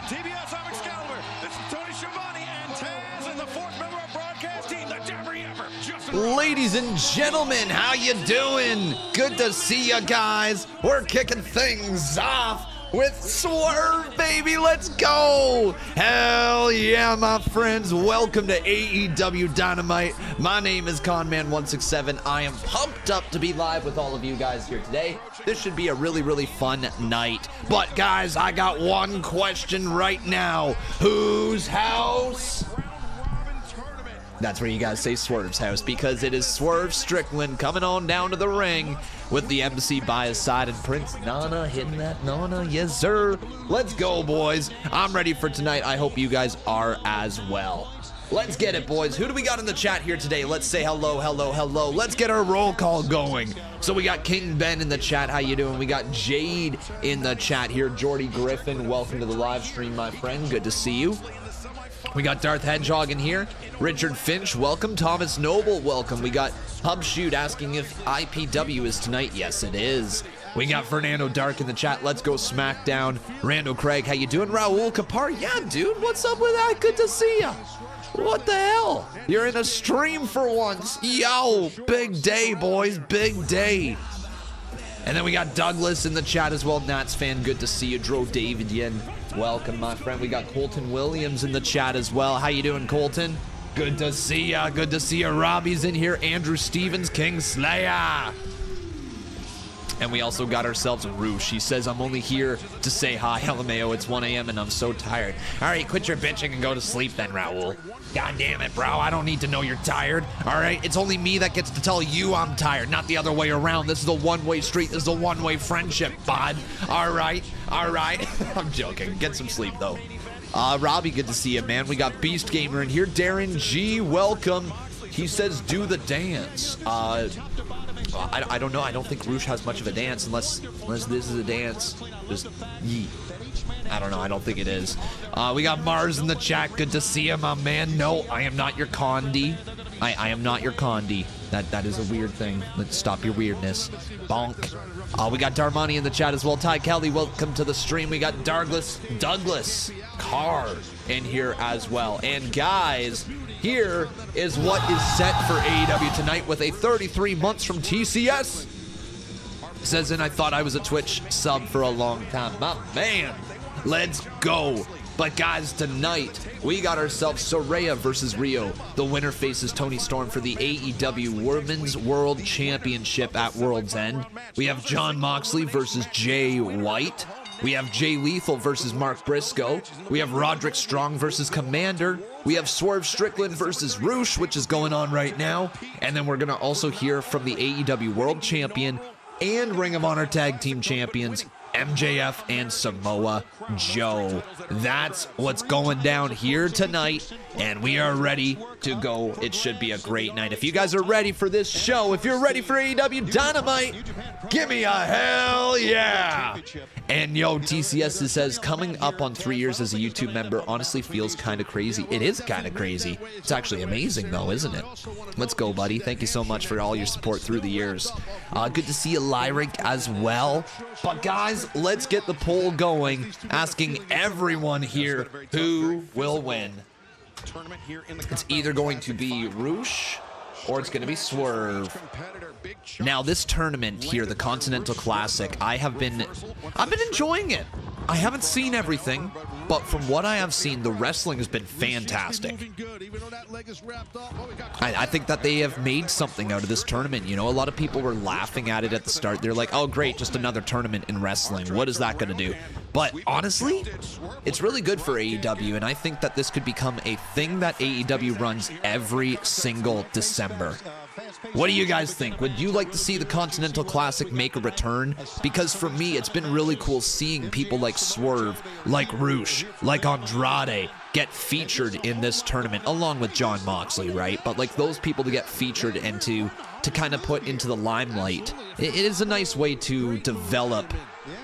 TBS, I'm Excalibur. This is Tony Schiavone and Taz and the fourth member of broadcast team, the Jammer Yammer. Ladies and gentlemen, how you doing? Good to see you guys. We're kicking things off with Swerve, baby. Let's go. Hell yeah, my friends. Welcome to AEW Dynamite. My name is Conman167. I am pumped up to be live with all of you guys here today. This should be a really fun night. But guys, I got one question right now. Whose house? That's where you guys say Swerve's house, because it is Swerve Strickland coming on down to the ring with the MC by his side and Prince Nana hitting that Nana. Yes, sir. Let's go, boys. I'm ready for tonight. I hope you guys are as well. Let's get it, boys. Who do we got in the chat here today? Let's say hello. Let's get our roll call going. So we got King Ben in the chat. How you doing? We got Jade in the chat here. Jordy Griffin, welcome to the live stream, my friend. Good to see you. We got Darth Hedgehog in here. Richard Finch, welcome. Thomas Noble, welcome. We got Hub Shoot asking if IPW is tonight. Yes, it is. We got Fernando Dark in the chat. Let's go SmackDown. Rando Craig, how you doing? Raul Kapar, yeah, dude. What's up with that? Good to see ya. What the hell? You're in a stream for once. Yo, big day, boys. Big day. And then we got Douglas in the chat as well. Nats fan, good to see you. Dro David Yen, welcome, my friend. We got Colton Williams in the chat as well. How you doing, Colton? Good to see ya. Good to see ya. Robbie's in here. Andrew Stevens, King Slayer. And we also got ourselves Roosh. He says, I'm only here to say hi. LMAO, it's 1 a.m. and I'm so tired. All right, quit your bitching and go to sleep then, Raul. God damn it, bro. I don't need to know you're tired. All right, it's only me that gets to tell you I'm tired, not the other way around. This is a one-way street. This is a one-way friendship, bud. All right. I'm joking. Get some sleep, though. Robbie, good to see you, man. We got Beast Gamer in here. Darren G, welcome. He says, do the dance. I don't know. I don't think Roosh has much of a dance unless this is a dance. Just yeet. I don't know. I don't think it is. We got Mars in the chat. Good to see him, my man. No, I am not your Condi. I am not your Condi. That is a weird thing. Let's stop your weirdness. Bonk. We got Darmani in the chat as well. Ty Kelly, welcome to the stream. We got Douglas Carr in here as well. And guys, here is what is set for AEW tonight with a 33 months from TCS. Says in, I thought I was a Twitch sub for a long time. My man, let's go. But guys, tonight, we got ourselves Saraya versus Riho. The winner faces Toni Storm for the AEW Women's World Championship at World's End. We have Jon Moxley versus Jay White. We have Jay Lethal versus Mark Briscoe. We have Roderick Strong versus Commander. We have Swerve Strickland versus Roosh, which is going on right now. And then we're going to also hear from the AEW World Champion and Ring of Honor Tag Team Champions, MJF and Samoa Joe. That's what's going down here tonight, and we are ready to go. It should be a great night. If you guys are ready for this show, if you're ready for AEW Dynamite, give me a hell yeah. And yo, TCS says, coming up on 3 years as a YouTube member honestly feels kind of crazy. It is kind of crazy. It's actually amazing though, isn't it? Let's go, buddy. Thank you so much for all your support through the years. Good to see you, Lyric, as well. But guys, let's get the poll going, asking everyone here who will win. It's either going to be Roosh or it's going to be Swerve. Now, this tournament here, the Continental Classic, I've been enjoying it. I haven't seen everything, but from what I have seen, the wrestling has been fantastic. I think that they have made something out of this tournament. You know, a lot of people were laughing at it at the start. They're like, oh, great, just another tournament in wrestling. What is that going to do? But honestly, it's really good for AEW, and I think that this could become a thing that AEW runs every single December. What do you guys think? Would you like to see the Continental Classic make a return? Because for me, it's been really cool seeing people like Swerve, like Roosh, like Andrade get featured in this tournament, along with Jon Moxley, right? But like those people to get featured and to kind of put into the limelight, it is a nice way to develop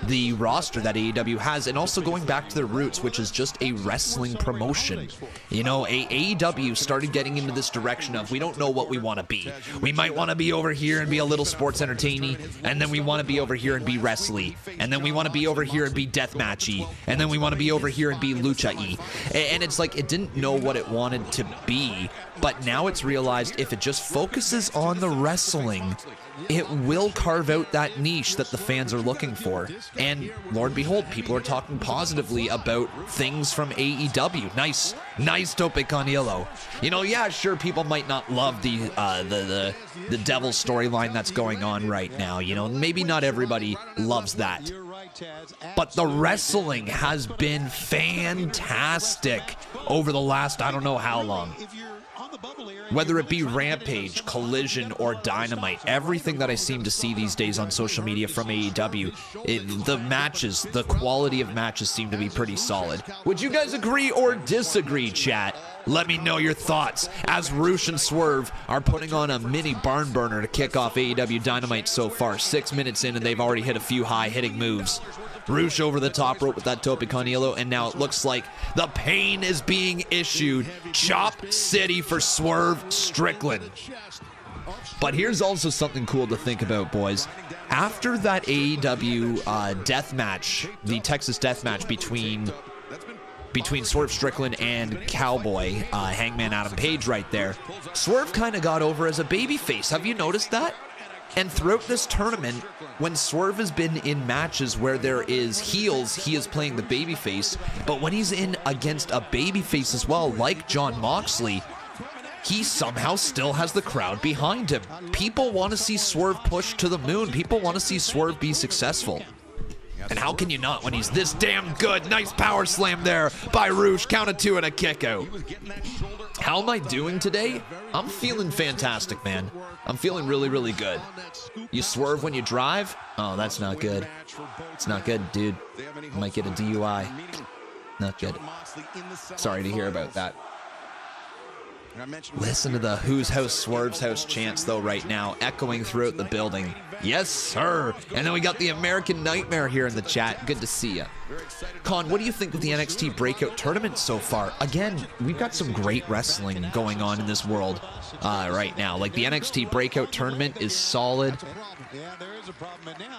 the roster that AEW has, and also going back to their roots, which is just a wrestling promotion. You know, AEW started getting into this direction of, we don't know what we want to be. We might want to be over here and be a little sports entertaining, and then we want to be over here and be wrestly, and then we want to be over here and be deathmatchy, and then we want to be over here and be lucha-y. And it's like, it didn't know what it wanted to be, but now it's realized if it just focuses on the wrestling, it will carve out that niche that the fans are looking for. And Lord behold, people are talking positively about things from AEW. Nice tope con hilo. You know, yeah, sure, people might not love the devil storyline that's going on right now. You know, maybe not everybody loves that. But the wrestling has been fantastic over the last, I don't know how long. Whether it be Rampage, Collision, or Dynamite, everything that I seem to see these days on social media from AEW, the matches, the quality of matches seem to be pretty solid. Would you guys agree or disagree, chat? Let me know your thoughts as Roosh and Swerve are putting on a mini barn burner to kick off AEW Dynamite so far. 6 minutes in and they've already hit a few high-hitting moves. Roosh over the top rope with that tope con hilo, and now it looks like the pain is being issued. Chop City for Swerve Strickland. But here's also something cool to think about, boys. After that AEW death match, the Texas death match between Swerve Strickland and Cowboy, Hangman Adam Page right there, Swerve kind of got over as a babyface. Have you noticed that? And throughout this tournament, when Swerve has been in matches where there is heels, he is playing the babyface. But when he's in against a babyface as well, like Jon Moxley, he somehow still has the crowd behind him. People want to see Swerve push to the moon. People want to see Swerve be successful. And how can you not when he's this damn good? Nice power slam there by Roosh. Count of two and a kick out. How am I doing today? I'm feeling fantastic, man. I'm feeling really, really good. You swerve when you drive? Oh, that's not good. It's not good, dude. You might get a DUI. Not good. Sorry to hear about that. Listen to the Whose House Swerve's House chants, though, right now, echoing throughout the building. Yes, sir. And then we got the American Nightmare here in the chat. Good to see ya. Con, what do you think of the NXT Breakout Tournament so far? Again, we've got some great wrestling going on in this world right now. Like, the NXT Breakout Tournament is solid.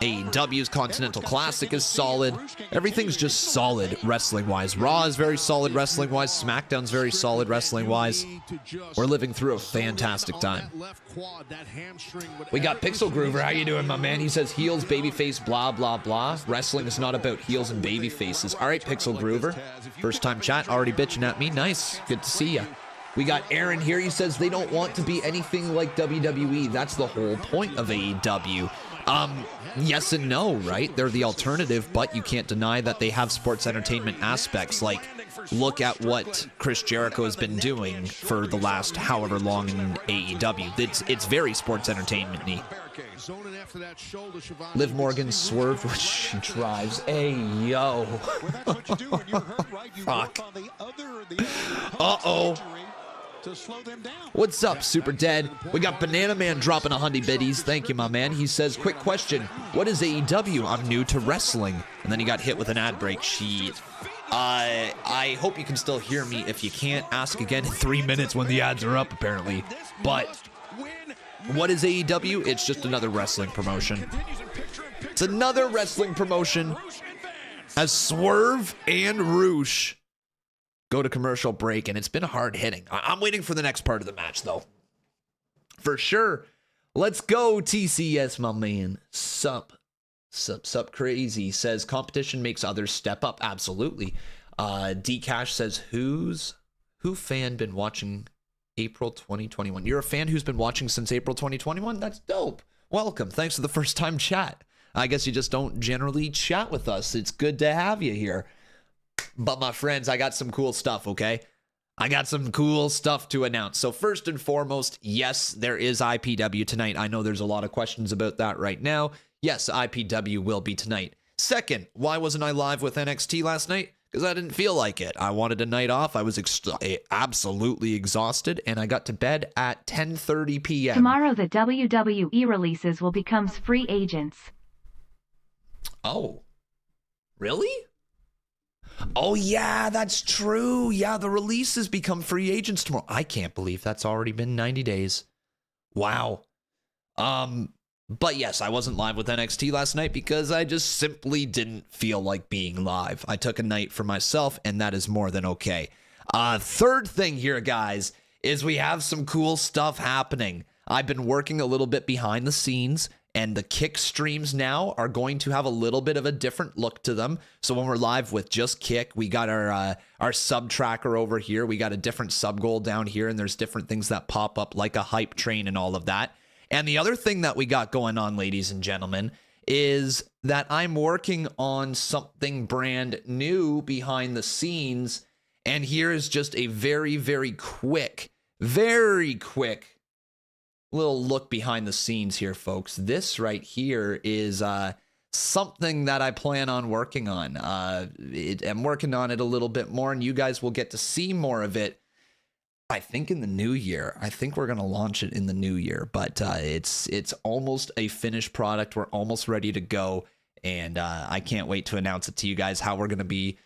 AEW's Continental Classic is solid. Everything's just solid wrestling-wise. Raw is very solid wrestling-wise. SmackDown's very solid wrestling-wise. We're living through a fantastic time. We got Pixel Groover. How you doing, my man? He says heels, babyface, blah, blah, blah. Wrestling is not about heels and baby faces. All right, Pixel Groover. First time chat, already bitching at me. Nice. Good to see ya. We got Aaron here. He says they don't want to be anything like WWE. That's the whole point of AEW. Yes and no, right? They're the alternative, but you can't deny that they have sports entertainment aspects. Like, look at what Chris Jericho has been doing for the last however long in AEW. It's very sports entertainment-y. Liv Morgan swerved when she drives. Hey, yo. Fuck. Uh-oh. What's up, Super Dead? We got Banana Man dropping 100 biddies. Thank you, my man. He says, quick question. What is AEW? I'm new to wrestling. And then he got hit with an ad break. Shit. I hope you can still hear me. If you can't, ask again in 3 minutes when the ads are up, apparently. But what is AEW? It's just another wrestling promotion. It's another wrestling promotion as Swerve and Roosh go to commercial break, and it's been hard hitting. I'm waiting for the next part of the match, though. For sure. Let's go, TCS, my man. Sup crazy. Says competition makes others step up. Absolutely. Dcash says, who fan been watching April 2021? You're a fan who's been watching since April 2021? That's dope. Welcome. Thanks for the first time chat. I guess you just don't generally chat with us. It's good to have you here. But my friends, I got some cool stuff, okay? I got some cool stuff to announce. So first and foremost, yes, there is IPW tonight. I know there's a lot of questions about that right now. Yes, IPW will be tonight. Second, why wasn't I live with NXT last night? Because I didn't feel like it. I wanted a night off. I was absolutely exhausted, and I got to bed at 10:30 p.m. Tomorrow, the WWE releases will become free agents. Oh, Really? Oh, yeah, that's true. Yeah, the releases become free agents tomorrow. I can't believe that's already been 90 days. Wow. But yes, I wasn't live with NXT last night because I just simply didn't feel like being live. I took a night for myself, and that is more than okay. Third thing here, guys, is we have some cool stuff happening. I've been working a little bit behind the scenes, and the Kick streams now are going to have a little bit of a different look to them. So when we're live with just Kick, we got our sub tracker over here. We got a different sub goal down here, and there's different things that pop up like a hype train and all of that. And the other thing that we got going on, ladies and gentlemen, is that I'm working on something brand new behind the scenes. And here is just a very, very quick little look behind the scenes here, folks. This right here is something that I plan on working on. I'm working on it a little bit more, and you guys will get to see more of it, I think, in the new year. I think we're going to launch it in the new year, but it's almost a finished product. We're almost ready to go, and I can't wait to announce it to you guys how we're going to be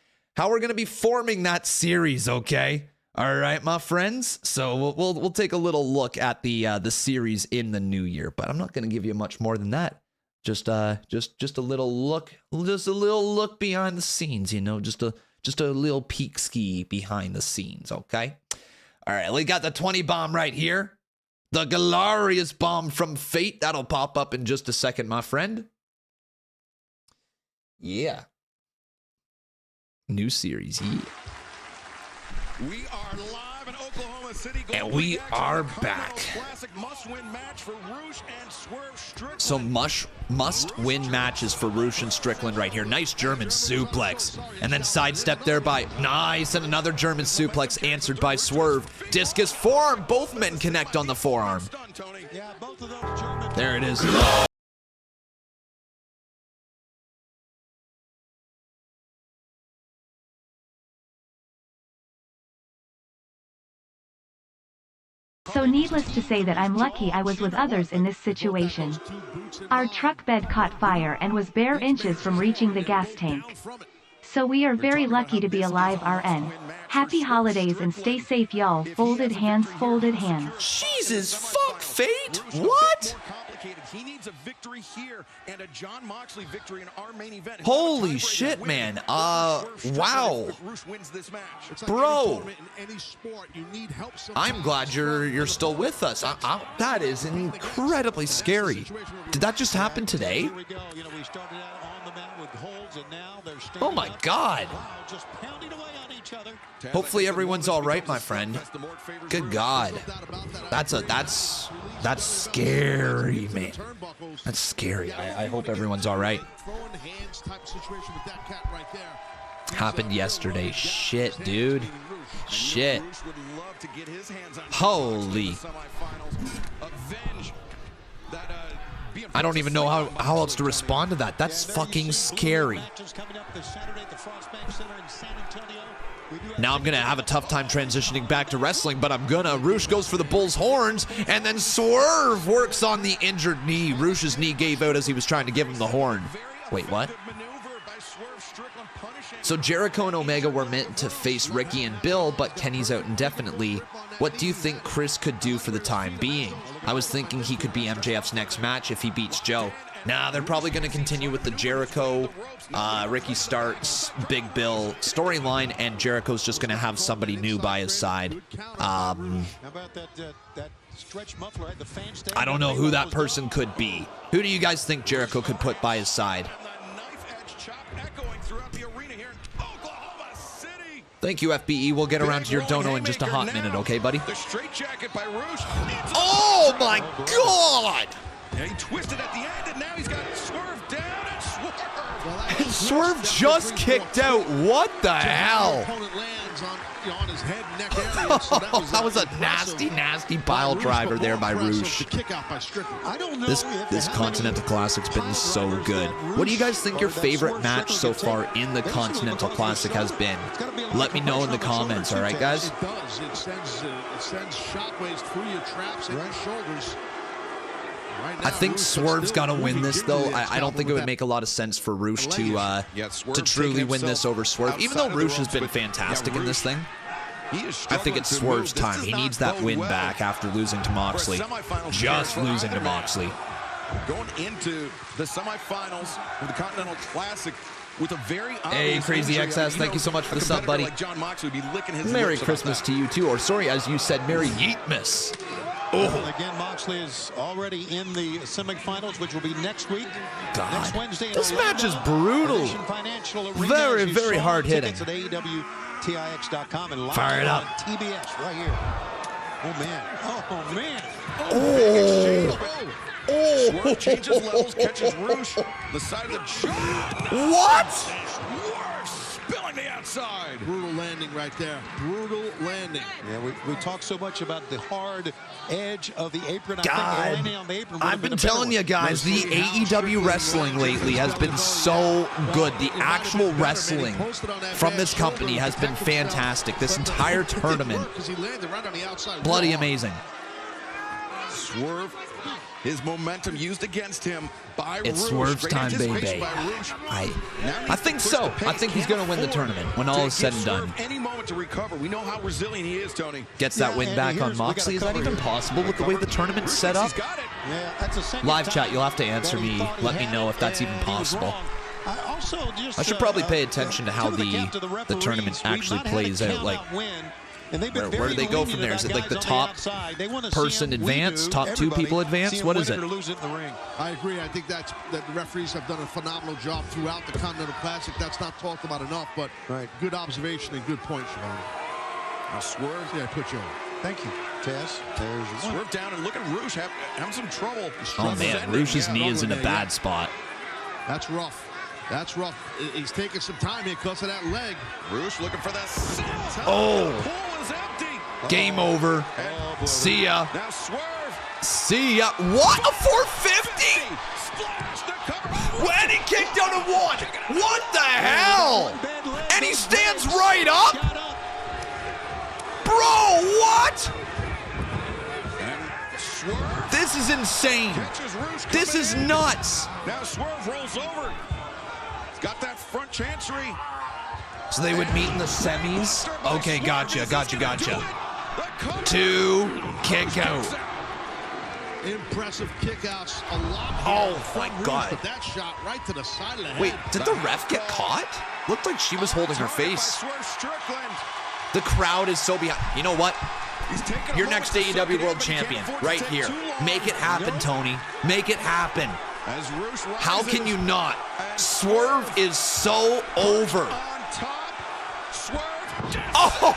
forming that series, okay? All right, my friends. So we'll take a little look at the series in the new year, but I'm not going to give you much more than that. Just a little look behind the scenes, you know, just a little peek ski behind the scenes, okay? All right, we got the 20 bomb right here. The glorious bomb from Fate. That'll pop up in just a second, my friend. Yeah. New series, yeah. We are live in Oklahoma City. And we are back. So must-win matches for Roosh and Strickland right here. Nice German suplex. And then sidestep there by nice. And another German suplex answered by Swerve. Discus forearm. Both men connect on the forearm. There it is. So needless to say that I'm lucky I was with others in this situation. Our truck bed caught fire and was bare inches from reaching the gas tank. So we are very lucky to be alive, RN. Happy holidays and stay safe, y'all. Folded hands, folded hands. Jesus fuck, Fate? What? He needs a victory here and a John Moxley victory in our main event. Holy shit, man. Wow. Bro. I'm glad you're still with us. That is incredibly scary. Did that just happen today? Oh my God. Hopefully everyone's all right, my friend. Good God. That's scary, man. That's scary. I hope everyone's all right. Happened yesterday. Shit, dude. Shit. Holy. I don't even know how else to respond to that. That's fucking scary. Now I'm going to have a tough time transitioning back to wrestling, but I'm gonna. Roosh goes for the bull's horns, and then Swerve works on the injured knee. Roosh's knee gave out as he was trying to give him the horn. Wait, what? So Jericho and Omega were meant to face Ricky and Bill, but Kenny's out indefinitely. What do you think Chris could do for the time being? I was thinking he could be MJF's next match if he beats Joe. Nah, they're probably going to continue with the Jericho, Ricky Starks, Big Bill storyline, and Jericho's just going to have somebody new by his side. I don't know who that person could be. Who do you guys think Jericho could put by his side? Thank you, FBE. We'll get around to your dono in just a hot minute, okay, buddy? Oh, my God! And he twisted at the end, and now he's got Swerve down, and Swerve. And Swerve just kicked out. What the hell? That was a nasty, nasty pile driver there by Roosh. This Continental Classic's been so good. What do you guys think your favorite match so far in the Continental Classic has been? Let me know in the comments, all right, guys? It sends shockwaves through your traps and your shoulders. I think Swerve's got to win this, though. I don't think it would make a lot of sense for Roosh to truly win this over Swerve, even though Roosh has been fantastic in this thing. I think it's Swerve's time. He needs that win back after losing to Moxley. Just losing to Moxley. Going into the semifinals of the Continental Classic with a very Hey, Crazy XS, thank you so much for the sub, buddy. Merry Christmas to you, too. Or, sorry, as you said, Merry Yeetmas. Oh. Again, Moxley is already in the semifinals, which will be next week. God, next Wednesday this match is brutal. Very, very hard hitting. At AEWTIX.com and live Fire it up. on TBS right here. Oh man! Oh man! Oh! Swerve changes levels, catches Roosh, the side of the jaw. What? Swerve spilling the outside. Brutal landing right there. Brutal landing. Yeah, we talk so much about the hard edge of the apron. God, I think landing on the apron I've been telling you guys, the AEW wrestling lately has been so good. The actual wrestling from this company has been fantastic. This entire tournament, bloody amazing. Swerve, his momentum used against him by It's Roosh. Swerve's Great time, baby. anticipation by Roosh. I think so. I think he's going to win the tournament when all is said and done. Any moment to recover. We know how resilient he is, Tony. Gets that win back on Moxley. Is that even possible with the way the tournament's set up? Live chat, you'll have to answer me. Let me know if that's even possible. I should probably pay attention to how the tournament actually plays out. Like, where do they go from there? Is it like the top person advance, top two people advance? What is it? I agree. I think that the referees have done a phenomenal job throughout the Continental Classic. That's not talked about enough, but good observation and good point, Sean. Now Swerve, yeah, put you on. Thank you, Tess. There's your Swerve down and look at Roosh having some trouble. Oh man, Roosh's knee is in a bad spot. That's rough. That's rough. He's taking some time here because of that leg. Roosh looking for that. Oh. The pool is empty. Game over. See ya. Now Swerve. See ya. What? A 450? Splash the cover. When he kicked out of one. What the hell? And he stands right up? Bro, what? This is insane. This is nuts. Now Swerve rolls over. He's got that front chancery. So they would meet in the semis? Okay, gotcha. 2 kick out. Impressive kickouts. A lot. Oh my God. But that shot right to the side of the head. Wait, did the ref get caught? Looked like she was holding her face. The crowd is so behind. You know what? Your next AEW World Champion, right here. Make it happen, Tony. Make it happen. How can you not? Swerve is so over. Oh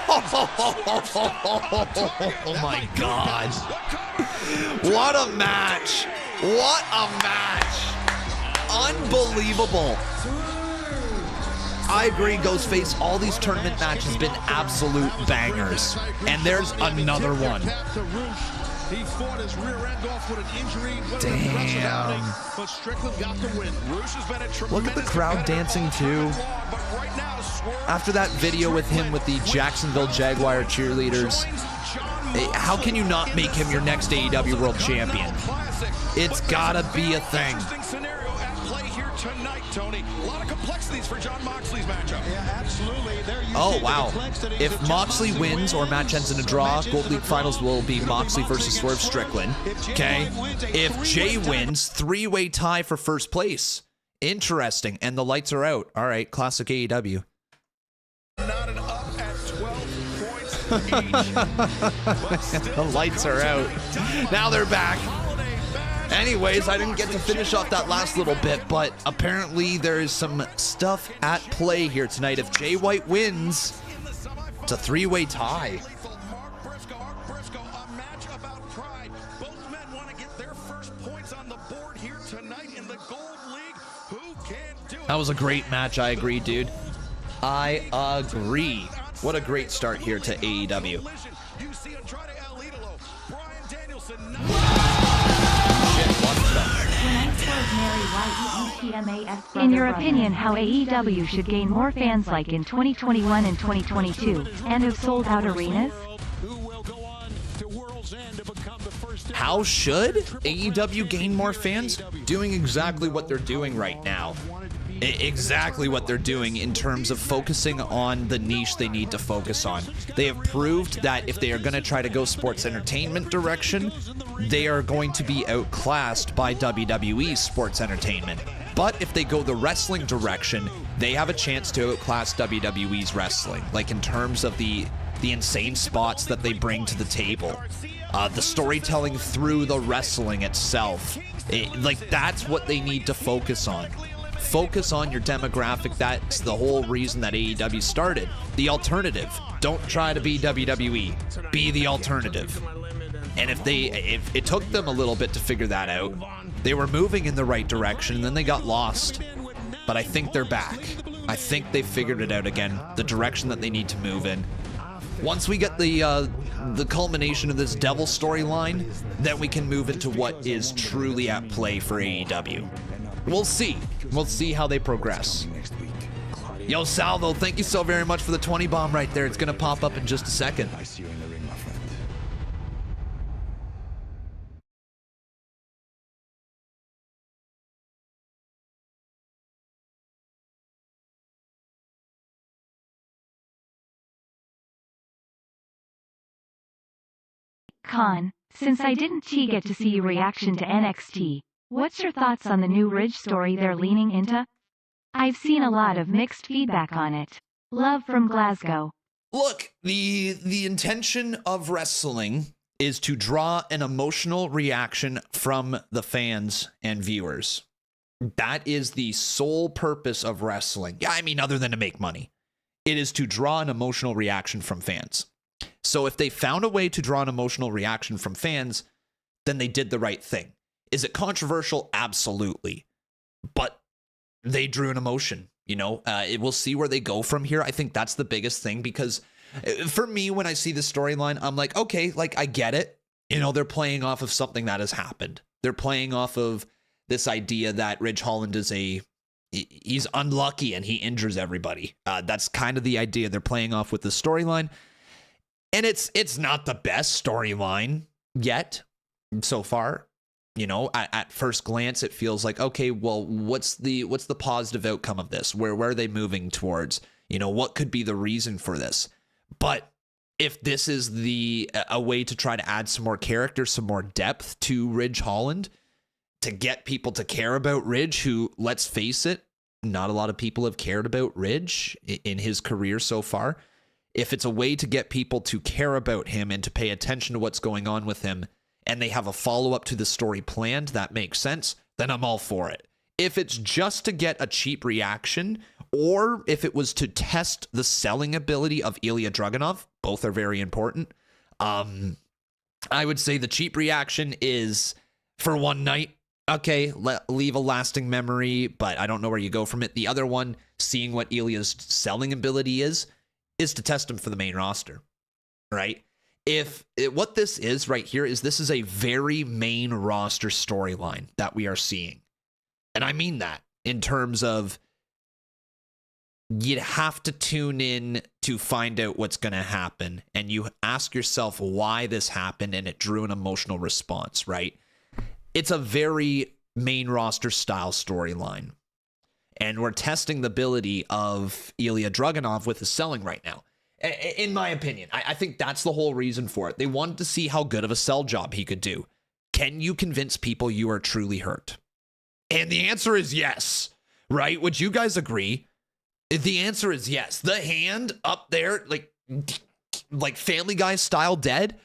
my God. What a match. What a match. Unbelievable. I agree, Ghostface. All these tournament matches have been absolute bangers. And there's another one. He fought his rear end off with an injury. Damn. But Strickland got the win. Look at the crowd dancing too. After that video with him with the Jacksonville Jaguar cheerleaders, how can you not make him your next AEW World Champion? It's gotta be a thing. Tonight, Tony. A lot of complexities for John Moxley's matchup. Yeah, absolutely. Oh, wow. If Moxley wins or match ends in a draw, Gold League Finals will be Moxley versus Swerve Strickland. Okay. If Jay wins, 3-way tie for first place. Interesting. And the lights are out. All right. Classic AEW. Knotted up at 12 points each. The lights are out. Now they're back. Anyways, I didn't get to finish off that last little bit, but apparently there is some stuff at play here tonight. If Jay White wins, it's a 3-way tie. That was a great match. I agree, dude. I agree. What a great start here to AEW. In your opinion, how AEW should gain more fans like in 2021 and 2022, and have sold out arenas? How should AEW gain more fans? Doing exactly what they're doing right now. Exactly what they're doing in terms of focusing on the niche they need to focus on. They have proved that if they are going to try to go sports entertainment direction, they are going to be outclassed by WWE's sports entertainment. But if they go the wrestling direction, they have a chance to outclass WWE's wrestling, like in terms of the insane spots that they bring to the table, the storytelling through the wrestling itself. That's what they need to focus on. Focus on your demographic. That's the whole reason that AEW started. The alternative. Don't try to be WWE. Be the alternative. And if it took them a little bit to figure that out, they were moving in the right direction, and then they got lost. But I think they're back. I think they figured it out again, the direction that they need to move in. Once we get the culmination of this Devil storyline, then we can move into what is truly at play for AEW. We'll see. We'll see how they progress. Yo, Salvo, thank you so very much for the 20 bomb right there. It's going to pop up in just a second. I see you in the ring, my friend. Khan, since I didn't get to see your reaction to NXT, what's your thoughts on the new Ridge story they're leaning into? I've seen a lot of mixed feedback on it. Love from Glasgow. Look, the intention of wrestling is to draw an emotional reaction from the fans and viewers. That is the sole purpose of wrestling. Yeah, I mean, other than to make money. It is to draw an emotional reaction from fans. So if they found a way to draw an emotional reaction from fans, then they did the right thing. Is it controversial? Absolutely. But they drew an emotion, we'll see where they go from here. I think that's the biggest thing, because for me, when I see the storyline, I'm like, okay, I get it. They're playing off of something that has happened. They're playing off of this idea that Ridge Holland is he's unlucky and he injures everybody. That's kind of the idea they're playing off with the storyline. And it's not the best storyline yet so far. At first glance, it feels like, okay, well, what's the positive outcome of this? Where are they moving towards? What could be the reason for this? But if this is a way to try to add some more character, some more depth to Ridge Holland, to get people to care about Ridge, who, let's face it, not a lot of people have cared about Ridge in his career so far. If it's a way to get people to care about him and to pay attention to what's going on with him, and they have a follow-up to the story planned that makes sense, then I'm all for it. If it's just to get a cheap reaction, or if it was to test the selling ability of Ilya Dragunov, both are very important. I would say the cheap reaction is for one night. Okay, leave a lasting memory, but I don't know where you go from it. The other one, seeing what Ilya's selling ability is to test him for the main roster, right? What this is right here is this is a very main roster storyline that we are seeing. And I mean that in terms of you'd have to tune in to find out what's going to happen. And you ask yourself why this happened, and it drew an emotional response, right? It's a very main roster style storyline. And we're testing the ability of Ilya Dragunov with his selling right now. In my opinion, I think that's the whole reason for it. They wanted to see how good of a sell job he could do. Can you convince people you are truly hurt? And the answer is yes, right? Would you guys agree? The answer is yes. The hand up there, like Family Guy style dead.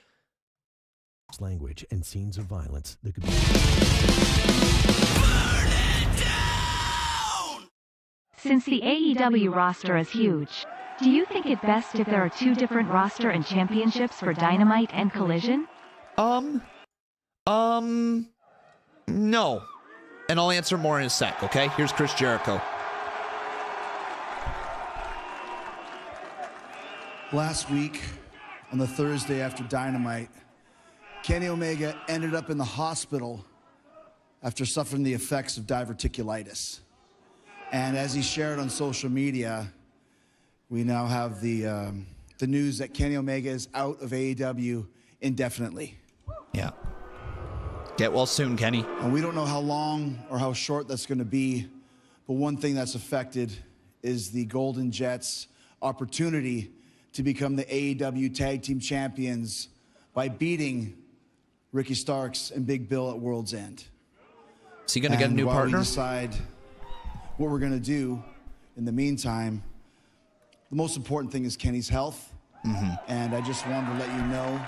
Language and scenes of violence that could be... Burn it down! Since the AEW roster is huge, do you think it best if there are two different roster and championships for Dynamite and Collision? No. And I'll answer more in a sec, okay? Here's Chris Jericho. Last week, on the Thursday after Dynamite, Kenny Omega ended up in the hospital after suffering the effects of diverticulitis. And as he shared on social media, we now have the news that Kenny Omega is out of AEW indefinitely. Yeah. Get well soon, Kenny. And we don't know how long or how short that's going to be, but one thing that's affected is the Golden Jets' opportunity to become the AEW Tag Team Champions by beating Ricky Starks and Big Bill at World's End. Is he going to get a new while partner? We decide what we're going to do in the meantime, the most important thing is Kenny's health. And I just wanted to let you know,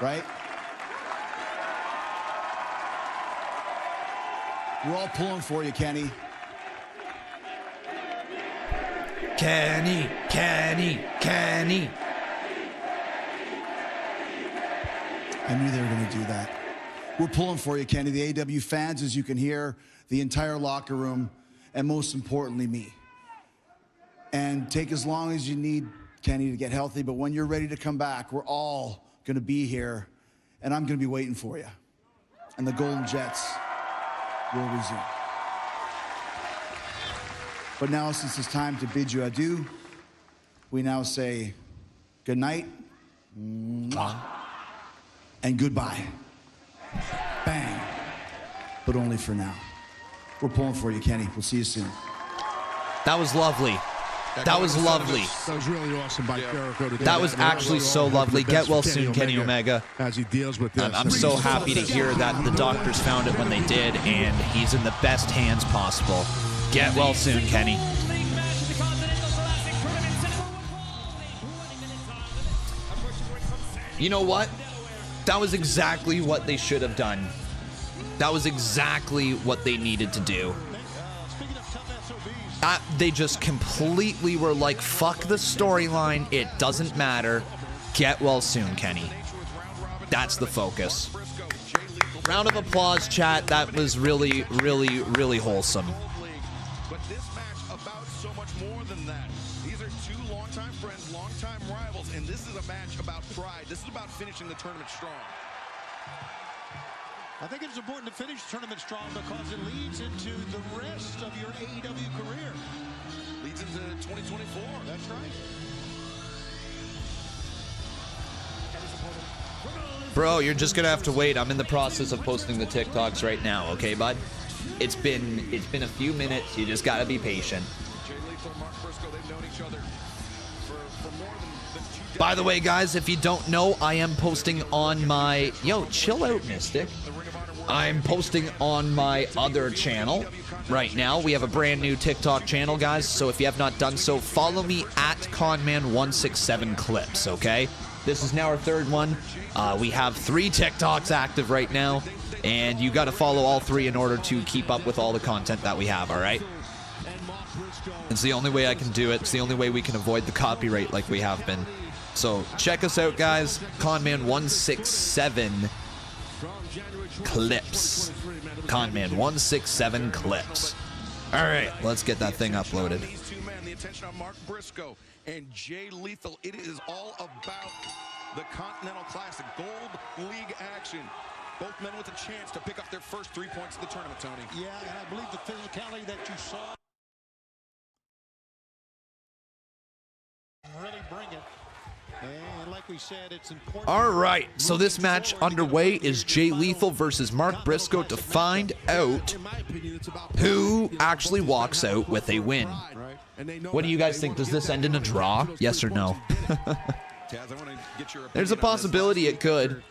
right? We're all pulling for you, Kenny. Kenny, Kenny, Kenny. I knew they were going to do that. We're pulling for you, Kenny. The AEW fans, as you can hear, the entire locker room, and most importantly, me. And take as long as you need, Kenny, to get healthy. But when you're ready to come back, we're all going to be here, and I'm going to be waiting for you. And the Golden Jets will resume. But now, since it's time to bid you adieu, we now say good night and goodbye. Bang. But only for now. We're pulling for you, Kenny. We'll see you soon. That was lovely. That was lovely. That was really awesome by Jericho today. That was actually so lovely. Get well soon, Kenny Omega. As he deals with this. I'm so happy to hear that the doctors found it when they did, and he's in the best hands possible. Get well soon, Kenny. You know what? That was exactly what they should have done. That was exactly what they needed to do. They just completely were like, fuck the storyline. It doesn't matter. Get well soon, Kenny. That's the focus. Round of applause, chat. That was really, really, really wholesome. But this match about so much more than that. These are two longtime friends, longtime rivals, and this is a match about pride. This is about finishing the tournament strong. I think it's important to finish the tournament strong because it leads into the rest of your AEW career. Leads into 2024. That's right. Bro, you're just gonna have to wait. I'm in the process of posting the TikToks right now, okay, bud? It's been a few minutes. You just gotta be patient. Jay Lethal, Mark Brisco, they've known each other for more than 2 decades. By the way, guys, if you don't know, I am posting on my... Yo, chill out, Mystic. I'm posting on my other channel right now. We have a brand new TikTok channel, guys, so if you have not done so, follow me at Conman167Clips, okay? This is now our third one. We have 3 TikToks active right now, and you got to follow all 3 in order to keep up with all the content that we have, all right? It's the only way I can do it. It's the only way we can avoid the copyright like we have been. So check us out, guys. Conman167 Clips. Conman167 Clips. All right, let's get that thing uploaded. These two men, the attention on Mark Brisco and Jay Lethal. It is all about the Continental Classic, Gold League action. Both men with a chance to pick up their first 3 points of the tournament, Tony. Yeah, and I believe the physicality that you saw really bring it. And like we said, it's important. All right, so this match underway is Jay Lethal versus Mark Brisco to find out who actually walks out with a win. What do you guys think? Does this end in a draw? Yes or no? There's a possibility it could.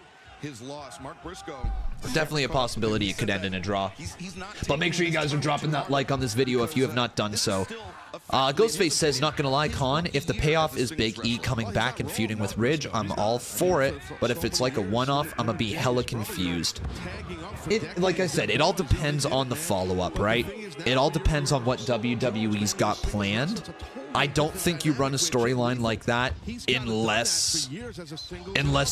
His loss, Mark Brisco. Definitely a possibility it could end in a draw. But make sure you guys are dropping that like on this video if you have not done so. Ghostface says, not gonna lie, Con, if the payoff is Big E coming back and feuding with Ridge, I'm all for it. But if it's like a one-off, I'm gonna be hella confused. Like I said, it all depends on the follow-up, right? It all depends on what WWE's got planned. I don't think you run a storyline like that unless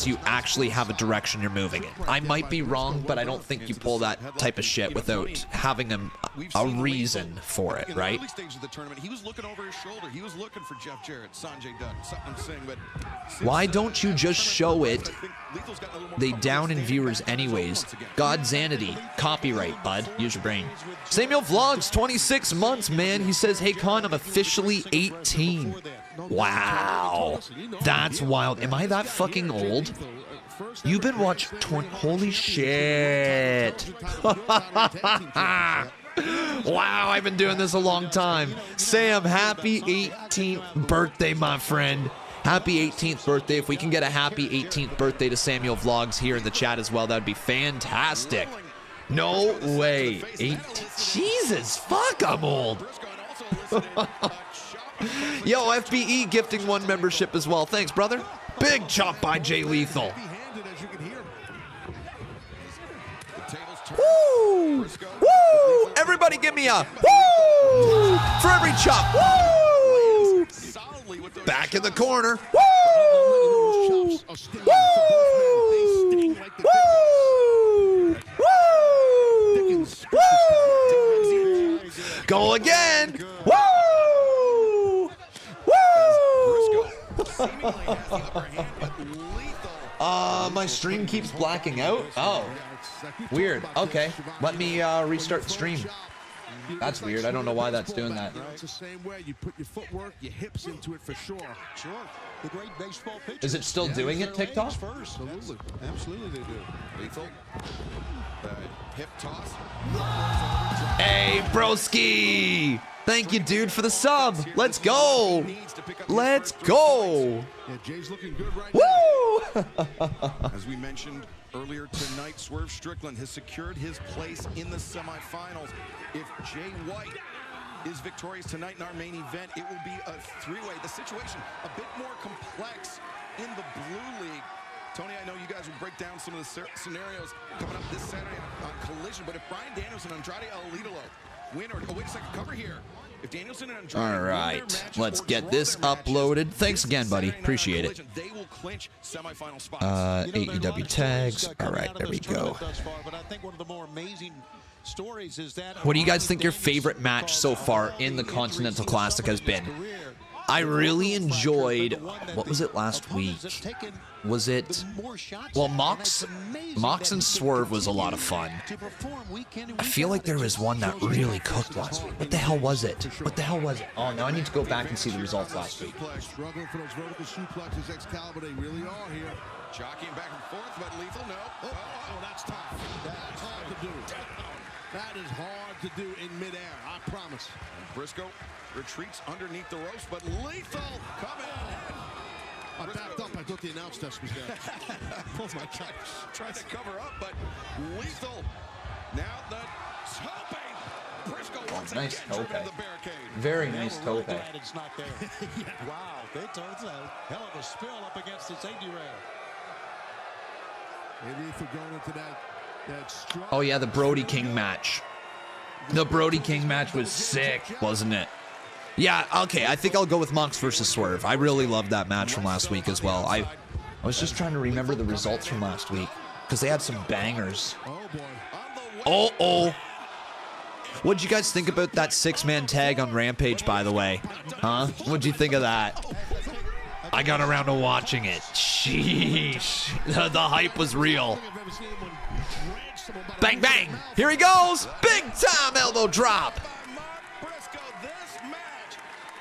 you actually have a direction you're moving in. I might be wrong, but I don't think you pull that type of shit without having a reason for it, right? In the early stages of the tournament, he was looking over his shoulder. He was looking for Jeff Jarrett, Sanjay Dutt, Satnam Singh, but why don't you just show it? They down in viewers anyways. Godsanity, copyright, bud. Use your brain. Samuel Vlogs, 26 months, man. He says, hey, Con, I'm officially 18. Wow. That's wild. Am I that fucking old? You've been watching holy shit. Wow, I've been doing this a long time. Sam, happy 18th birthday, my friend. Happy 18th birthday. If we can get a happy 18th birthday to Samuel Vlogs here in the chat as well, that'd be fantastic. No way. 18. Jesus, fuck, I'm old. Yo, FBE gifting 1 membership as well. Thanks, brother. Big chop by Jay Lethal. Woo! Woo! Everybody give me a woo! For every chop. Woo! Back in the corner. Woo! Woo! Woo! Woo! Woo! Go again. Woo! Woo! My stream keeps blacking out. Oh. Weird. Okay. Let me restart the stream. That's weird. I don't know why that's doing that. It's the same way. You put your footwork, your hips into it for sure. Sure. The great baseball pitcher. Is it still doing it, TikTok? Absolutely. Absolutely they do. Lethal. Hip toss. Hey, broski. Thank you, dude, for the sub. Let's go. Let's go. Yeah, Jay's looking good right Woo! As we mentioned earlier tonight, Swerve Strickland has secured his place in the semifinals. If Jay White is victorious tonight in our main event, it will be a 3-way. The situation a bit more complex in the Blue League. Tony, I know you guys will break down some of the scenarios coming up this Saturday on Collision, but if Bryan Danielson and Andrade El Idolo win, or wait a second, cover here. If Danielson and Andrade all right, let's get this uploaded. Thanks again, buddy. Appreciate it. They will clinch semifinal spots. AEW tags. All right, there we go. What do you guys think your favorite match so far in the Continental Classic has been? I really enjoyed, what was it last week? Was it, well, Mox and Swerve was a lot of fun. I feel like there was one that really cooked last week. What the hell was it? What the hell was it? Oh, now I need to go back and see the results last week. Struggling for those vertical suplexes, Excalibur, they really are here. Jockeying back and forth, but Lethal, no. Oh, that's tough. That's hard to do. That is hard to do in midair, I promise. Brisco retreats underneath the ropes, but Lethal coming. I backed up. I thought the announce desk was there. Oh my God. Trying to cover up, but Lethal now the toping. Brisco once nice again tope. the barricade. Very nice tope. It's not there. Wow. It's a hell of a spill up against the safety rail. Maybe if we're going into that strong. Oh yeah, the Brody King match. The Brody King match was sick, wasn't it? Yeah, okay, I think I'll go with Mox versus Swerve. I really loved that match from last week as well. I was just trying to remember the results from last week because they had some bangers. Oh. What'd you guys think about that 6-man tag on Rampage, by the way? Huh? What'd you think of that? I got around to watching it. Sheesh. The hype was real. Bang, bang. Here he goes. Big time elbow drop.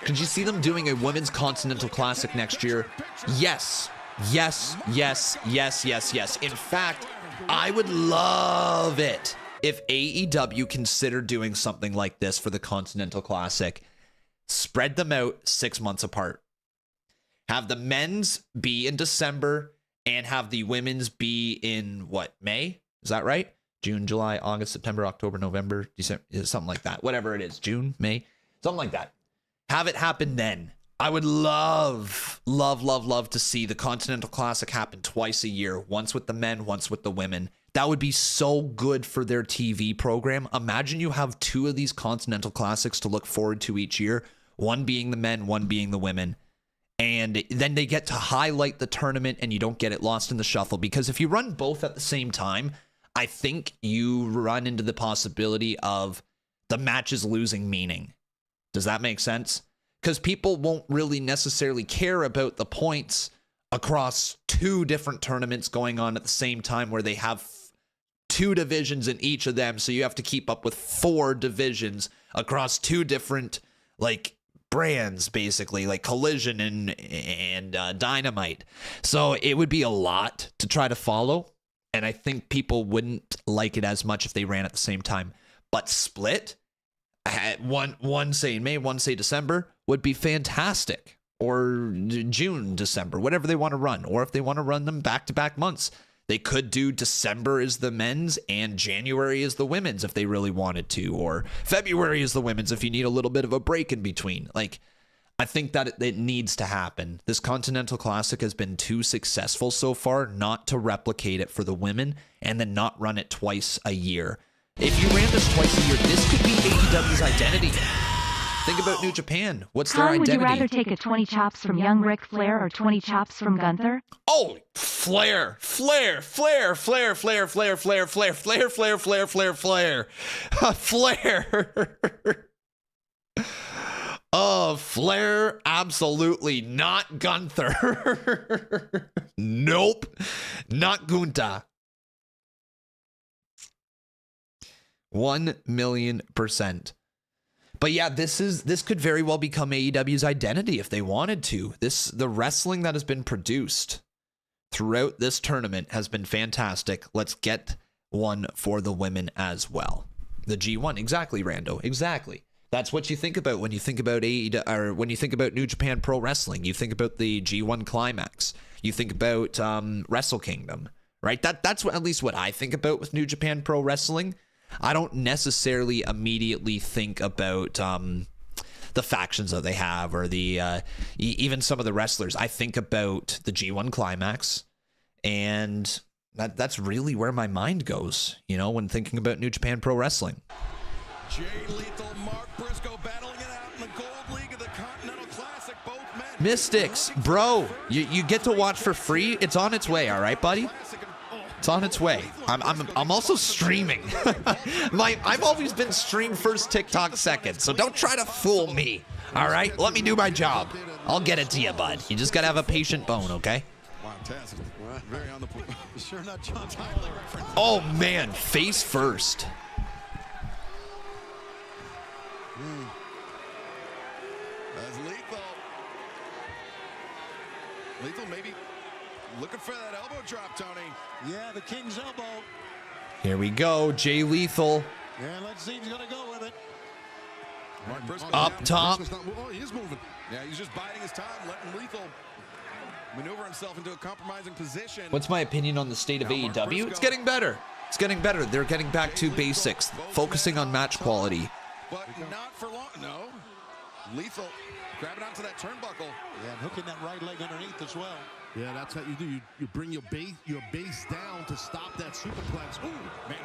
Could you see them doing a Women's Continental Classic next year? Yes. Yes, yes, yes, yes, yes. In fact, I would love it if AEW considered doing something like this for the Continental Classic. Spread them out 6 months apart. Have the men's be in December and have the women's be in, what, May? Is that right? June, July, August, September, October, November, December, something like that. Whatever it is, June, May, something like that. Have it happen then. I would love to see the Continental Classic happen twice a year. Once with the men, once with the women. That would be so good for their TV program. Imagine you have 2 of these Continental Classics to look forward to each year. One being the men, one being the women. And then they get to highlight the tournament and you don't get it lost in the shuffle. Because if you run both at the same time, I think you run into the possibility of the matches losing meaning. Does that make sense? Because people won't really necessarily care about the points across 2 different tournaments going on at the same time where they have 2 divisions in each of them. So you have to keep up with 4 divisions across 2 different, like, brands, basically, like Collision and Dynamite. So it would be a lot to try to follow, and I think people wouldn't like it as much if they ran at the same time. But split, one say in May, one say December, would be fantastic. Or June, December, whatever they want to run. Or if they want to run them back-to-back months, they could do December is the men's and January is the women's if they really wanted to. Or February is the women's if you need a little bit of a break in between. Like, I think that it needs to happen. This Continental Classic has been too successful so far not to replicate it for the women and then not run it twice a year. If you ran this twice a year, this could be AEW's identity. Think about New Japan. What's their identity? Would you rather take a 20 chops from young Ric Flair or 20 chops from Gunther? Oh, Flair. Flair. Oh, Flair, absolutely not Gunther. Nope, not Gunther. 1,000,000%. But yeah, this could very well become AEW's identity if they wanted to. The wrestling that has been produced throughout this tournament has been fantastic. Let's get one for the women as well. The G1, exactly, Rando, exactly. That's what you think about when you think about AEW, or when you think about New Japan Pro Wrestling. You think about the G1 Climax. You think about Wrestle Kingdom, right? That's at least what I think about with New Japan Pro Wrestling. I don't necessarily immediately think about the factions that they have or the even some of the wrestlers. I think about the G1 Climax, and that's really where my mind goes, when thinking about New Japan Pro Wrestling. Jay Lethal, Mark Brisco battling it out in the Gold League of the Continental Classic. Both men. Mystics, bro, you get to watch for free. It's on its way, all right, buddy? It's on its way. I'm also streaming. I've always been stream first, TikTok second, so don't try to fool me. All right, let me do my job. I'll get it to you, bud. You just gotta have a patient bone, okay? Fantastic. Very on the point. Sure not John Tyler reference. Oh man, face first. As Lethal maybe looking for that elbow drop, Tony. Yeah, the King's elbow. Here we go, Jay Lethal. Yeah, let's see if he's going to go with it. Mark Brisco, Up top. He is moving. Yeah, he's just biding his time, letting Lethal maneuver himself into a compromising position. What's my opinion on the state of AEW? It's getting better. It's getting better. They're getting back to basics, focusing on match quality. But not for long. No. Lethal grabbing onto that turnbuckle. Yeah, and hooking that right leg underneath as well. Yeah, that's how you do. You bring your base down to stop that superplex. Ooh, man,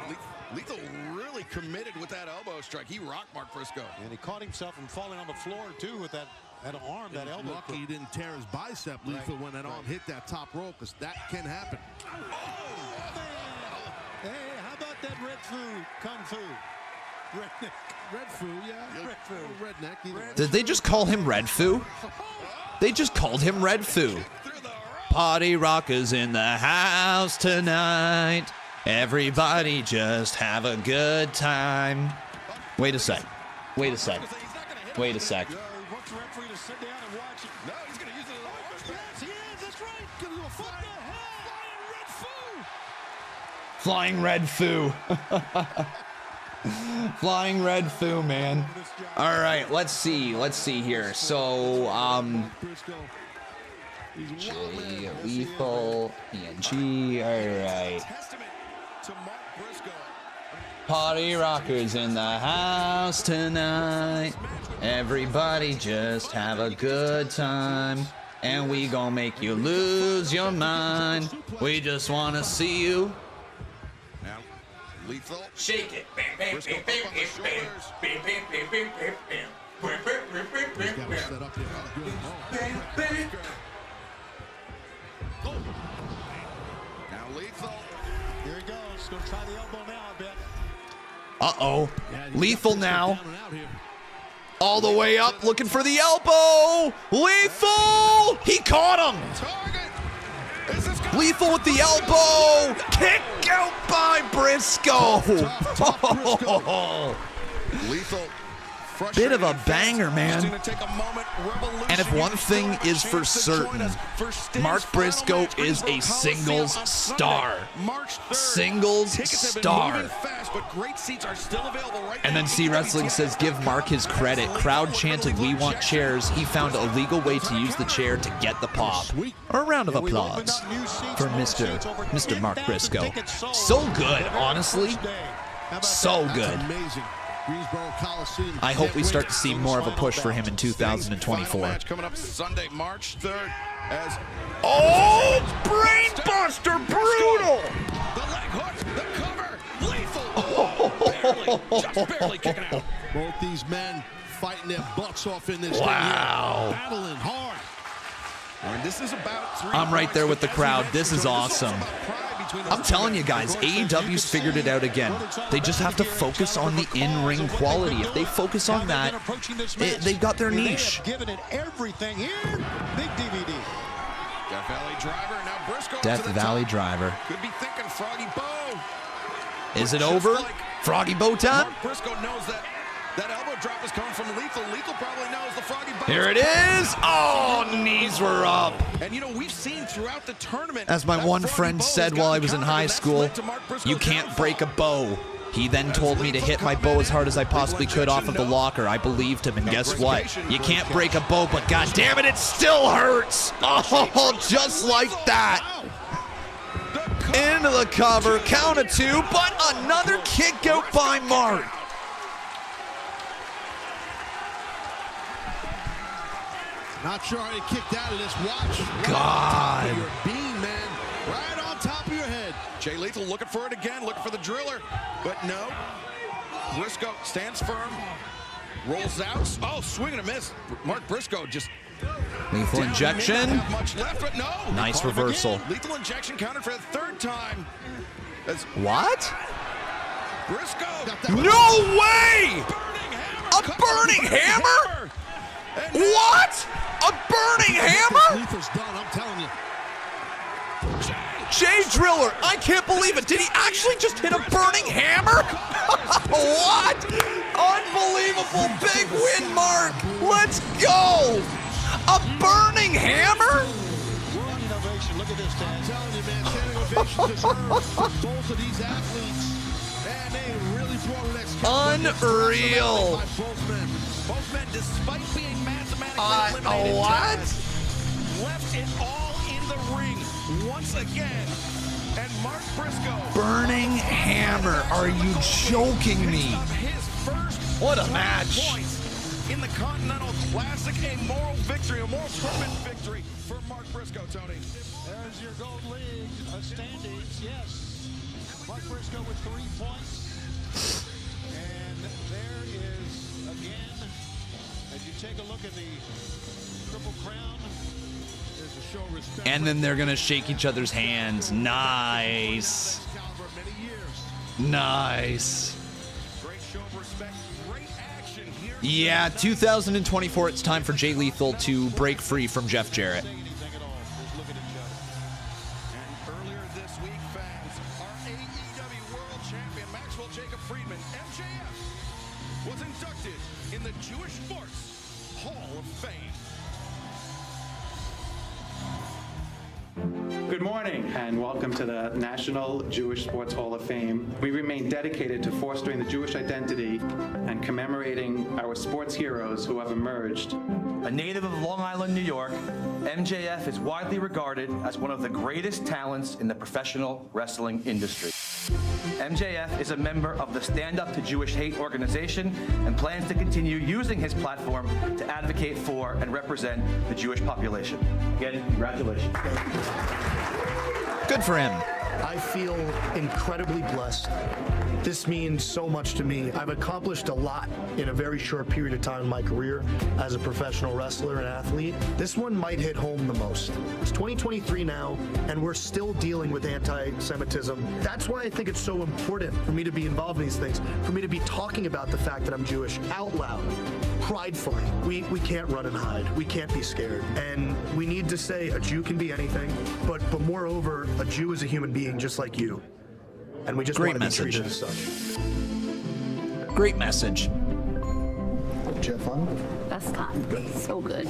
Lethal really committed with that elbow strike. He rocked Mark Brisco. And he caught himself from falling on the floor, too, with that arm, that elbow. Lucky he didn't tear his bicep, Lethal, when that arm hit that top rope, because that can happen. Hey, how about that Red Fu, Kung Fu? Red Fu, yeah. Red Fu. Redneck. Did they just call him Red Fu? They just called him Red Fu. Party rockers in the house tonight. Everybody just have a good time. Wait a sec. Wait a sec. Wait a sec. He wants the referee to sit down and watch it. No, he's going to use it as a Yes, he is. That's right. Going to do a foot the hell. Flying Red Fu. Flying Red Fu, man. All right, let's see. Let's see here. So, Jay Lethal, PNG. All right. Party rockers in the house tonight. Everybody just have a good time. And we gon' make you lose your mind. We just wanna see you. Now, Lethal. Shake it. Brisco up on the shoulders. He's got to set up here. Now Lethal. Here he goes. Going to try the elbow now, I bet. Uh-oh. Yeah, Lethal now. down and out here. All the way up, looking for the elbow. Lethal! He caught him. Target. Is this gonna Lethal with the elbow. Kick out by Brisco. Lethal Bit of a banger, man. And if one thing is for certain, Mark Briscoe is a singles star. Singles star. And then C Wrestling says, give Mark his credit. Crowd chanted, we want chairs. He found a legal way to use the chair to get the pop. A round of applause for Mr. Mark Briscoe. So good, honestly. So good. I hope we start to see more of a push for him in 2024. Coming up Sunday, March 3rd. Oh, brainbuster, brutal! The leg hook, the cover, lethal. Just barely kicking out. Both these men fighting their butts off in this wow. thing here. Battling hard. And this is about 3 I'm right there with the crowd. This is awesome. I'm telling you guys, AEW's figured it out again. They just have to focus on the in-ring quality. If they focus on that, they've got their niche. Giving it everything here. Big DVD. Death Valley Driver, now Briscoe. Death Valley Driver. Could be thinking Froggy Bow. Is it over? Froggy Bow time? Mark Briscoe knows that elbow drop is coming from Lethal. Lethal probably knows the Froggy Bow. Here it is. Oh, knees were up. And you know, we've seen throughout the tournament. As my one friend said while I was in high school, you can't break a bow. He then told me to hit my bow as hard as I possibly could off of the locker. I believed him, and guess what? You can't break a bow, but god damn it, it still hurts. Oh, just like that. Into the cover, count of 2, but another kick out by Mark. Not sure how he kicked out of this. Watch. God. Your beam, man. Right on top of your head. Jay Lethal looking for it again, looking for the driller, but no. Briscoe stands firm, rolls out. Oh, swing and a miss. Mark Briscoe just lethal injection. Not much left, but no. Nice reversal. Lethal injection countered for the 3rd time. What? Briscoe. No way! A burning hammer? What? A burning hammer? Lethal's done, I'm telling you. Jay Driller, I can't believe it. Did he actually just hit a burning hammer? What? Unbelievable. Big win, Mark. Let's go. A burning hammer? Look at this, Dan. I'm telling you, man, standing ovation deserves both of these athletes. And they really brought an excalibur. Unreal. Both men, despite being mathematically eliminated, what? left it all in the ring once again. And Mark Briscoe. Burning hammer. Are you joking me? What a match. In the Continental Classic, a moral victory, a moral permanent victory for Mark Briscoe, Tony. There's your Gold League standings. Yes. Mark Briscoe with 3 points. And there is, again, as you take a look at the Triple Crown, there's a show of respect. And then they're going to shake each other's hands. Nice. Nice. Great show of respect, great action here. Yeah, 2024, it's time for Jay Lethal to break free from Jeff Jarrett. And earlier this week, fans, our AEW World Champion, Maxwell Jacob Friedman, MJF, was inducted in the Jewish Sports Hall of Fame. Good morning and welcome to the National Jewish Sports Hall of Fame. We remain dedicated to fostering the Jewish identity and commemorating our sports heroes who have emerged. A native of Long Island, New York, MJF is widely regarded as one of the greatest talents in the professional wrestling industry. MJF is a member of the Stand Up to Jewish Hate organization and plans to continue using his platform to advocate for and represent the Jewish population. Again, congratulations. Good for him. I feel incredibly blessed. This means so much to me. I've accomplished a lot in a very short period of time in my career as a professional wrestler and athlete. This one might hit home the most. It's 2023 now, and we're still dealing with anti-Semitism. That's why I think it's so important for me to be involved in these things, for me to be talking about the fact that I'm Jewish out loud, pridefully. We can't run and hide. We can't be scared. And we need to say a Jew can be anything, but moreover, a Jew is a human being just like you. And we just want to be treated as such. Great message. Did you have fun? Best con. So good.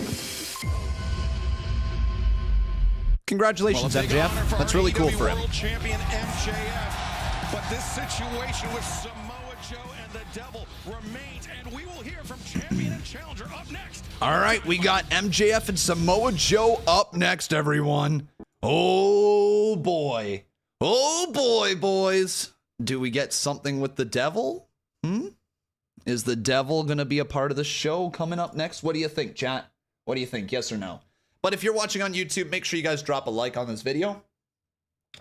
Congratulations, MJF. That's really cool for him. World Champion MJF. But this situation with Samoa Joe and the Devil remains, and we will hear from champion and challenger up next. All right, we got MJF and Samoa Joe up next, everyone. Oh, boy. Oh, boy, boys. Do we get something with the Devil? Is the Devil going to be a part of the show coming up next? What do you think, chat? What do you think? Yes or no? But if you're watching on YouTube, make sure you guys drop a like on this video.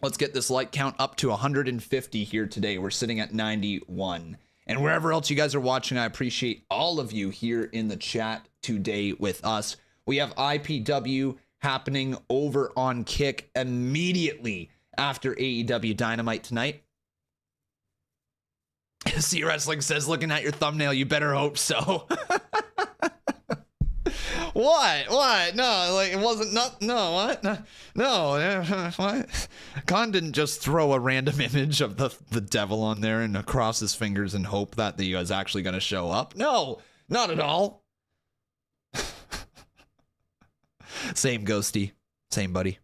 Let's get this like count up to 150 here today. We're sitting at 91. And wherever else you guys are watching, I appreciate all of you here in the chat today with us. We have IPW happening over on Kick immediately after AEW Dynamite tonight. See Wrestling says, looking at your thumbnail, you better hope so. What? No, like it wasn't. No, what? No. What? Khan didn't just throw a random image of the Devil on there and cross his fingers and hope that he was actually going to show up. No, not at all. Same, Ghosty. Same, buddy.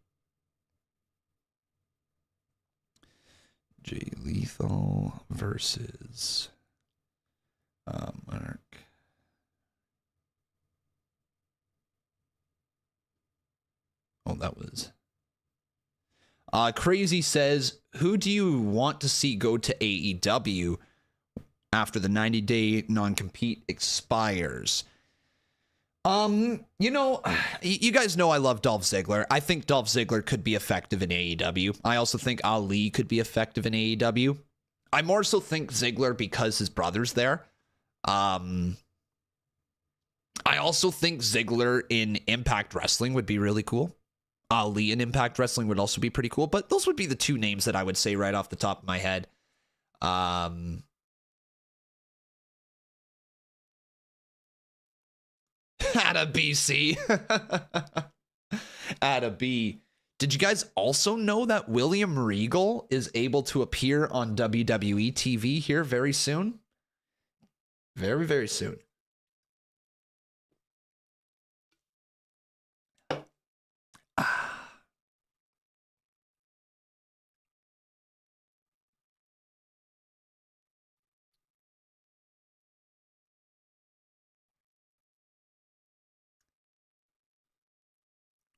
Jay Lethal versus Monarch. Oh, that was... Crazy says, who do you want to see go to AEW after the 90-day non-compete expires? You know, you guys know I love Dolph Ziggler. I think Dolph Ziggler could be effective in AEW. I also think Ali could be effective in AEW. I more so think Ziggler because his brother's there. I also think Ziggler in Impact Wrestling would be really cool. Ali in Impact Wrestling would also be pretty cool, but those would be the two names that I would say right off the top of my head. Atta BC. Atta B. Did you guys also know that William Regal is able to appear on WWE TV here very soon? Very, very soon.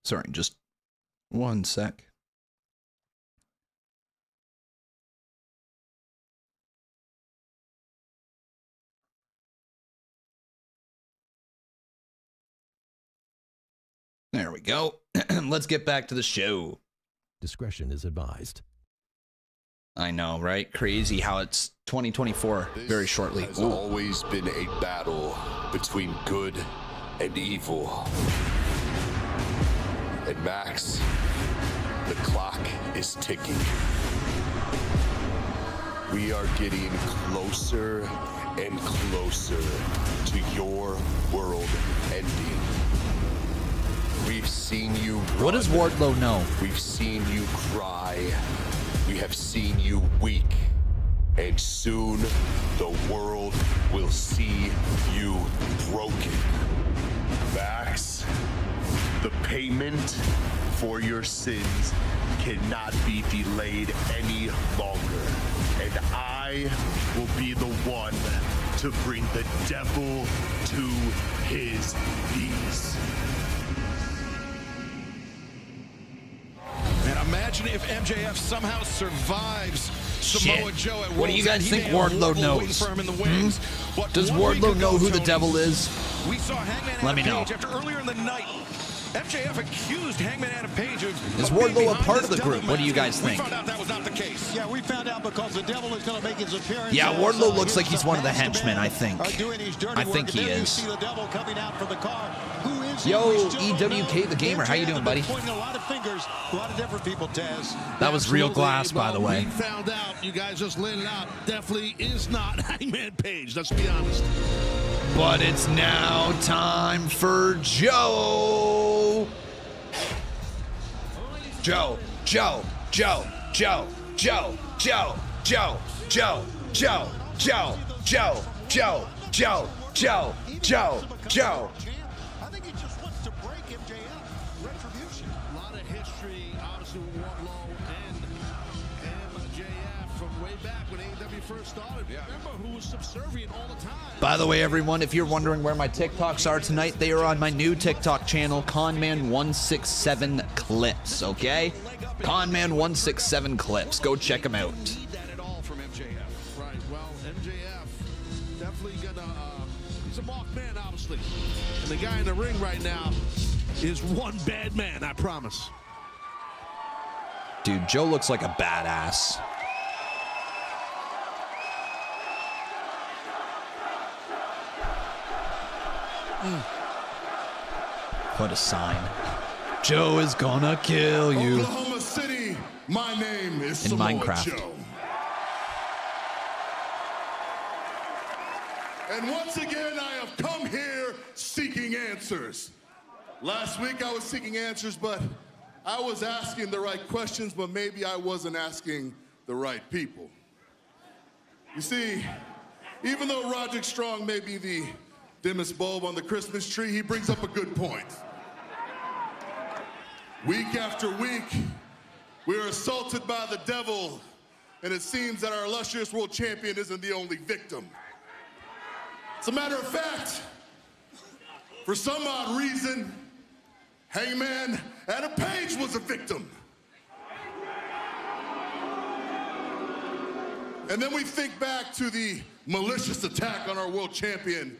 Sorry, just one sec. There we go. Let's get back to the show. Discretion is advised. I know, right? Crazy how it's 2024 very shortly. This has always been a battle between good and evil. And Max, the clock is ticking. We are getting closer and closer to your world ending. We've seen you run. What does Wardlow know? We've seen you cry. We have seen you weak. And soon the world will see you broken. Max, the payment for your sins cannot be delayed any longer. And I will be the one to bring the devil to his knees. And imagine if MJF somehow survives Samoa Joe at What do you guys think Wardlow knows? Does Wardlow know who the Devil is? We saw Hangman Let me know. Page after earlier in the night. MJF accused Hangman Adam Page of Is Wardlow a part of the group? What do you guys think? We found out that was not the case. Yeah, we found out because the Devil is going to make his appearance. Yeah, Wardlow looks like he's one of the henchmen, I think. I think he is. See the Devil coming out from the car. Who is Yo, EWK the Gamer, how you doing, buddy? Pointing a lot of fingers, a lot of different people, Taz. That was real glass, by the way. We found out, you guys just laid it out, definitely is not Hangman Page, let's be honest. But it's now time for Joe. Joe. Joe, Joe, Joe. I think he just wants to break MJF. Retribution. A lot of history, obviously, with Wardlow and MJF from way back when AEW first started. Remember who was subservient all the time. By the way, everyone, if you're wondering where my TikToks are tonight, they are on my new TikTok channel, Conman167 Clips, okay? Conman167 Clips. Go check them out. Right, well, MJF definitely gonna, he's a marked man, obviously. And the guy in the ring right now is one bad man, I promise. Dude, Joe looks like a badass. What a sign. Joe is gonna kill you. Oklahoma City, my name is In Samoa Minecraft. Joe. And once again, I have come here seeking answers. Last week I was seeking answers, but I was asking the right questions, but maybe I wasn't asking the right people. You see, even though Roderick Strong may be the dimmest bulb on the Christmas tree, he brings up a good point. Week after week, we are assaulted by the devil, and it seems that our illustrious world champion isn't the only victim. As a matter of fact, for some odd reason, Hangman Adam Page was a victim. And then we think back to the malicious attack on our world champion.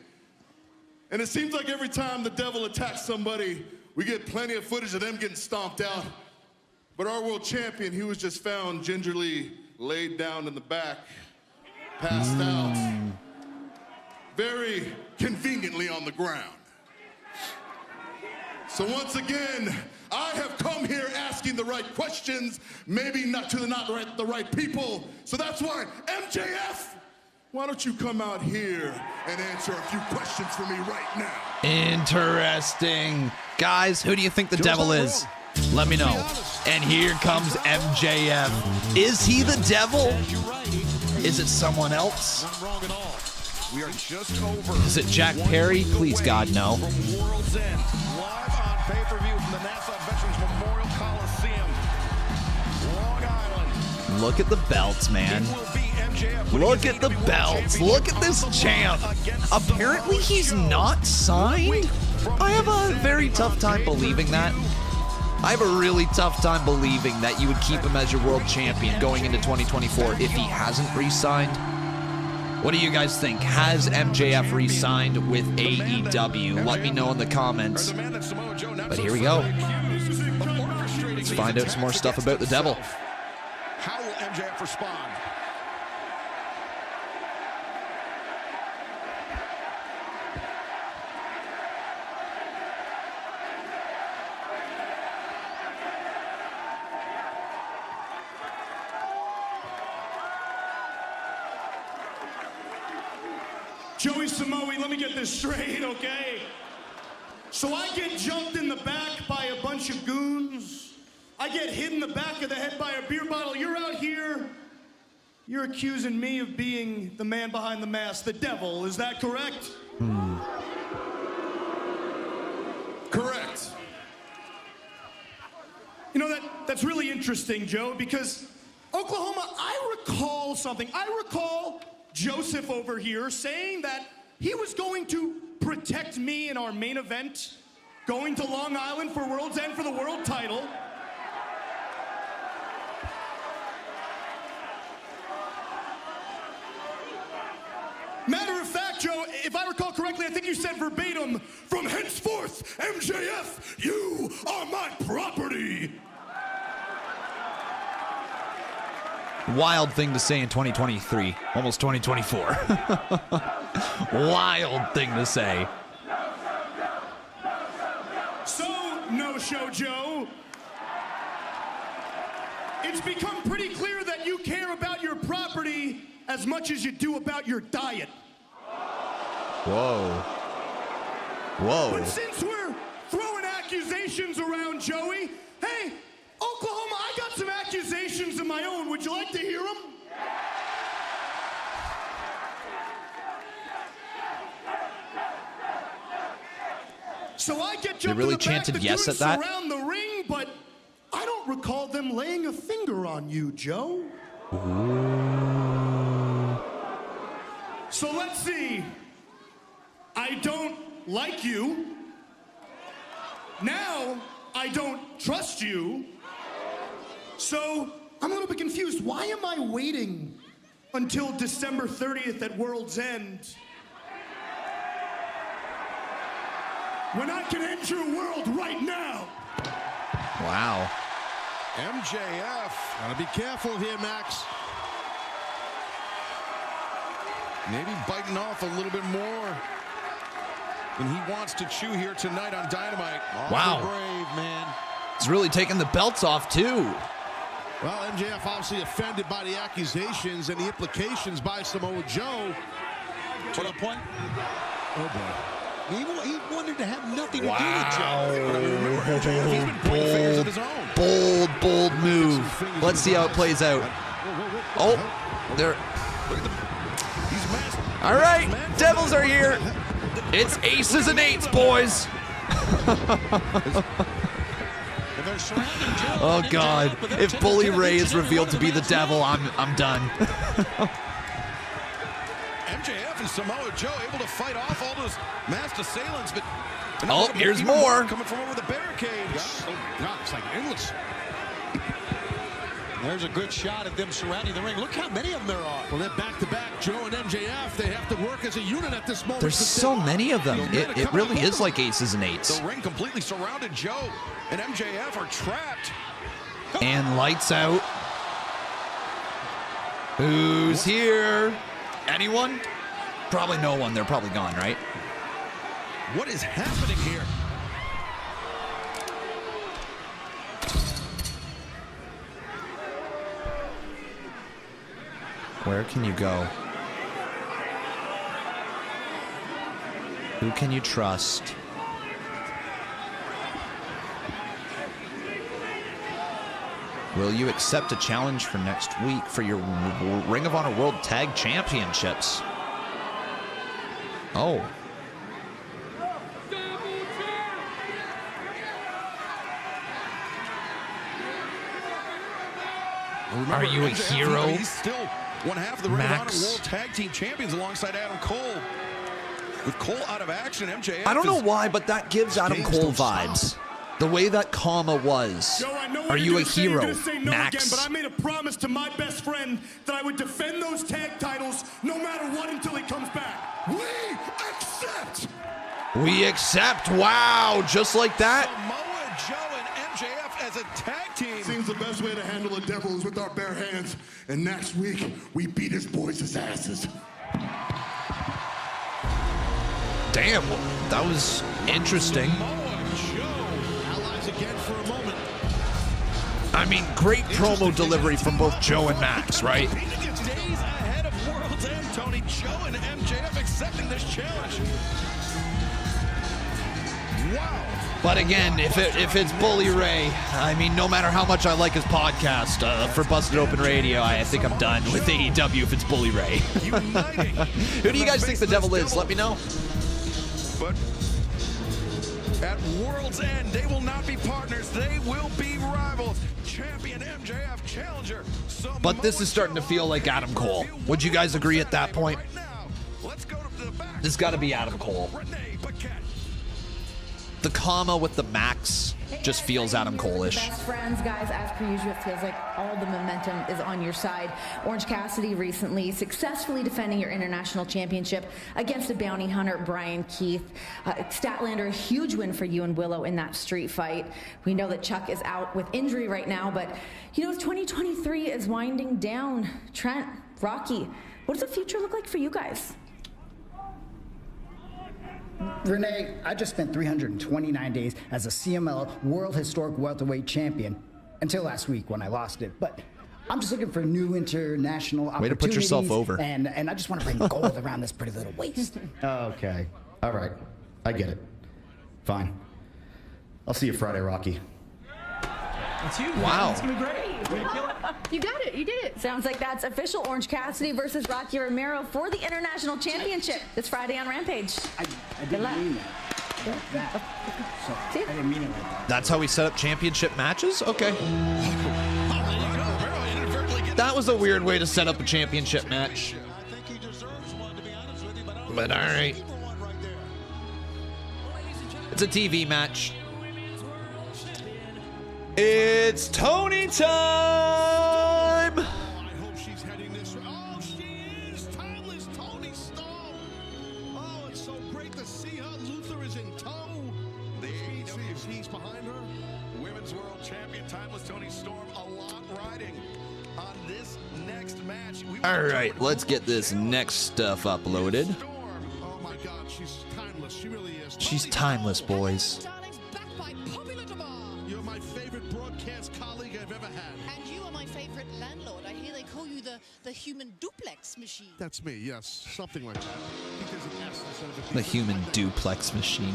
And it seems like every time the devil attacks somebody, we get plenty of footage of them getting stomped out. But our world champion, he was just found gingerly laid down in the back, passed out, very conveniently on the ground. So once again, I have come here asking the right questions, maybe not to the right people. So that's why, MJF, why don't you come out here and answer a few questions for me right now? Interesting. Guys, who do you think the devil is? Let me know. And here comes MJF. Is he the devil? Is it someone else? Not wrong at all. We are just over. Is it Jack Perry? Please, God, no. From World's End, live on pay-per-view from the Nassau Veterans Memorial Coliseum, Long Island. Look at the belts, man. Look at the belts. Look at this champ. Apparently, he's not signed. I have a very tough time believing that. I have a really tough time believing that you would keep him as your world champion going into 2024 if he hasn't re-signed. What do you guys think? Has MJF re-signed with AEW? Let me know in the comments. But here we go. Let's find out some more stuff about the devil. How will MJF respond? Joey Samoa, let me get this straight, okay? So I get jumped in the back by a bunch of goons. I get hit in the back of the head by a beer bottle. You're out here, you're accusing me of being the man behind the mask, the devil. Is that correct? Correct. You know, that's really interesting, Joe, because Oklahoma, I recall something. I recall Joseph over here saying that he was going to protect me in our main event, going to Long Island for World's End for the world title. Matter of fact, Joe, if I recall correctly, I think you said verbatim, "From henceforth, MJF, you are my property." Wild thing to say in 2023, almost 2024. Wild thing to say. So, no-show Joe, it's become pretty clear that you care about your property as much as you do about your diet. Whoa. Whoa. But since we're throwing accusations around, Joey, hey, Oklahoma, I got some accusations of my own. Would you like to hear them? So I get They jumped really in the back, chanted the yes goons at that? surround the ring, but I don't recall them laying a finger on you, Joe. So let's see. I don't like you. Now I don't trust you. So I'm a little bit confused. Why am I waiting until December 30th at World's End when I can end your world right now? Wow. MJF. Gotta be careful here, Max. Maybe biting off a little bit more than he wants to chew here tonight on Dynamite. Wow. Brave, man. He's really taking the belts off, too. Well, MJF obviously offended by the accusations and the implications by Samoa Joe. To the point. Oh, boy. He wanted to have nothing to do with Wow. Joe. He's been pointing fingers of his own. Bold move. Let's see how it plays out. Oh, there. All right, Devils are here. It's aces and eights, boys. Oh God! If Bully Ray is revealed to be the devil, I'm done. MJF and Samoa Joe able to fight off all those masked assailants, but oh, here's more coming from over the barricade. Oh God, it's like endless. There's a good shot of them surrounding the ring. Look how many of them there are. Well, they're back-to-back. Joe and MJF, they have to work as a unit at this moment. There's so many of them. It really is like aces and eights. The ring completely surrounded. Joe and MJF are trapped. And lights out. Who's here? Anyone? Probably no one. They're probably gone, right? What is happening here? Where can you go? Who can you trust? Will you accept a challenge for next week for your Ring of Honor World Tag Championships? Oh. Remember, Are you a MJF, hero? He's still one half of the Ring of Honor Max? World Tag Team Champions alongside Adam Cole. With Cole out of action, MJF I don't know is- why, but that gives Adam games Cole don't stop. vibes. The way that comma was. Joe, I know Are what you you're a gonna say. You're hero, gonna say no Max? again, but I made a promise to my best friend that I would defend those tag titles no matter what until he comes back. We accept. We accept. Wow, just like that. Samoa Joe and MJF as a tag team. Seems the best way to handle a devil is with our bare hands. And next week, we beat his boys' asses. Damn, that was interesting. Allies again for a moment. I mean, great promo delivery from both Joe and Max, right? Days ahead of World's End, Tony. Joe and MJF accepting this challenge. Wow. But again, if it's Bully Ray, I mean, no matter how much I like his podcast for Busted Open Radio, I think I'm done with AEW if it's Bully Ray. Who do you guys think the devil is? Let me know. But at World's End, they will not be partners. They will be rivals. Champion MJF, challenger Samoa But this is starting to feel like Adam Cole. Would you guys agree at that point? This has got to be Adam Cole. The comma with the Max just feels Adam Cole-ish. Best friends, guys, as per usual, it feels like all the momentum is on your side. Orange Cassidy recently successfully defending your international championship against a bounty hunter, Brian Keith. Statlander, a huge win for you and Willow in that street fight. We know that Chuck is out with injury right now, but you know, 2023 is winding down. Trent, Rocky, what does the future look like for you guys? Renee, I just spent 329 days as a CML World Historic Welterweight Champion until last week when I lost it. But I'm just looking for new international opportunities. Way to put yourself over. And I just want to bring gold around this pretty little waist. Okay. All right. I get it. Fine. I'll see you Friday, Rocky. That's huge. Wow. It's going to be great. You got it. You did it. Sounds like that's official. Orange Cassidy versus Rocky Romero for the International Championship this Friday on Rampage. I didn't mean that. that. So I didn't mean it like that. That's how we set up championship matches? Okay. That was a weird way to set up a championship match. But all right. It's a TV match. It's Toni time! I hope she's heading this way. Oh, she is! Timeless Toni Storm! Oh, it's so great to see her. Luther is in tow. The AEW He's behind her. Women's World Champion, Timeless Toni Storm, a lot riding on this next match. All right, let's get this next stuff uploaded. Oh my God, she's timeless. She really is. She's timeless, boys. You're my favorite broadcast colleague I've ever had. And you are my favorite landlord. I hear they call you the human duplex machine. That's me, yes. Something like that. I think there's an S instead of a D. The human duplex machine.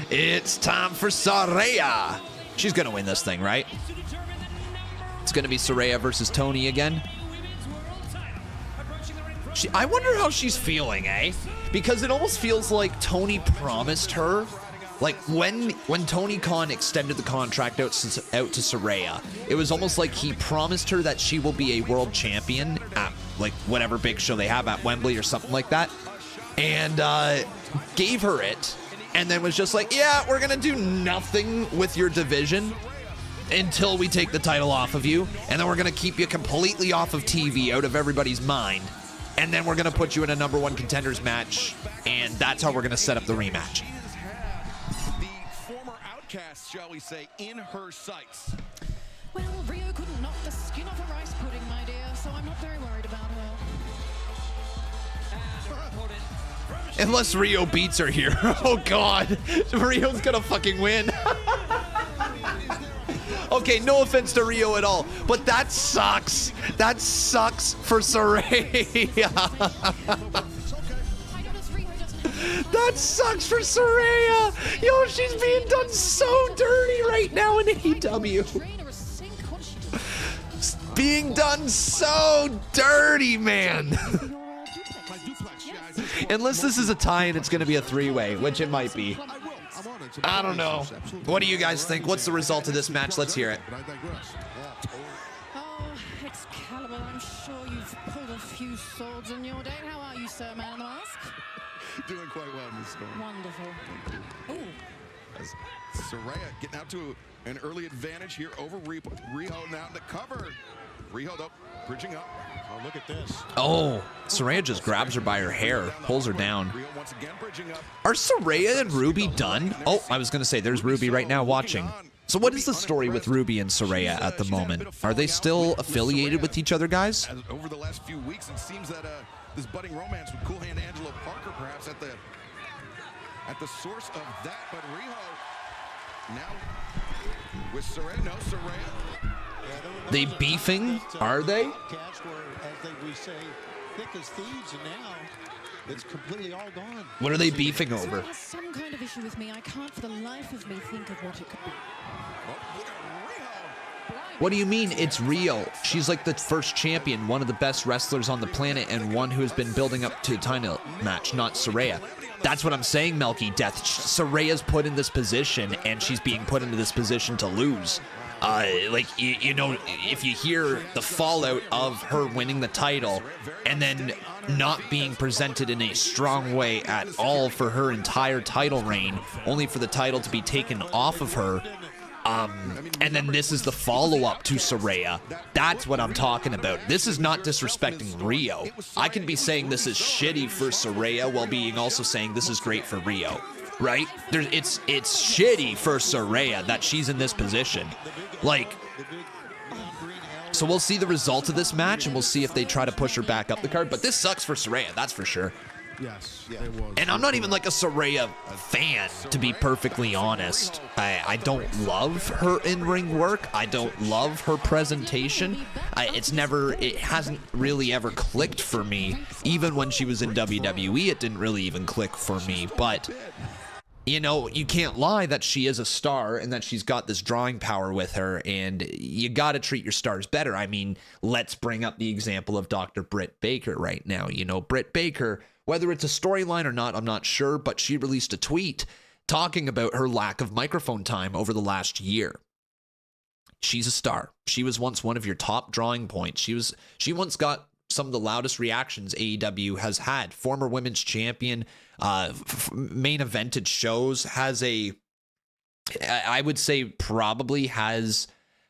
It's time for Saraya. She's going to win this thing, right? It's going to be Saraya versus Toni again. I wonder how she's feeling, eh? Because it almost feels like Toni promised her, like when Tony Khan extended the contract out to Saraya, it was almost like he promised her that she will be a world champion at like whatever big show they have at Wembley or something like that, and gave her it, and then was just like, yeah, we're gonna do nothing with your division until we take the title off of you, and then we're gonna keep you completely off of TV, out of everybody's mind. And then we're going to put you in a #1 contenders match, and that's how we're going to set up the rematch. The former outcast, shall we say, in her sights. Well, Riho couldn't knock the skin off a rice pudding, my dear, so I'm not very worried about her. Unless Riho beats her here. Oh, God. Rio's going to fucking win. Okay, no offense to Riho at all, but that sucks. That sucks for Saraya. That sucks for Saraya. Yo, she's being done so dirty right now in AEW. Being done so dirty, man. Unless this is a tie and it's going to be a three-way, which it might be. I don't know. What do you guys think? What's the result of this match? Let's hear it. Oh, Excalibur, I'm sure you've pulled a few swords in your day. How are you, sir, man in the mask? Doing quite well, Miss Storm. Wonderful. Ooh. As Saraya getting out to an early advantage here over Riho now to cover. Riho, though, bridging up. Oh, look at this. Oh, Saraya just grabs her by her hair, pulls her down. Are Saraya and Ruby done? Oh, I was going to say, there's Ruby right now watching. So what is the story with Ruby and Saraya at the moment? Are they still affiliated with each other, guys? Over the last few weeks, it seems that this budding romance with Cool Hand Angelo Parker perhaps at the source of that. But Riho now with Saraya. No, Saraya. They beefing? Are they? We say, thick as thieves, and now it's completely all gone. What are they beefing over? Has some kind of issue with me. I can't for the life of me think of what it could be. What do you mean it's real? She's like the first champion, one of the best wrestlers on the planet, and one who has been building up to a title match, not Saraya. That's what I'm saying, Melky Death. Saraya's put in this position, and she's being put into this position to lose. You know, if you hear the fallout of her winning the title and then not being presented in a strong way at all for her entire title reign, only for the title to be taken off of her, and then this is the follow-up to Saraya. That's what I'm talking about. This is not disrespecting Riho. I can be saying this is shitty for Saraya while being also saying this is great for Riho. Right? It's shitty for Saraya that she's in this position. Like, so we'll see the result of this match, and we'll see if they try to push her back up the card. But this sucks for Saraya, that's for sure. Yes, it was. And I'm not even like a Saraya fan, to be perfectly honest. I don't love her in-ring work. I don't love her presentation. It hasn't really ever clicked for me. Even when she was in WWE, it didn't really even click for me. But you know, you can't lie that she is a star and that she's got this drawing power with her, and you got to treat your stars better. I mean, let's bring up the example of Dr. Britt Baker right now. You know, Britt Baker Whether it's a storyline or not, I'm not sure, but she released a tweet talking about her lack of microphone time over the last year. She's a star. She was once one of your top drawing points. She once got some of the loudest reactions AEW has had. Former women's champion, main evented shows, I would say probably has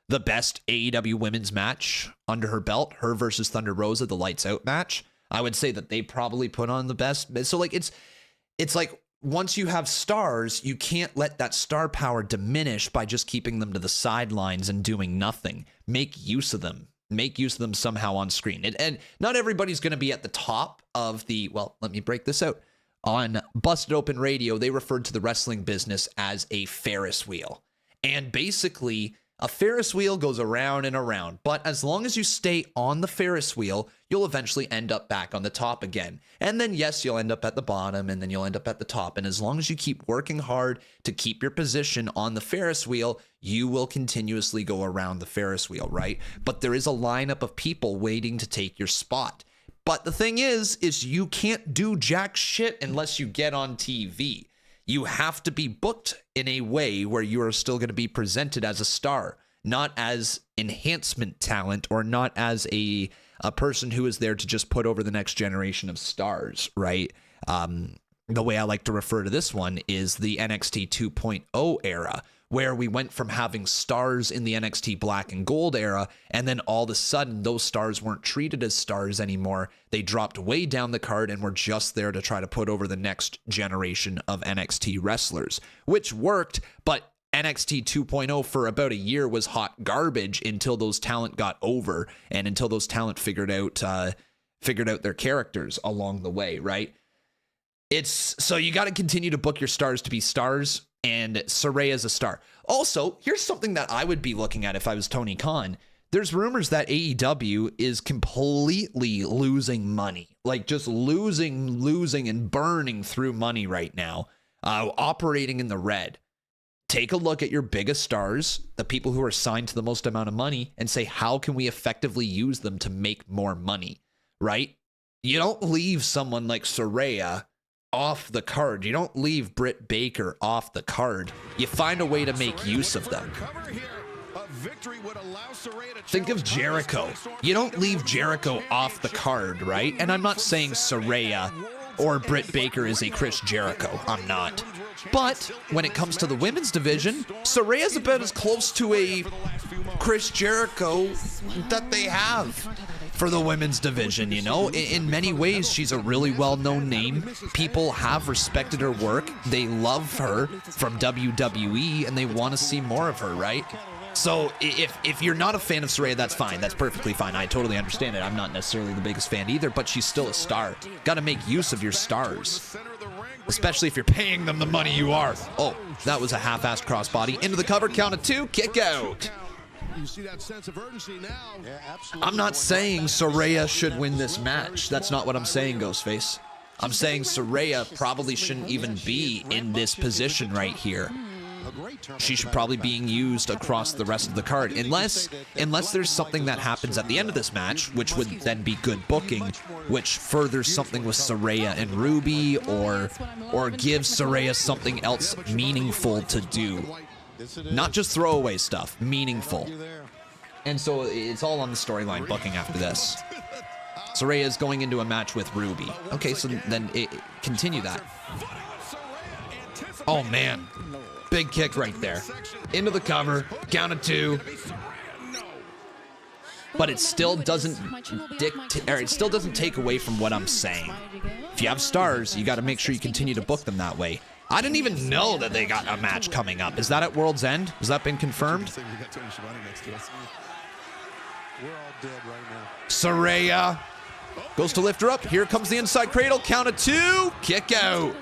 the best AEW women's match under her belt. Her versus Thunder Rosa, the Lights Out match. I would say that they probably put on the best. So like it's like, once you have stars, you can't let that star power diminish by just keeping them to the sidelines and doing nothing. Make use of them. Make use of them somehow on screen. And not everybody's going to be at the top of the, well, let me break this out. On Busted Open Radio, they referred to the wrestling business as a Ferris wheel. And basically, a Ferris wheel goes around and around, but as long as you stay on the Ferris wheel, you'll eventually end up back on the top again. And then, yes, you'll end up at the bottom, and then you'll end up at the top. And as long as you keep working hard to keep your position on the Ferris wheel, you will continuously go around the Ferris wheel, right? But there is a lineup of people waiting to take your spot. But the thing is you can't do jack shit unless you get on TV. You have to be booked in a way where you are still going to be presented as a star, not as enhancement talent or not as a person who is there to just put over the next generation of stars, right? The way I like to refer to this one is the NXT 2.0 era, where we went from having stars in the NXT Black and Gold era, and then all of a sudden those stars weren't treated as stars anymore. They dropped way down the card and were just there to try to put over the next generation of NXT wrestlers, which worked, but NXT 2.0 for about a year was hot garbage until those talent got over and until those talent figured out their characters along the way, right? So you got to continue to book your stars to be stars, and Saraya is a star. Also, here's something that I would be looking at if I was Tony Khan. There's rumors that AEW is completely losing money, like just losing and burning through money right now, operating in the red. Take a look at your biggest stars, the people who are signed to the most amount of money, and say, how can we effectively use them to make more money, right? You don't leave someone like Saraya off the card. You don't leave Britt Baker off the card. You find a way to make use of them. Think of Jericho. You don't leave Jericho off the card, right? And I'm not saying Saraya or Britt Baker is a Chris Jericho. I'm not. But when it comes to the women's division, Saraya's about as close to a Chris Jericho that they have for the women's division, you know? In many ways, she's a really well-known name. People have respected her work. They love her from WWE, and they want to see more of her, right? So if you're not a fan of Saraya, that's fine. That's perfectly fine. I totally understand it. I'm not necessarily the biggest fan either, but she's still a star. Got to make use of your stars, especially if you're paying them the money you are. Oh, that was a half-assed crossbody. Into the cover, count of 2, kick out. You see that sense of urgency now. Yeah, absolutely. I'm not saying Saraya should win this match. That's not what I'm saying, Ghostface. I'm saying Saraya probably shouldn't even be in this position right here. She should probably be used across the rest of the card, unless there's something that happens at the end of this match, which would then be good booking, which furthers something with Saraya and Ruby, or gives Saraya something else meaningful to do. Not just throwaway stuff, meaningful. And so it's all on the storyline booking after this. Saraya is going into a match with Ruby. Okay, so then continue that. Oh man. Big kick right there. Into the cover, count of 2. But it still doesn't take away from what I'm saying. If you have stars, you got to make sure you continue to book them that way. I didn't even know that they got a match coming up. Is that at World's End? Has that been confirmed? Saraya goes to lift her up. Here comes the inside cradle. Count of 2. Kick out.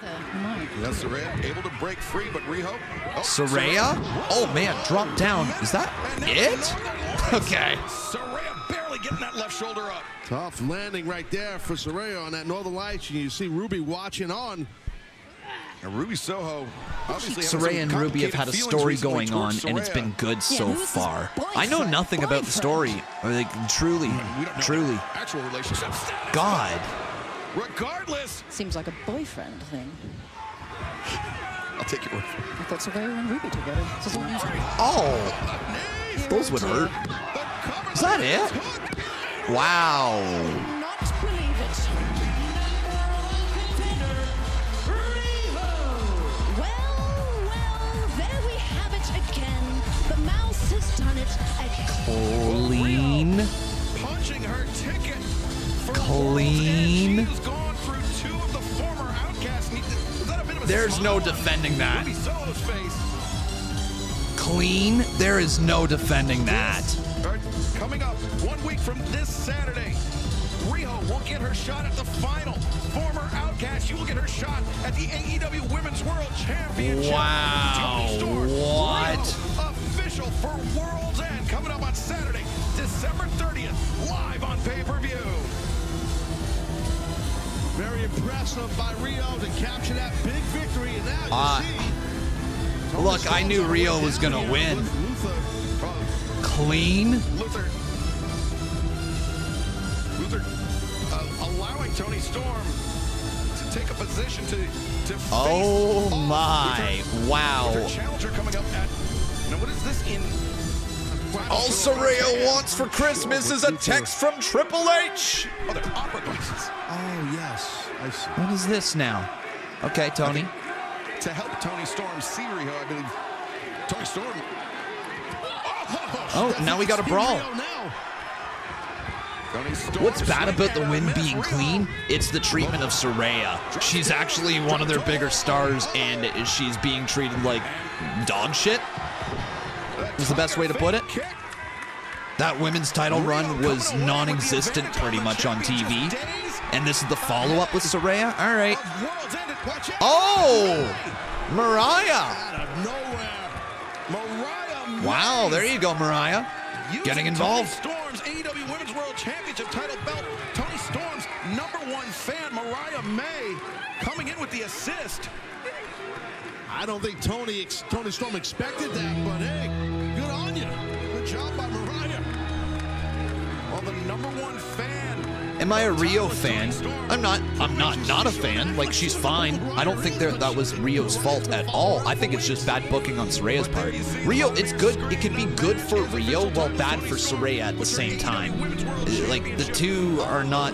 That's Saraya able to break free, but Riho. Saraya? Oh man, drop down. Is that it? Okay. Saraya barely getting that left shoulder up. Tough landing right there for Saraya on that Northern Lights. And you see Ruby watching on. And Ruby Soho, obviously Saraya and Ruby have had a story going on, and it's been good so far. I know nothing about the story. Like, truly. Actual relationships. God. Regardless. Seems like a boyfriend thing. I'll take your word for it. I thought Saraya and Ruby together. This is unusual. Oh, those would hurt. Is that it? Wow. Not believe it. Well, there we have it again. The mouse has done it again. Clean. Punching her ticket. Clean. She's gone through 2 of the former outcasts. Is that a bit of a There's no defending that. Clean. There is no defending that. Coming up 1 week from this Saturday, Riho will get her shot at the final. Former outcast, she will get her shot at the AEW Women's World Championship. Wow. Toni Storm, What? Riho, official for World's End, coming up on Saturday, December 30th, live on pay-per-view. Very impressive by Riho to capture that big victory. And now you see. Look, I knew Riho was going to win. Clean. Luther allowing Toni Storm to take a position to face Oh off my. Wow. with her challenger coming up at, now what is this in? All Serea wants for Christmas is a text from Triple H. Oh, they're opera glasses. Oh, yes. I see. What is this now? Okay, Tony. To help Toni Storm see Riho, I believe. Toni Storm. Oh, now we got a brawl. What's bad about the win being clean? It's the treatment of Saraya. She's actually one of their bigger stars, and she's being treated like dog shit. Is the best way to put it. That women's title run was non-existent pretty much on TV. And this is the follow-up with Saraya? All right. Oh! Mariah! Wow, there you go, Mariah. Getting involved. Toni Storm's AEW Women's World Championship title belt. Toni Storm's #1 fan, Mariah May, coming in with the assist. I don't think Toni Storm expected that, but hey, good on you. Good job by Mariah. Well, the #1 fan. Am I a Riho fan? I'm not a fan. Like, she's fine. I don't think that was Rio's fault at all. I think it's just bad booking on Saraya's part. Riho, it's good. It can be good for Riho while bad for Saraya at the same time. Like, the two are not,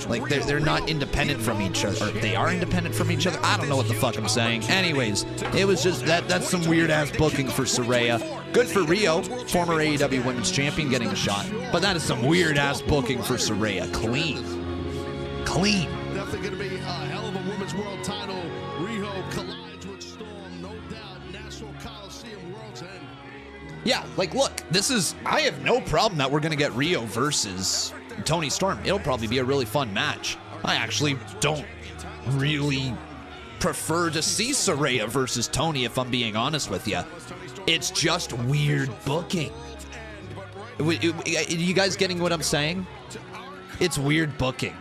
like, they're not independent from each other. Or they are independent from each other. I don't know what the fuck I'm saying. Anyways, it was just that's some weird ass booking for Saraya. Good for Riho, former AEW Women's Champion, getting a shot. But that is some weird ass booking for Saraya. Clean. Clean. Definitely going to be a hell of a Women's World title. Riho collides with Storm, no doubt. National Coliseum, World's End. Yeah, like, look, I have no problem that we're going to get Riho versus Toni Storm. It'll probably be a really fun match. I actually don't really prefer to see Saraya versus Toni, if I'm being honest with you. It's just weird booking. You guys getting what I'm saying? It's weird booking.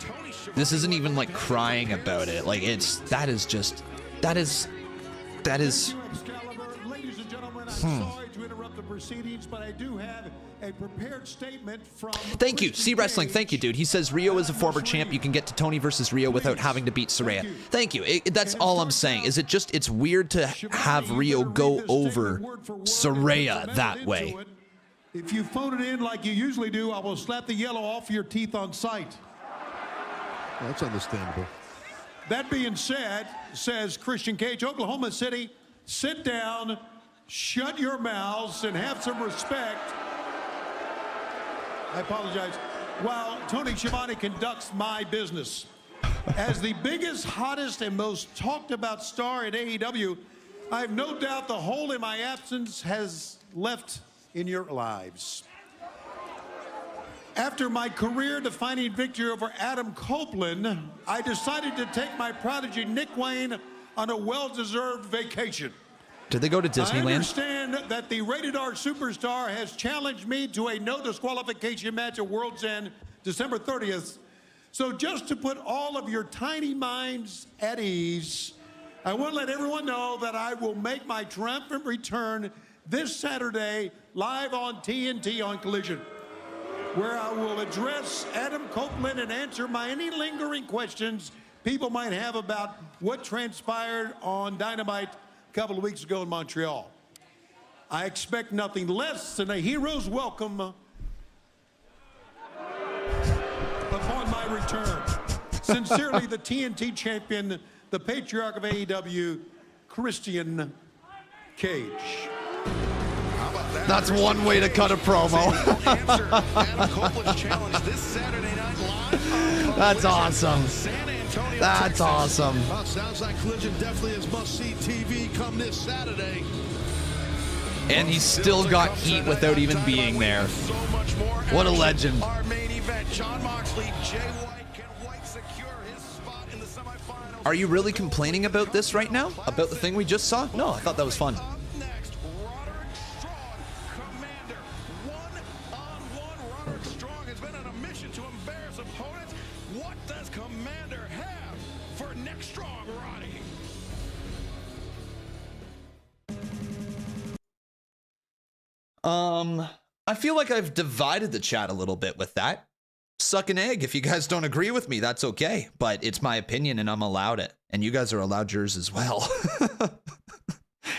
This isn't even like crying about it. Like, that is. Ladies and gentlemen, I'm sorry to interrupt the proceedings, but I do have a prepared statement from. Thank you, C Wrestling. Thank you, dude. He says Riho is a former champ. You can get to Toni versus Riho without having to beat Saraya. Thank you. That's all I'm saying. Is it's weird to have Riho go over Saraya that way. If you phone it in like you usually do, I will slap the yellow off your teeth on sight. Well, that's understandable. That being said, says Christian Cage, Oklahoma City, sit down, shut your mouths, and have some respect. I apologize. While Tony Schiavone conducts my business. As the biggest, hottest, and most talked about star in AEW, I have no doubt the hole in my absence has left in your lives. After my career-defining victory over Adam Copeland, I decided to take my prodigy Nick Wayne on a well-deserved vacation. Did they go to I Disneyland? understand that the Rated R Superstar has challenged me to a no disqualification match at World's End, December 30th. So just to put all of your tiny minds at ease, I want to let everyone know that I will make my triumphant return this Saturday live on TNT on Collision. where I will address Adam Copeland and answer any lingering questions people might have about what transpired on Dynamite a couple of weeks ago in Montreal. I expect nothing less than a hero's welcome upon my return. Sincerely, the TNT champion, the patriarch of AEW, Christian Cage. That's one way to cut a promo. That's awesome. That's awesome. Well, sounds like Collision definitely is must-see TV come this Saturday. And he's still got heat without even being there. What a legend. Our main event, Jon Moxley, Jay White. Can White secure his spot in the semifinals? Are you really complaining about this right now? About the thing we just saw? No, I thought that was fun. Roderick Strong has been on a mission to embarrass opponents. What does Commander have for next Strong, Roddy? I feel like I've divided the chat a little bit with that. Suck an egg. If you guys don't agree with me, that's okay. But it's my opinion and I'm allowed it. And you guys are allowed yours as well.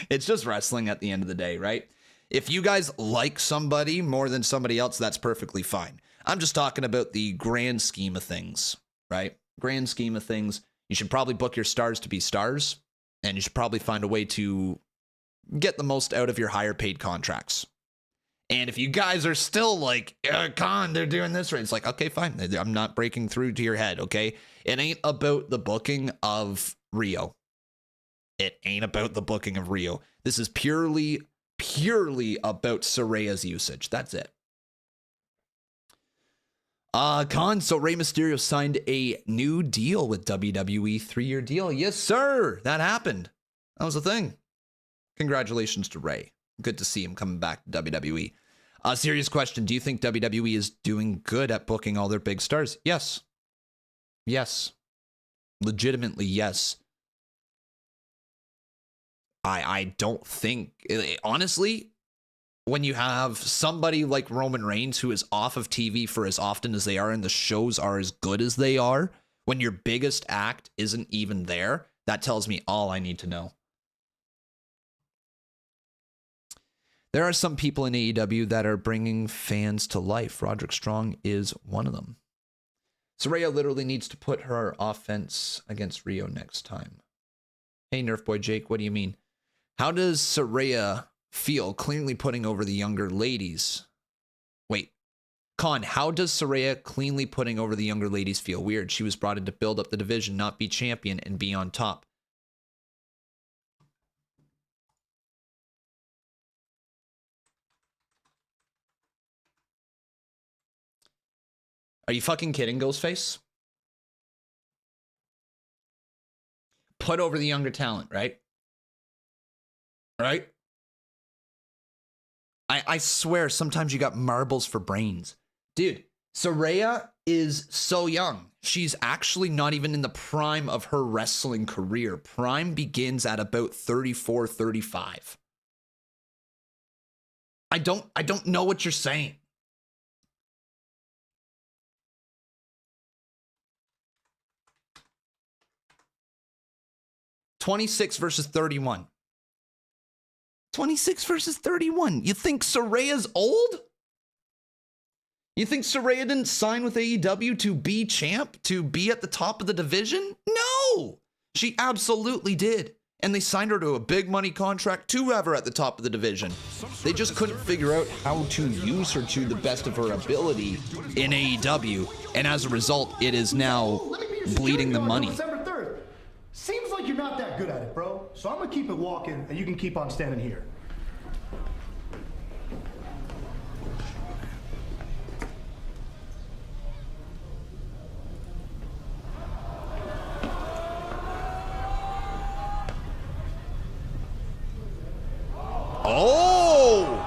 It's just wrestling at the end of the day, right? If you guys like somebody more than somebody else, that's perfectly fine. I'm just talking about the grand scheme of things, right? Grand scheme of things. You should probably book your stars to be stars. And you should probably find a way to get the most out of your higher paid contracts. And if you guys are still like, Con, they're doing this right, it's like, okay, fine. I'm not breaking through to your head, okay? It ain't about the booking of Riho. It ain't about the booking of Riho. This is purely about Saraya's usage. That's it. Con, so Rey Mysterio signed a new deal with WWE, 3-year deal. Yes, sir. That happened. That was a thing. Congratulations to Rey. Good to see him coming back to WWE. Serious question. Do you think WWE is doing good at booking all their big stars? Yes. Yes. Legitimately, yes. I don't think, honestly, when you have somebody like Roman Reigns who is off of TV for as often as they are and the shows are as good as they are, when your biggest act isn't even there, that tells me all I need to know. There are some people in AEW that are bringing fans to life. Roderick Strong is one of them. Saraya literally needs to put her offense against Riho next time. Hey, Nerf Boy Jake, what do you mean? How does Saraya feel cleanly putting over the younger ladies? Wait, Con, how does Saraya cleanly putting over the younger ladies feel? Weird. She was brought in to build up the division, not be champion and be on top. Are you fucking kidding, Ghostface? Put over the younger talent, right? Right? I swear, sometimes you got marbles for brains. Dude, Saraya is so young. She's actually not even in the prime of her wrestling career. Prime begins at about 34, 35. I don't know what you're saying. $26 versus 31. 26 versus 31. You think Saraya's old? You think Saraya didn't sign with AEW to be champ, to be at the top of the division? No, she absolutely did. And they signed her to a big money contract to have her at the top of the division. They just couldn't figure out how to use her to the best of her ability in AEW. And as a result, it is now bleeding the money. December 3rd. Seems like you're not that good at it, bro. So I'm gonna keep it walking and you can keep on standing here. Oh!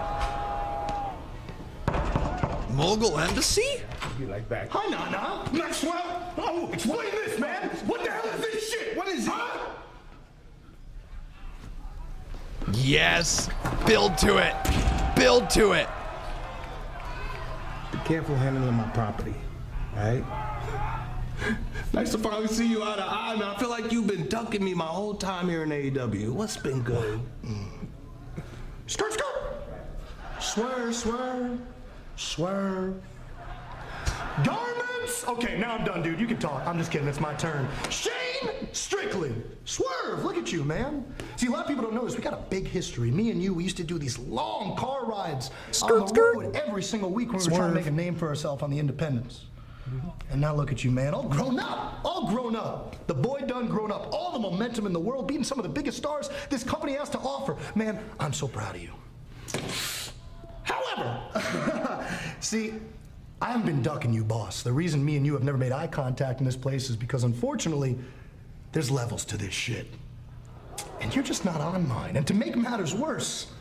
Mogul Embassy? You like back? Hi, Nana. Maxwell. Oh, explain this, man. What the hell is this shit? What is it? Huh? Yes. Build to it. Build to it. careful handling my property, all right? Nice to finally see you eye to eye, man. I feel like you've been ducking me my whole time here in AEW. What's been good? Skirt, skirt. Swerve, swerve, swerve. Garments. Okay, now I'm done, dude. You can talk. I'm just kidding. It's my turn. Shane Strickland. Swerve. Look at you, man. See, a lot of people don't know this. We got a big history. Me and you, we used to do these long car rides on the road every single week when we were trying to make a name for ourselves on the independents. And now look at you, man, all grown up. The boy done grown up. All the momentum in the world, beating some of the biggest stars this company has to offer. Man, I'm so proud of you. However, see, I haven't been ducking you, boss. The reason me and you have never made eye contact in this place is because, unfortunately, there's levels to this shit. And you're just not on mine. And to make matters worse,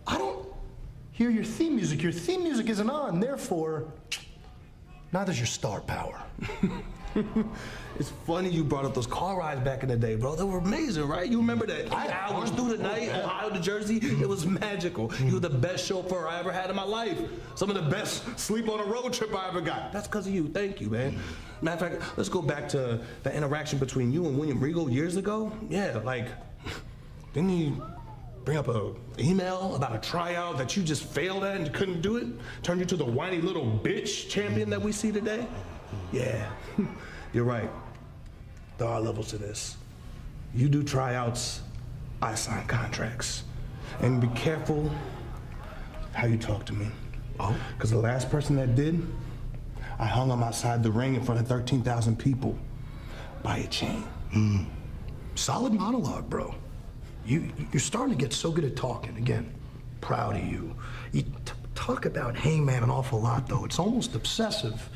I don't hear your theme music. Your theme music isn't on, therefore, neither's your star power. It's funny you brought up those car rides back in the day, bro. They were amazing, right? You remember that 8 hours through the night, Ohio to Jersey? It was magical. You were the best chauffeur I ever had in my life. Some of the best sleep on a road trip I ever got. That's because of you. Thank you, man. Matter of fact, let's go back to the interaction between you and William Regal years ago. Yeah, like, didn't he bring up an email about a tryout that you just failed at and you couldn't do it? Turned you to the whiny little bitch champion that we see today? Yeah, you're right. There are levels to this. You do tryouts, I sign contracts. And be careful how you talk to me. Oh? Because the last person that did, I hung him outside the ring in front of 13,000 people by a chain. Solid monologue, bro. You're starting to get so good at talking. Again, proud of you. You talk about Hangman an awful lot, though. It's almost obsessive.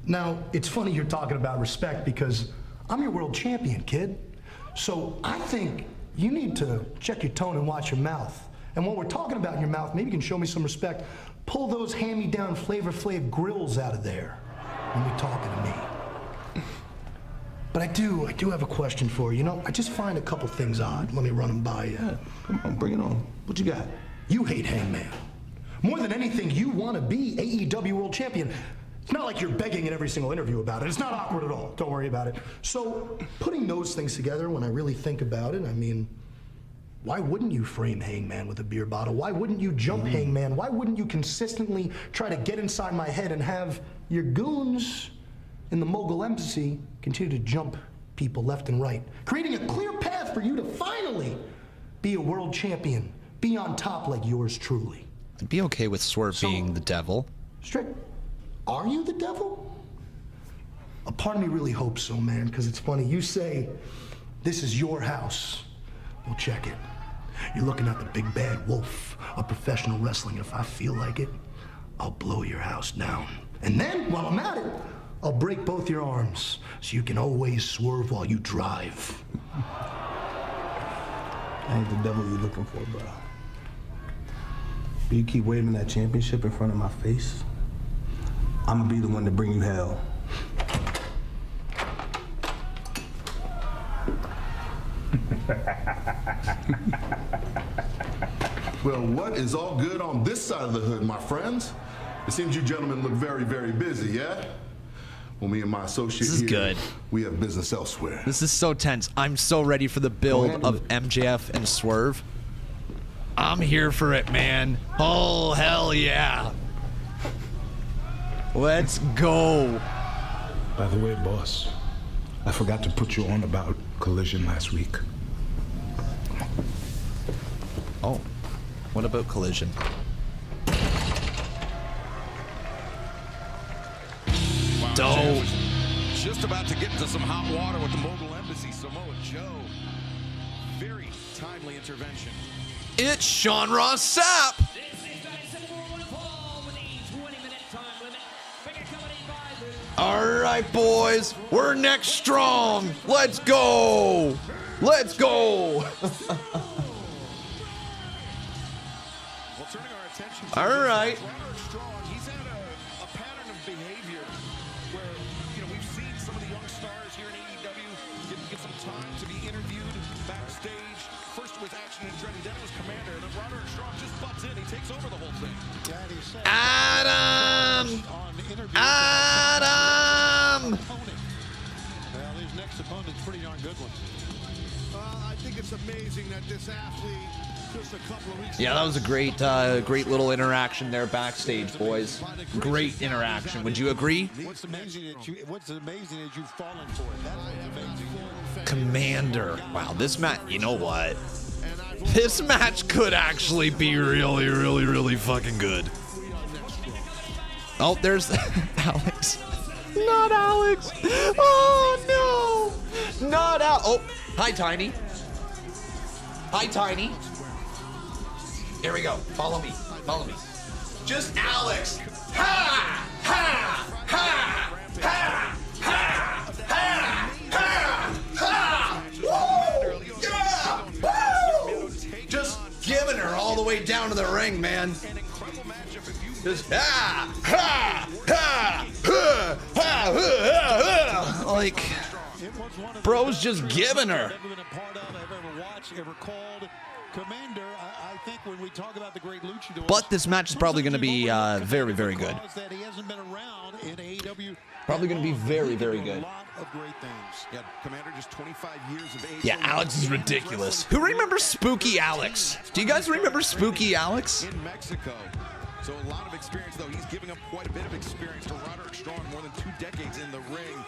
Now, it's funny you're talking about respect because I'm your world champion, kid. So I think you need to check your tone and watch your mouth. And when we're talking about in your mouth, maybe you can show me some respect. Pull those hand-me-down Flavor Flav grills out of there when you're talking to me. But I do have a question for you. You know, I just find a couple things odd. Let me run them by you. Yeah, come on, bring it on. What you got? You hate Hangman. More than anything, you want to be AEW World Champion. It's not like you're begging in every single interview about it. It's not awkward at all. Don't worry about it. So, putting those things together, when I really think about it, I mean, why wouldn't you frame Hangman with a beer bottle? Why wouldn't you jump Hangman? Why wouldn't you consistently try to get inside my head and have your goons in the Mogul Embassy continue to jump people left and right, creating a clear path for you to finally be a world champion, be on top like yours truly? I'd be okay with Swerve being the devil. Are you the devil? A part of me really hopes so, man, because it's funny. You say, this is your house. Well, check it. You're looking at the big bad wolf of professional wrestling. If I feel like it, I'll blow your house down. And then, while I'm at it, I'll break both your arms so you can always swerve while you drive. I ain't the devil you're looking for, bro. But you keep waving that championship in front of my face, I'm gonna be the one to bring you hell. Well, what is all good on this side of the hood, my friends? It seems you gentlemen look very, very busy, yeah? Well, me and my associate This is here, good. We have business elsewhere. This is so tense. I'm so ready for the build of MJF and Swerve. I'm here for it, man. Oh, hell yeah. Let's go. By the way, boss, I forgot to put you on about Collision last week. Oh, what about Collision? Wow, Dope. Just about to get into some hot water with the Mogul Embassy. Samoa Joe. Very timely intervention. It's Sean Ross Sapp. All right, boys, we're next strong. Let's go. Let's go. All right. He's had a pattern of behavior where, you know, we've seen some of the young stars here in AEW get some time to be interviewed backstage. First it was Action and Dread, and then it was Commander, and then Roderick Strong just butts in. He takes over the whole thing. Adam. Adam! Adam! Well, his next opponent's a pretty darn good one. I think it's amazing that this athlete just a couple of weeks Yeah, that was a great, great little interaction there backstage, boys. Great interaction. Would you agree? What's amazing is you've fallen for it. That's amazing. Commander. Wow, this match, you know what? This match could actually be really, really, really fucking good. Oh, there's Alex. Not Alex. Oh, no. Not Alex. Oh, hi, Tiny. Hi, Tiny. Here we go. Follow me. Follow me. Just Alex. Ha! Ha! Ha! Ha! Ha! Ha! Ha! Ha! Woo! Yeah! Woo! Just giving her all the way down to the ring, man. Just ha! Ha! Ha! Ha! Ha! Ha! Like, bro's just giving her. Commander, I think when we talk about the great luchadors, But this match is probably going to be very, very good. that he hasn't been around in AEW. Probably going to be very, very good. A lot of great things. Yeah, Commander just 25 years of age. Yeah, Alex is ridiculous. Who remembers Spooky Alex? Do you guys remember Spooky Alex? In Mexico. So a lot of experience, though. He's giving up quite a bit of experience to Roderick Strong, more than 2 decades in the ring.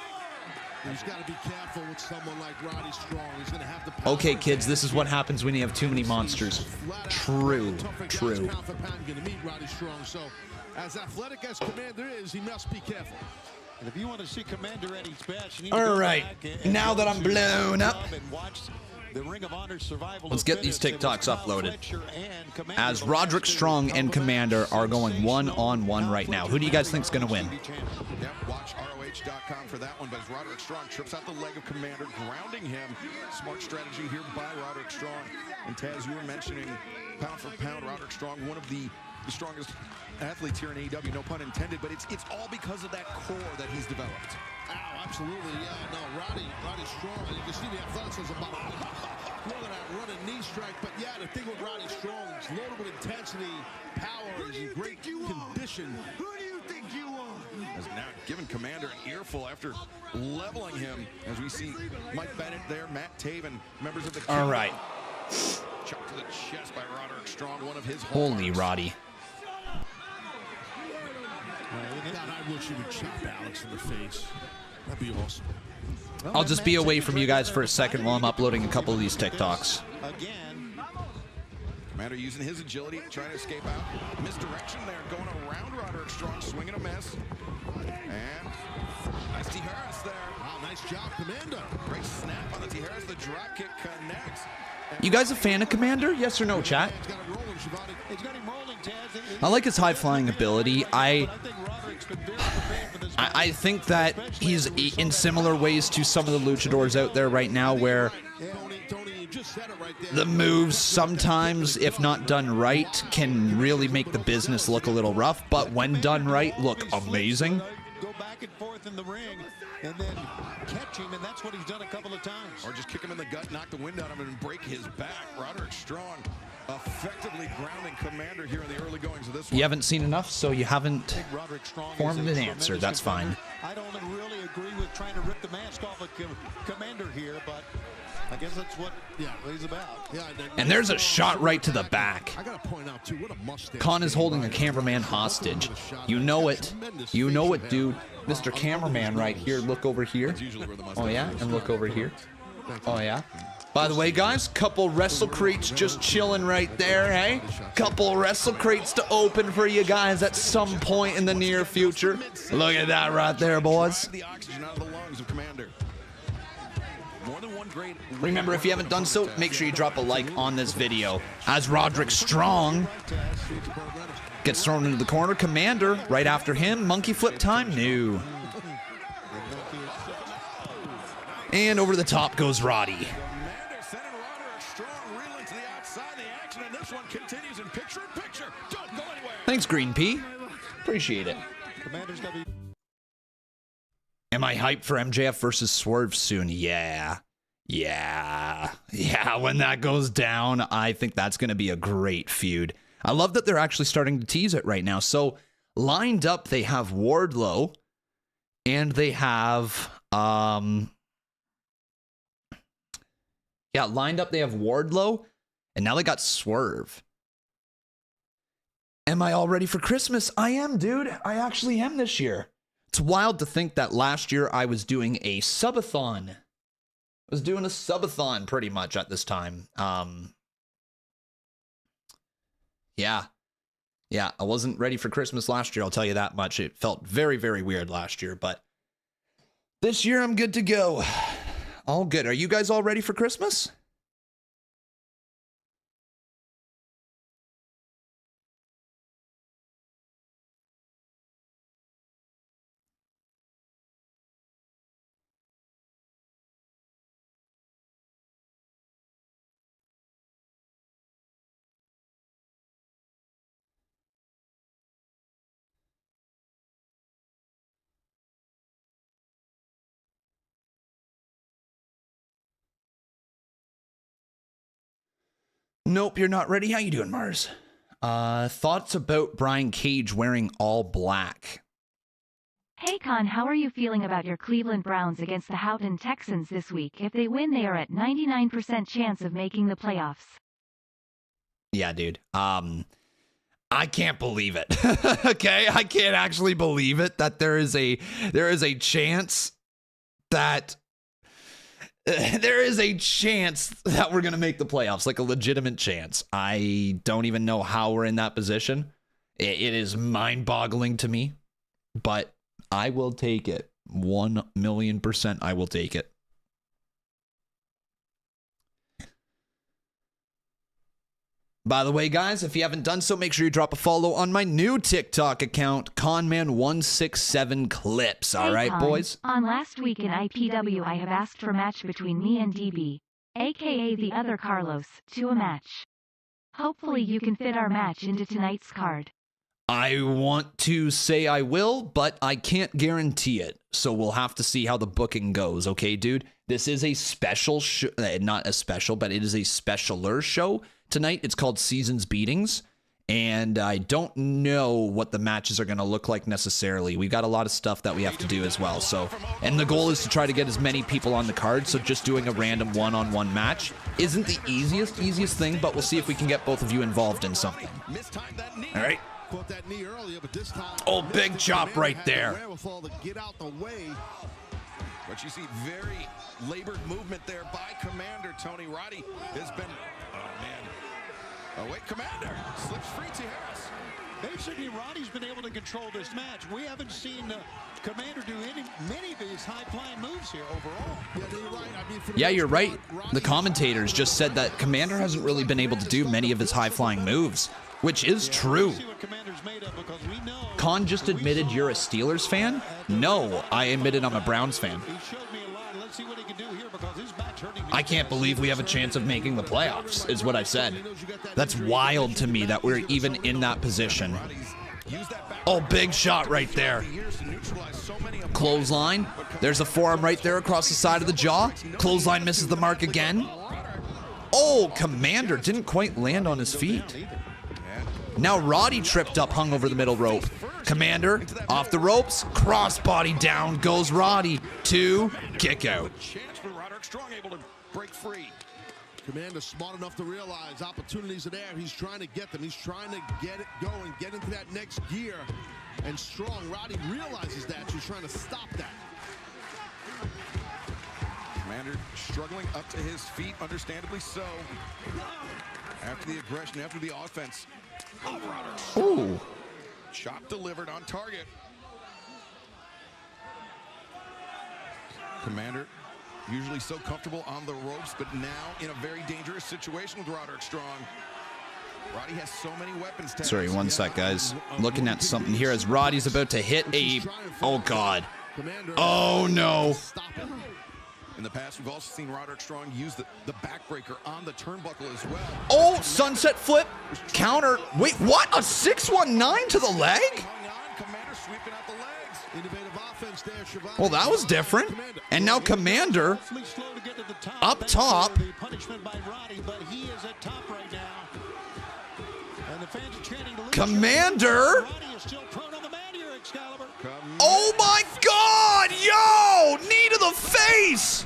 He's got to be careful with someone like Roddy Strong. He's going to have to. Okay, kids, this is what happens when you have too many monsters. True, true. So, as athletic as Commander is, he must be careful. And if you want to see Commander at his best, you need to All go right, back and now that I'm blown up, and watch the Ring of Honor Survival. let's get these TikToks uploaded. As Roderick Strong and Commander are going one-on-one right now. Who do you guys think is going to win? Yep, watch ROH.com for that one. But as Roderick Strong trips out the leg of Commander, grounding him. Smart strategy here by Roderick Strong. And Taz, you were mentioning pound for pound, Roderick Strong, one of the strongest athletes here in AEW, no pun intended, but it's all because of that core that he's developed. Oh, absolutely, yeah. No, Roddy Strong, and you can see the athleticism about more than that running knee strike. But yeah, the thing with Roddy Strong is loaded with intensity, power, he's in great condition. Who do you think you are? Has now given Commander an earful after leveling him, as we see Mike Bennett there, Matt Taven, members of the All right. Chop to the chest by Roderick Strong, one of his Holy Roddy. I wish he would chop Alex in the face. That'd be awesome. I'll just be away from you guys for a second while I'm uploading a couple of these TikToks. Again, Commander using his agility, trying to escape out. Misdirection there, going around Roderick Strong, swinging a miss. And nice Tijeras there. Wow, nice job, Commander. Great snap on the Tijeras. The drop kick connects. You guys a fan of Commander? Yes or no, chat? I like his high-flying ability. I think that he's in similar ways to some of the luchadors out there right now, where the moves sometimes, if not done right, can really make the business look a little rough, but when done right, look amazing. Go back and forth in the ring and then catch him, and that's what he's done a couple of times. Or just kick him in the gut, knock the wind out of him, and break his back. Roderick Strong effectively grounding Commander here in the early goings of this one. You haven't seen enough, so you haven't formed an answer. That's fine. I don't really agree with trying to rip the mask off of Commander here, but I guess that's what he's about. Yeah, And there's a shot right to the back. I gotta point out too, what a mustache. Khan is holding a cameraman hostage. You know it. You know it, dude. Mr. Cameraman right here. Look over here. Oh, yeah? And look over here. Oh, yeah? By the way, guys, couple wrestle crates just chilling right there, hey? Couple wrestle crates to open for you guys at some point in the near future. Look at that right there, boys. The oxygen out of the lungs of Commander. More than one great. Remember, if you haven't done so, make sure you drop a like on this video. As Roderick Strong gets thrown into the corner, Commander right after him. Monkey flip time? No. And over the top goes Roddy. Thanks, Green Pea. Appreciate it. Am I hyped for MJF versus Swerve soon? Yeah. When that goes down, I think that's going to be a great feud. I love that they're actually starting to tease it right now. So lined up, they have Wardlow, and they have, lined up, they have Wardlow, and now they got Swerve. Am I all ready for Christmas? I am, dude. I actually am this year. It's wild to think that last year I was doing a subathon. I was doing a subathon pretty much at this time. Yeah, I wasn't ready for Christmas last year, I'll tell you that much. It felt very, very weird last year, but this year I'm good to go. All good. Are you guys all ready for Christmas? Nope, you're not ready. How you doing, Mars? Thoughts about Brian Cage wearing all black? Hey Con, how are you feeling about your Cleveland Browns against the Houghton Texans this week? If they win, they are at 99% chance of making the playoffs. Yeah, dude. I can't believe it. Okay, I can't actually believe it that there is a chance that we're going to make the playoffs, like a legitimate chance. I don't even know how we're in that position. It is mind-boggling to me, but I will take it. 1,000,000% I will take it. By the way, guys, if you haven't done so, make sure you drop a follow on my new TikTok account, Conman167Clips. All right, Con, boys? On last week in IPW, I have asked for a match between me and DB, aka the other Carlos, to a match. Hopefully you can fit our match into tonight's card. I want to say I will, but I can't guarantee it. So we'll have to see how the booking goes, okay, dude? This is a special show, not a special, but it is a specialer show tonight. It's called Seasons Beatings, and I don't know what the matches are going to look like necessarily. We've got a lot of stuff that we have to do as well. So, and the goal is to try to get as many people on the card, so just doing a random one-on-one match isn't the easiest thing, but we'll see if we can get both of you involved in something. All right. Oh, big chop right there. But you see very labored movement there by Commander Toni. Roddy has been, oh man. Oh wait, Commander slips free to Harris. Basically, Roddy's been able to control this match. We haven't seen Commander do many of his high-flying moves here overall. Yeah, you're right. The commentators just said that Commander hasn't really been able to do many of his high-flying moves, which is true. Con just admitted you're a Steelers fan? No, I admitted I'm a Browns fan. I can't believe we have a chance of making the playoffs, is what I said. That's wild to me that we're even in that position. Oh, big shot right there. Clothesline. There's a forearm right there across the side of the jaw. Clothesline misses the mark again. Oh, Commander didn't quite land on his feet. Now Roddy tripped up, hung over the middle rope. Commander off the ropes, crossbody down goes Roddy. 2, kick out. Commander smart enough to realize opportunities are there. He's trying to get them. He's trying to get it going, get into that next gear. And strong. Roddy realizes that. He's trying to stop that. Commander struggling up to his feet, understandably so. After the aggression, after the offense. Ooh. Chop delivered on target. Commander usually so comfortable on the ropes, but now in a very dangerous situation with Roderick Strong. Roddy has so many weapons. Sorry, one sec, guys. Looking at something here as Roddy's about to hit a... Oh, God. Oh, no. In the past, we've also seen Roderick Strong use the backbreaker on the turnbuckle as well. Oh, sunset flip. Counter. Wait, what? A 619 to the leg? Well, that was different. And now Commander up top. Commander my God! Yo! Knee to the face!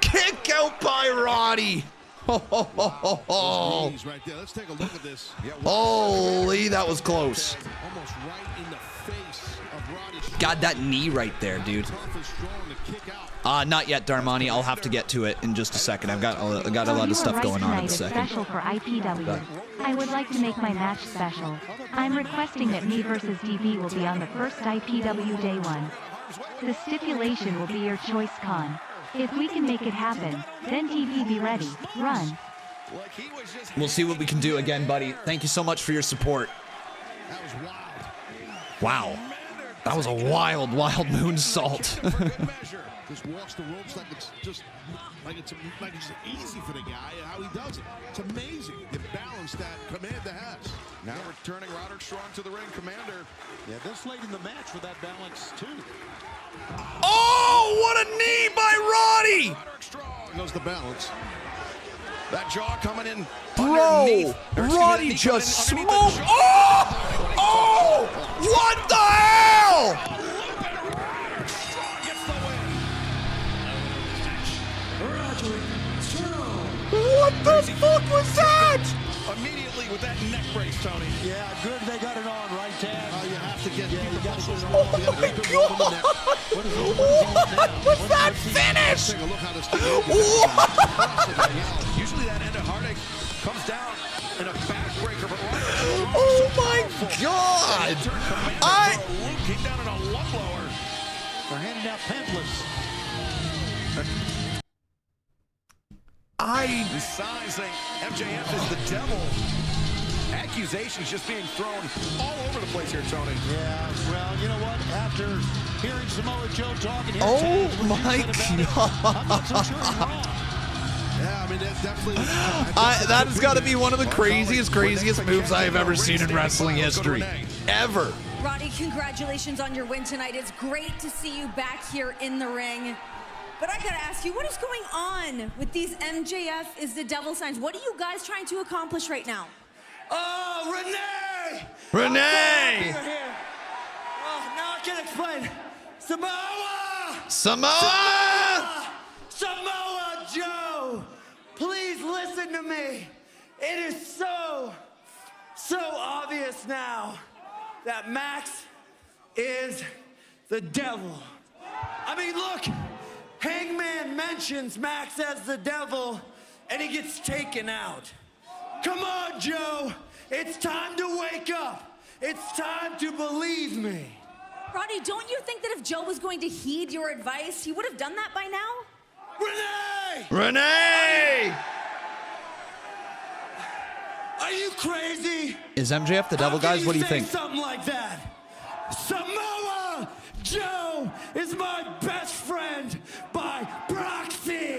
Kick out by Roddy. Oh. Right there. Let's take a look at this. Holy, that was close. Almost right in the face of Roddy. Got that knee right there, dude. Not yet, Darmani. I'll have to get to it in just a second. I got a lot of stuff going on in a second. Special for IPW. I would like to make my match special. I'm requesting that me versus DB will be on the first IPW Day 1. The stipulation will be your choice, Con. If we can make it happen, then DB be ready. Run. We'll see what we can do again, buddy. Thank you so much for your support. That was wild. Wow. That was a wild, wild moonsault. Just walks the ropes like it's just it's easy for the guy and how he does it. It's amazing the balance that Commander has. Now returning Roderick Strong to the ring, Commander. Yeah, this late in the match for that balance too. Oh, what a knee by Roddy! Roderick Strong goes the balance. That jaw coming in. Bro, Roddy just smoked. Oh! Oh! What the hell? What the fuck was that? Immediately with that neck brace, Tony. Yeah, good. They got it on right there. Oh, you have to get. Yeah, you got to get it on. Oh my God! What was that finish? Usually that end of heartache comes down in a backbreaker, but oh my God! Came down in a lung blower. They're handing out pamphlets. Sizing MJF is the devil. Accusations just being thrown all over the place here, Tony. Yeah, well, you know what? After hearing Samoa Joe talking here, oh my God! I'm not so sure he's wrong. Yeah, I mean, that's definitely. That has got to be one of the craziest moves I have ever seen in wrestling history. Ever. Roddy, congratulations on your win tonight. It's great to see you back here in the ring. But I gotta ask you, what is going on with these MJF is the devil signs? What are you guys trying to accomplish right now? Oh, Renee! Renee! Oh, now I can explain. Samoa! Samoa Joe! Please listen to me. It is so obvious now that Max is the devil. I mean, look. Hangman mentions Max as the devil, and he gets taken out. Come on, Joe. It's time to wake up. It's time to believe me. Roddy, don't you think that if Joe was going to heed your advice, he would have done that by now? Renee! Renee! Are you crazy? Is MJF the devil, guys? What do you think? Something like that. Samoa Joe is my best friend by proxy.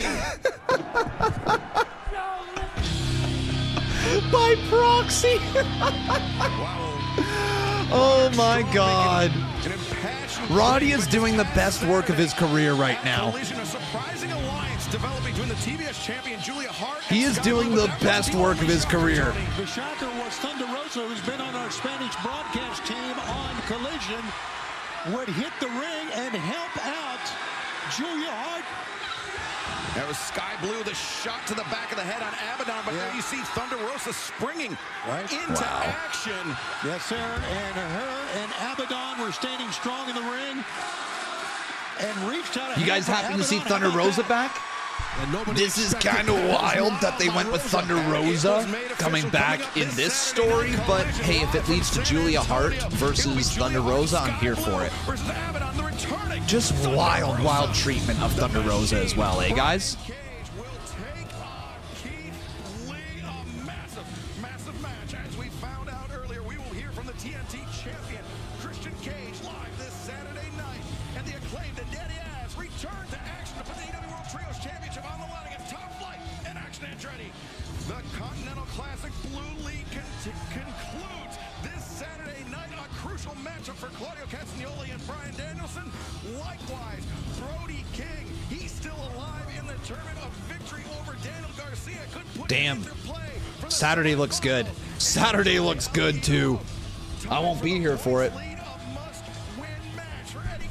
By proxy. Oh my God. Roddy is doing the best work of his career right now. A surprising alliance developing between the TBS champion Julia Hart. He is doing the best work of his career. The shocker was Thunder Rosa, who's been on our Spanish broadcast team on Collision, would hit the ring and help out Julia Hart. That was Sky Blue, the shot to the back of the head on Abaddon, but there you see Thunder Rosa springing into action. Yes, sir, and her and Abaddon were standing strong in the ring and reached out. You guys happen to see Thunder Rosa back? This is kind of wild that they went with Thunder Rosa coming back in this story, but hey, if it leads to Julia Hart versus Thunder Rosa, I'm here for it. Just wild treatment of Thunder Rosa as well, eh, guys? Massive match. As we found out earlier, we will hear from the TNT champion, Christian Cage, live this Saturday night. And the Acclaimed and Daddy Ass return to action to put the AEW World Trios Championship on the line against Top Flight and Action Andretti. The Continental Classic Blue League concludes this Saturday night. A crucial matchup for Claudio Castagnoli and Bryan Danielson. Likewise, Brody King, he's still alive in the tournament. Of victory over Daniel Garcia could put Damn. Saturday looks good. Saturday looks good too. I won't be here for it. a must-win match for Eddie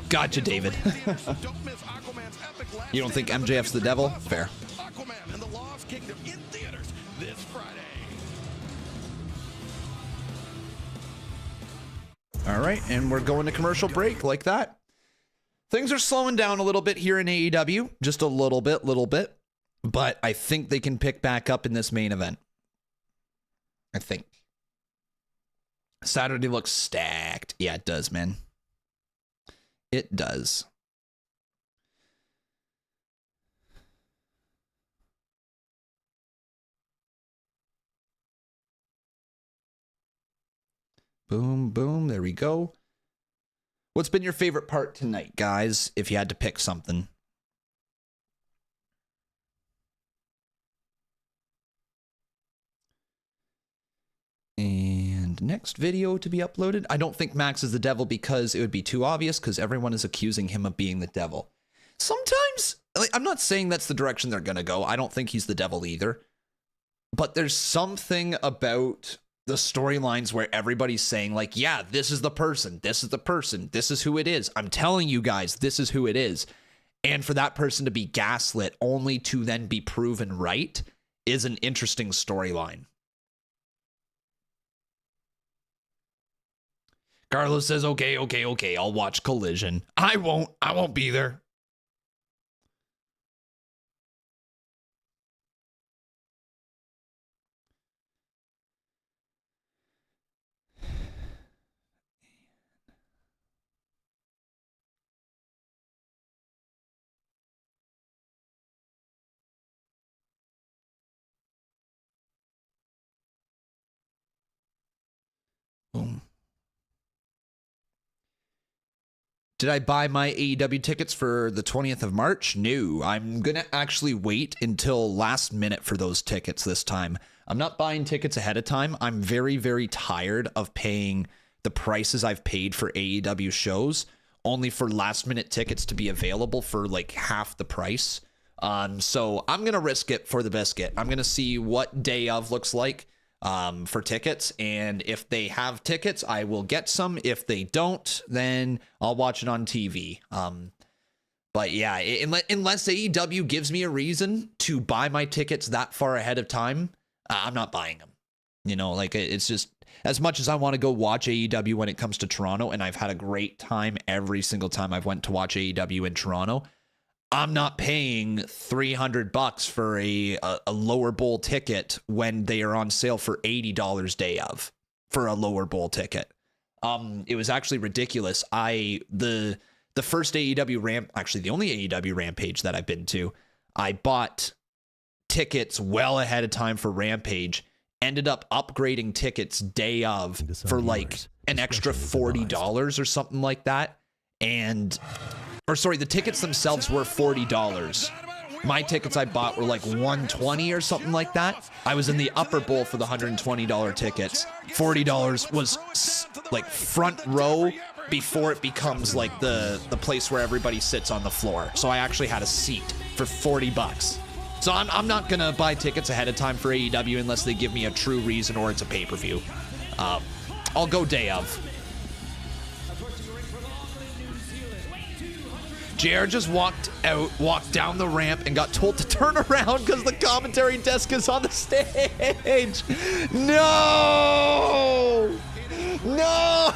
Gotcha, David. You don't think MJF's the devil? Fair. Aquaman and the Lost Kingdom in theaters this Friday. All right, and we're going to commercial break like that. Things are slowing down a little bit here in AEW, just a little bit, but I think they can pick back up in this main event. I think. Saturday looks stacked. Yeah, it does, man. It does. Boom, boom. There we go. What's been your favorite part tonight, guys, if you had to pick something? And next video to be uploaded. I don't think Max is the devil because it would be too obvious because everyone is accusing him of being the devil. Sometimes, like, I'm not saying that's the direction they're going to go. I don't think he's the devil either. But there's something about the storylines where everybody's saying, like, yeah, this is the person, this is the person, this is who it is. I'm telling you guys, this is who it is. And for that person to be gaslit only to then be proven right is an interesting storyline. Carlos says, okay, I'll watch Collision. I won't be there. Boom. Did I buy my AEW tickets for the 20th of March? No, I'm going to actually wait until last minute for those tickets this time. I'm not buying tickets ahead of time. I'm very, very tired of paying the prices I've paid for AEW shows only for last minute tickets to be available for like half the price. So I'm going to risk it for the biscuit. I'm going to see what day of looks like for tickets, and if they have tickets, I will get some. If they don't, then I'll watch it on TV. But yeah, unless AEW gives me a reason to buy my tickets that far ahead of time, I'm not buying them. You know, like, it's just, as much as I want to go watch AEW when it comes to Toronto, and I've had a great time every single time I've went to watch AEW in Toronto, I'm not paying $300 for a lower bowl ticket when they are on sale for $80 day of for a lower bowl ticket. It was actually ridiculous. The first AEW actually the only AEW Rampage that I've been to, I bought tickets well ahead of time for Rampage, ended up upgrading tickets day of for like an extra $40 or something like that. The tickets themselves were $40. My tickets I bought were like $120 or something like that. I was in the upper bowl for the $120 tickets. $40 was like front row before it becomes like the place where everybody sits on the floor. So I actually had a seat for $40. So I'm not going to buy tickets ahead of time for AEW unless they give me a true reason or it's a pay-per-view. I'll go day of. JR just walked down the ramp and got told to turn around because the commentary desk is on the stage. No! No!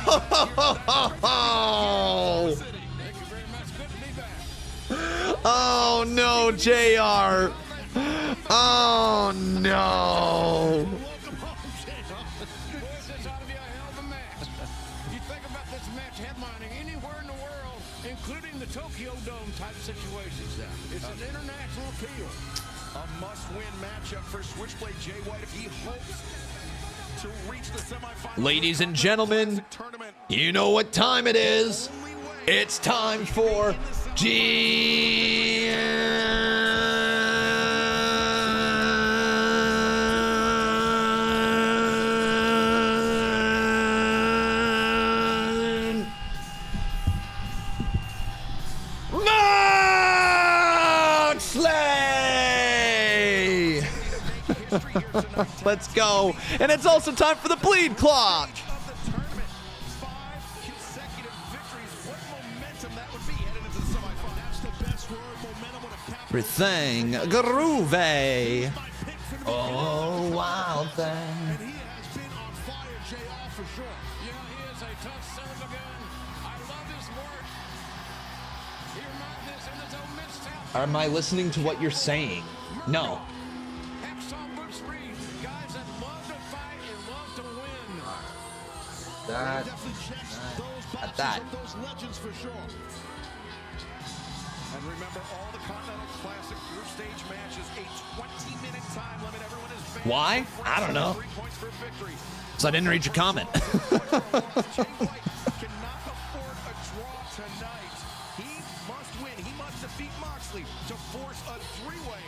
Oh, no, JR. Oh, no. Tokyo Dome type situations now. It's an international appeal. A must-win matchup for Switchblade Jay White if he hopes to reach the semifinals. Ladies and gentlemen, you know what time it is. It's time for Let's go. And it's also time for the bleed clock. Everything groovy. Oh, wild thing. And he has been on fire, JR, for sure. You know, he is a tough serve again. I love his work. He reminds us in his own midtown. Am I listening to what you're saying? No. Guys that love to fight and love to win. That. At that. Those legends for sure. And remember, all the Continental Classic group stage matches, a 20-minute time limit. Everyone is banned. Why? I don't know. 3 points for victory. So I didn't read your comment. Jay White cannot afford a draw tonight. He must win. He must defeat Moxley to force a three-way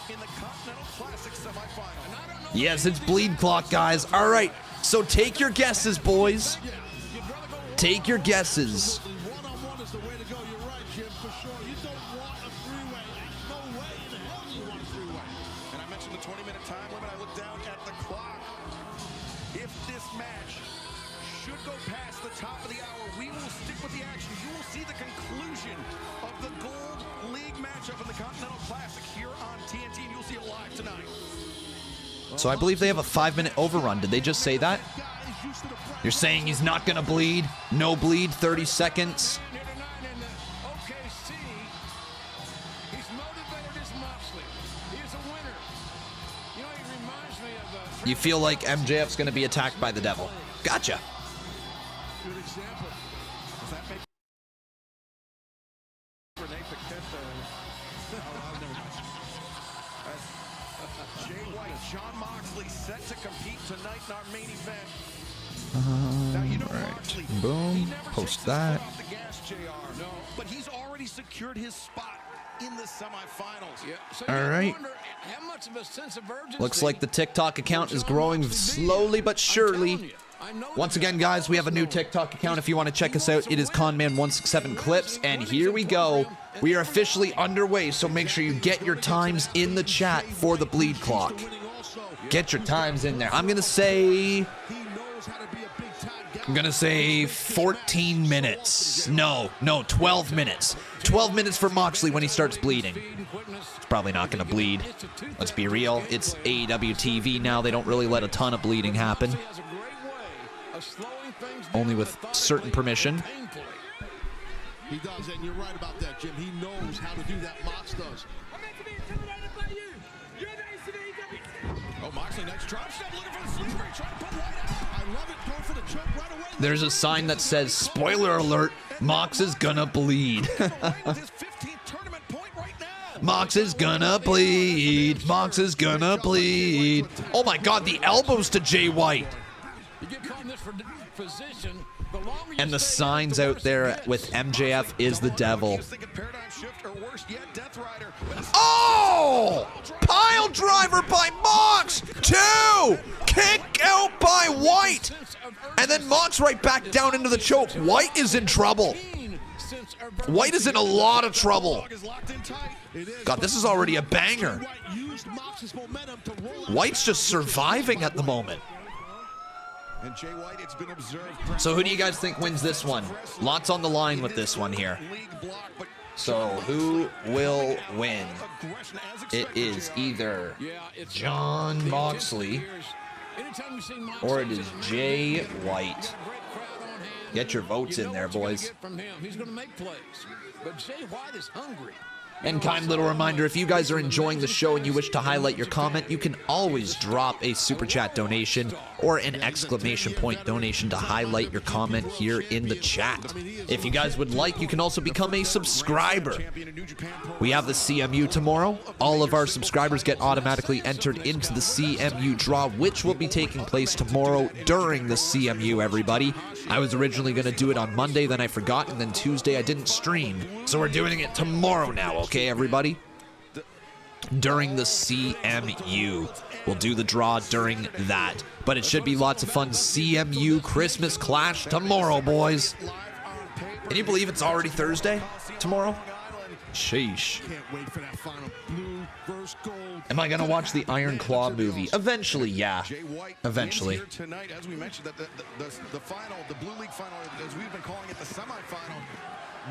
in the Continental Classic semifinal. Yes, it's bleed clock, guys. All right, so take your guesses, boys. Take your guesses. One-on-one is the way to go. You're right, Jim, for sure. You don't want a three-way. There's no way in hell you want a three-way. And I mentioned the 20-minute time limit. I look down at the clock. If this match should go past the top of the hour, we will stick with the action. You will see the conclusion of the Gold League matchup in the Continental Classic here on TNT, and you'll see it live tonight. So I believe they have a 5-minute overrun. Did they just say that? You're saying he's not going to bleed? No bleed, 30 seconds. You feel like MJF's going to be attacked by the devil. Gotcha. Good example. Does that make Jay White, John Moxley set to compete tonight in our main event. Moxley, Boom. Post that. off the gas, JR. No, but he's already secured his spot in the semifinals. Yeah. So All right. How much of a sense of urgency? Looks like the TikTok account is growing slowly but surely. Once again, guys, we have a new TikTok account. If you want to check us out, it is Conman167 Clips. And here we go. We are officially underway, so make sure you get your times in the chat for the bleed clock. Get your times in there. I'm going to say 14 minutes. No, 12 minutes. 12 minutes for Moxley when he starts bleeding. It's probably not going to bleed. Let's be real. It's AEW TV now. They don't really let a ton of bleeding happen. Only with certain permission. He does, and you're right about that, Jim. He knows how to do that. Mox does. Oh, Moxley, nice drop step, looking for the sleeper, trying to put White out. I love it, go for the choke right away. There's a sign that says, spoiler alert, Mox is gonna bleed. Mox is gonna bleed. Mox is gonna bleed. Oh my God, the elbows to Jay White. And the signs out there with MJF is the devil. Oh! Pile driver by Mox! 2! Kick out by White! And then Mox right back down into the choke. White is in trouble. White is in a lot of trouble. God, this is already a banger. White's just surviving at the moment. And Jay White, it's been observed. So who do you guys think wins this one? Lots on the line with this one here. So who will win? It is either John Moxley or it is Jay White. Get your votes in there, boys. He's going to make plays, but Jay White is hungry. And kind little reminder, if you guys are enjoying the show and you wish to highlight your comment, you can always drop a super chat donation or an exclamation point donation to highlight your comment here in the chat. If you guys would like, you can also become a subscriber. We have the CMU tomorrow. All of our subscribers get automatically entered into the CMU draw, which will be taking place tomorrow during the CMU, everybody. I was originally going to do it on Monday, then I forgot, and then Tuesday I didn't stream. So we're doing it tomorrow now, okay, everybody? During the CMU. We'll do the draw during that. But it should be lots of fun. CMU Christmas Clash tomorrow, boys. Can you believe it's already Thursday tomorrow? Sheesh. Can't wait for that final blue versus gold. Am I gonna watch the Iron Claw movie? Eventually, yeah. Eventually. Tonight, as we mentioned, that the final, the Blue League final, as we've been calling it, the semifinal.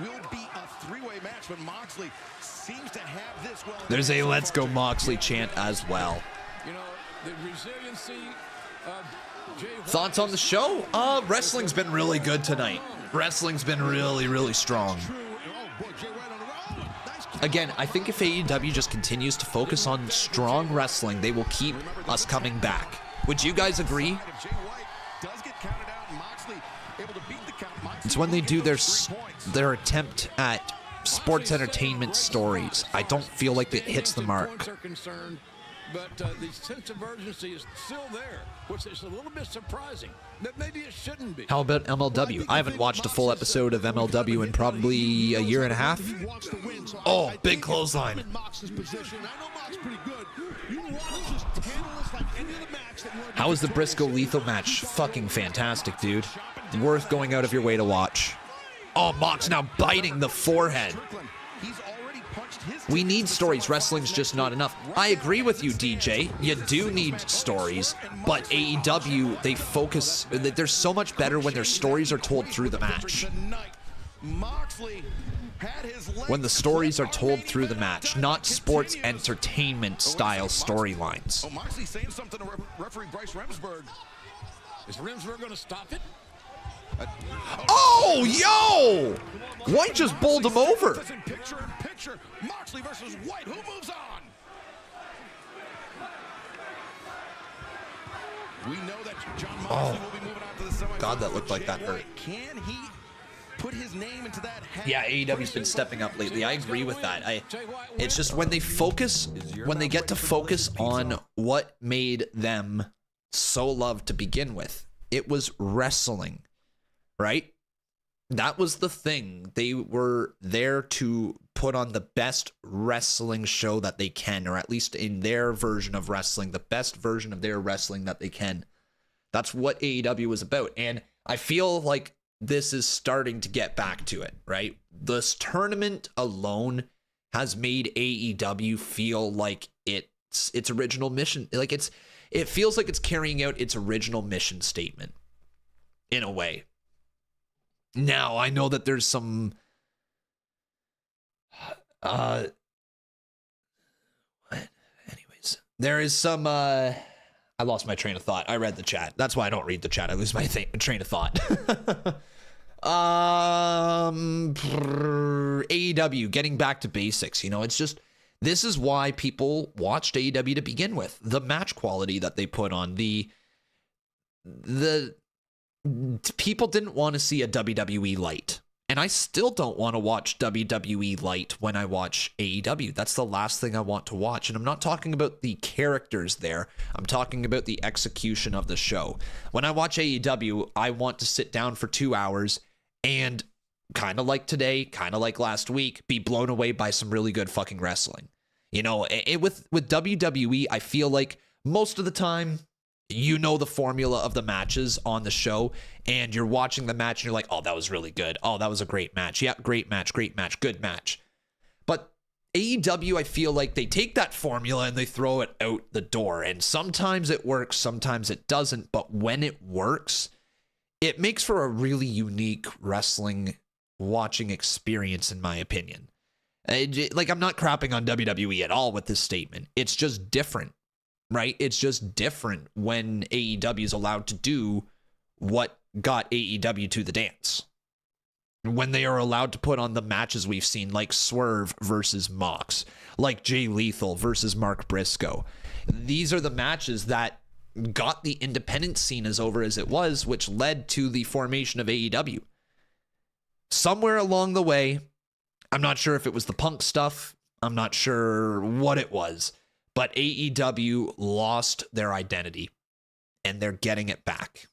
will be a three-way match, but Moxley seems to have this well. There's a Let's Go Moxley chant as well. You know, the resiliency of Jay White. Thoughts on the show? Wrestling's been really good tonight. Wrestling's been really, really strong. Again, I think if AEW just continues to focus on strong wrestling, they will keep us coming back. Would you guys agree? It's when they do their attempt at sports entertainment stories. I don't feel like it hits the mark. But the sense of urgency is still there, which is a little bit surprising. That maybe it shouldn't be. How about MLW? I haven't watched a full episode of MLW in probably a year and a half. Oh, big clothesline. How was the Brisco Lethal match? Fucking fantastic, dude. Worth going out of your way to watch. Oh, Mox now biting the forehead. We need stories. Wrestling's just not enough. I agree with you, DJ. You do need stories, but AEW, they focus. They're so much better when their stories are told through the match. When the stories are told through the match, not sports entertainment style storylines. Oh, Moxley saying something to referee Bryce Remsburg. Is Remsburg going to stop it? Oh, yo! White just bowled him over. Picture in picture. Moxley versus White. Who moves on? We know that John Moxley will be moving on to the semifinals. God, that looked like that hurt. Can he put his name into that hat? Yeah, AEW's been stepping up lately. I agree with that. It's just when they focus, when they get to focus on what made them so loved to begin with. It was wrestling, right? That was the thing. They were there to put on the best wrestling show that they can, or at least in their version of wrestling, the best version of their wrestling that they can. That's what AEW was about. And I feel like this is starting to get back to it, right? This tournament alone has made AEW feel like its original mission. Like it feels like it's carrying out its original mission statement in a way. Now, I know that there's some what? Anyways, there is some I lost my train of thought. I read the chat. That's why I don't read the chat. I lose my train of thought. AEW getting back to basics, you know, it's just this is why people watched AEW to begin with. The match quality that they put on, the people didn't want to see a WWE light. And I still don't want to watch WWE light when I watch AEW. That's the last thing I want to watch. And I'm not talking about the characters there. I'm talking about the execution of the show. When I watch AEW, I want to sit down for 2 hours and kind of like today, kind of like last week, be blown away by some really good fucking wrestling. You know, with WWE, I feel like most of the time, you know the formula of the matches on the show, and you're watching the match and you're like, oh, that was really good. Oh, that was a great match. Yeah, great match, good match. But AEW, I feel like they take that formula and they throw it out the door. And sometimes it works, sometimes it doesn't. But when it works, it makes for a really unique wrestling watching experience, in my opinion. Like, I'm not crapping on WWE at all with this statement. It's just different. Right? It's just different when AEW is allowed to do what got AEW to the dance. When they are allowed to put on the matches we've seen, like Swerve versus Mox, like Jay Lethal versus Mark Briscoe. These are the matches that got the independent scene as over as it was, which led to the formation of AEW. Somewhere along the way, I'm not sure if it was the Punk stuff. I'm not sure what it was. But AEW lost their identity, and they're getting it back.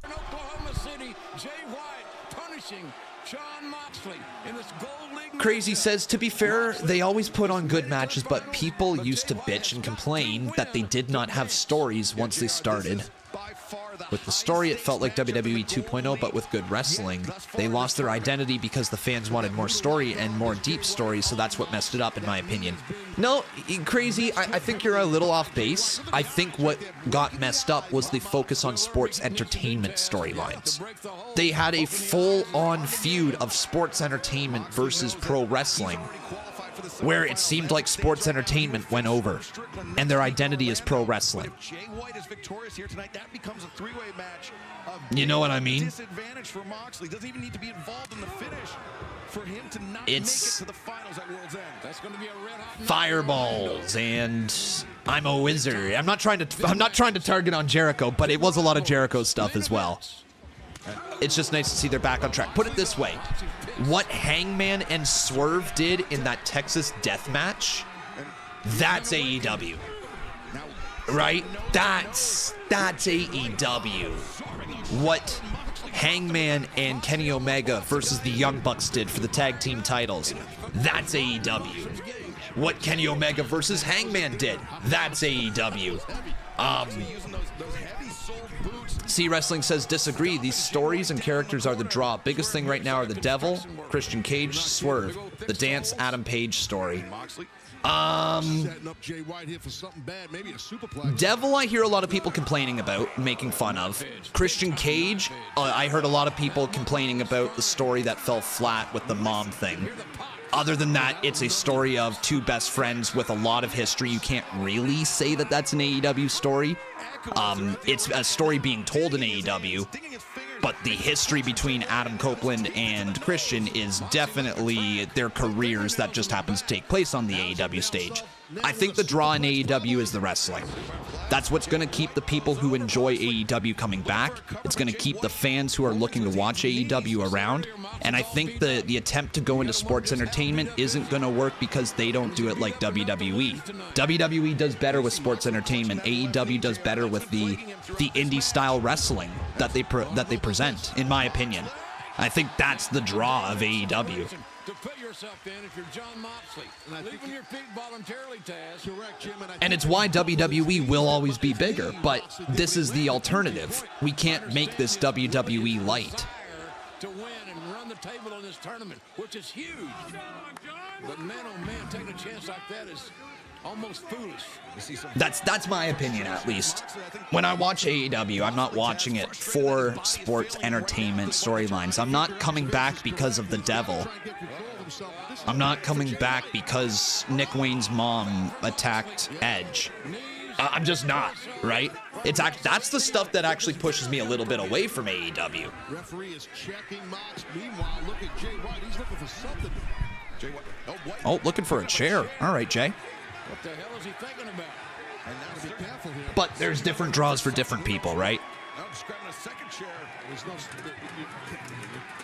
In Oklahoma City, Jay White punishing Jon Moxley in this Gold League. Crazy says, to be fair, they always put on good matches, but people used to bitch and complain that they did not have stories once they started. With the story, it felt like WWE 2.0, but with good wrestling. They lost their identity because the fans wanted more story and more deep stories, so that's what messed it up, in my opinion. No, Crazy, I think you're a little off base. I think what got messed up was the focus on sports entertainment storylines. They had a full-on feud of sports entertainment versus pro wrestling, where it seemed like sports entertainment went over, and their identity is pro wrestling. You know what I mean? Disadvantage for Moxley. Doesn't even need to be involved in the finish for him to not It's make it to the finals at World's End. That's going to be a red hot fireballs, and I'm a wizard. I'm not trying to target on Jericho, but it was a lot of Jericho stuff as well. It's just nice to see they're back on track. Put it this way. What Hangman and Swerve did in that Texas death match, that's AEW. Right? That's AEW. What Hangman and Kenny Omega versus the Young Bucks did for the tag team titles, that's AEW. What Kenny Omega versus Hangman did, that's AEW. C Wrestling says disagree. These stories and characters are the draw. Biggest thing right now are the Devil, Christian Cage, Swerve, the Dance, Adam Page story. Devil, I hear a lot of people complaining about, making fun of. Christian Cage, I heard a lot of people complaining about the story that fell flat with the mom thing. Other than that, it's a story of two best friends with a lot of history. You can't really say that that's an AEW story. It's a story being told in AEW, but the history between Adam Copeland and Christian is definitely their careers that just happens to take place on the AEW stage. I think the draw in AEW is the wrestling. That's what's going to keep the people who enjoy AEW coming back. It's going to keep the fans who are looking to watch AEW around. And I think the attempt to go into sports entertainment isn't going to work because they don't do it like WWE. WWE does better with sports entertainment. AEW does better with the indie style wrestling that they present, in my opinion. I think that's the draw of AEW. To put yourself in if you're John Moxley. Leaving your feet voluntarily, Taz. Correct, Jim. And it's why WWE will always be bigger, but this is the alternative. We can't make this WWE light. To win and run the table in this tournament, which is huge. But man, oh man, taking a chance like that is almost foolish. That's my opinion, at least. When I watch AEW, I'm not watching it for sports entertainment storylines. I'm not coming back because of the Devil. I'm not coming back because Nick Wayne's mom attacked Edge. I'm just not, right? That's the stuff that actually pushes me a little bit away from AEW. Referee is checking Mox. Meanwhile, look at Jay White. He's looking for something. Jay White. Oh, looking for a chair. All right, Jay. What the hell is he thinking about? And now to be careful here. But there's different draws for different people, right? I'm just grabbing a second chair. There's no. You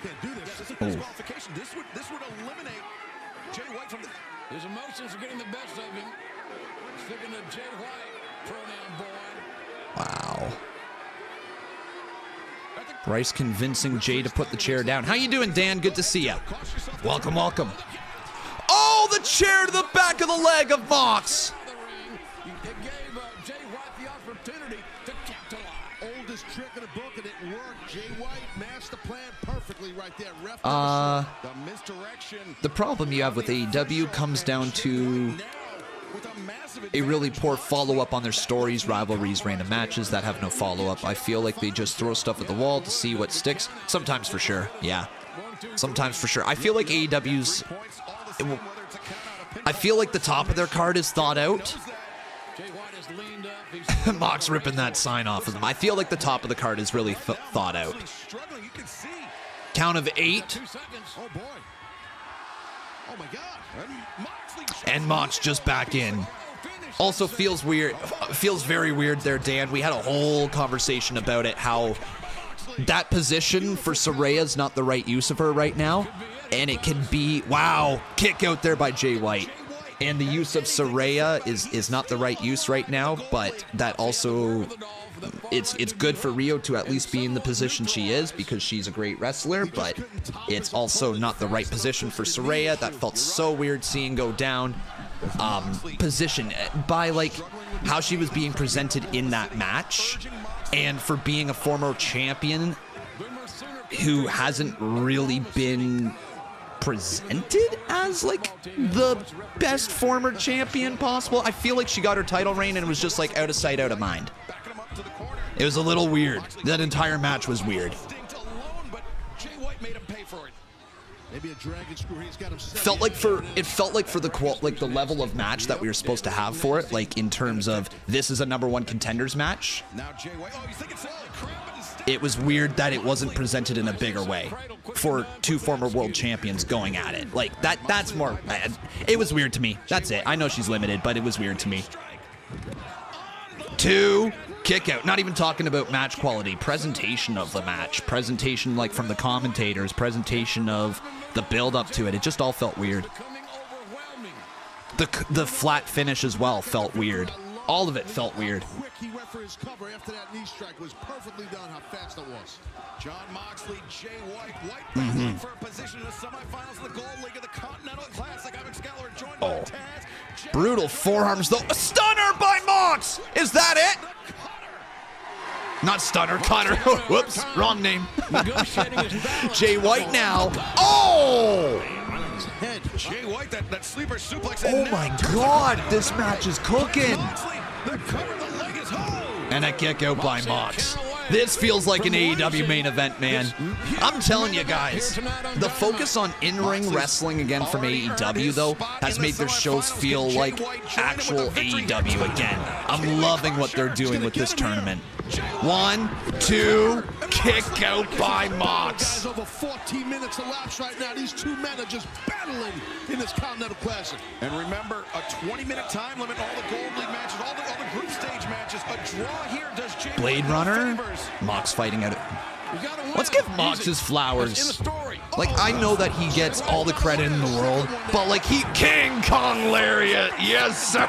can't do this. This is a disqualification. This would eliminate Jay White from the. His emotions are getting the best of him. Sticking to Jay White, pronoun boy. Wow. Bryce convincing Jay to put the chair down. How you doing, Dan? Good to see you. Welcome, welcome. Oh, the chair to the back of the leg of Mox. It gave Jay White the opportunity to capitalize. Oldest trick in the book, and it worked. Jay White matched the plan perfectly right there. The misdirection. The problem you have with AEW comes down to a really poor follow-up on their stories, rivalries, random matches that have no follow-up. I feel like they just throw stuff at the wall to see what sticks. Sometimes for sure, yeah. Sometimes for sure. I feel like AEW's... I feel like the top of their card is thought out. Mox ripping that sign off of them. I feel like the top of the card is really thought out. Count of 8. Oh, boy. Oh, my God. And Mox just back in. Also feels weird. Feels very weird there, Dan. We had a whole conversation about it, how that position for Saraya is not the right use of her right now. And it can be, wow, kick out there by Jay White. And the use of Saraya is not the right use right now, but that also, it's good for Riho to at least be in the position she is because she's a great wrestler, but it's also not the right position for Saraya. That felt so weird seeing go down. Position by like how she was being presented in that match. And for being a former champion who hasn't really been presented as like the best former champion possible, I feel like she got her title reign and it was just like out of sight, out of mind. It was a little weird. That entire match was weird. Maybe a dragon screw. He's got him set. It felt like for the level of match that we were supposed to have for it, like in terms of this is a #1 contenders match. It was weird that it wasn't presented in a bigger way for two former world champions going at it. Like that's more. It was weird to me. That's it. I know she's limited, but it was weird to me. 2 kick out. Not even talking about match quality. Presentation of the match. Presentation like from the commentators. Presentation of the build up to it. It just all felt weird. The flat finish as well felt weird. All of it felt weird. He went for his cover after that knee strike. Was perfectly done how fast it was. John Moxley, Jay White for a position in the semifinals of the Gold League of the Continental Classic. I'm Excalibur, joined by Taz. Brutal forearms though. A stunner by Mox. Is that it? Not stunner, cutter. Whoops, wrong name. Jay White now. Oh! Jay White, that sleeper suplex. Oh my God, this match is cooking. And a kick out by Mox. This feels like an AEW main event, man. I'm telling you guys, the focus on in-ring wrestling again from AEW, though, has made their shows feel like actual AEW again. I'm loving what they're doing with this tournament. 1, 2, kick out by Mox. Over 14 minutes elapsed right now. These two men are just battling in this Continental Classic. And remember, a 20-minute time limit, all the Gold League matches, all the group stage matches. A draw here does Jay Blade Runner. Mox fighting out. Let's give Mox his flowers. Like, I know that he gets all the credit in the world, but like King Kong Lariat, yes sir.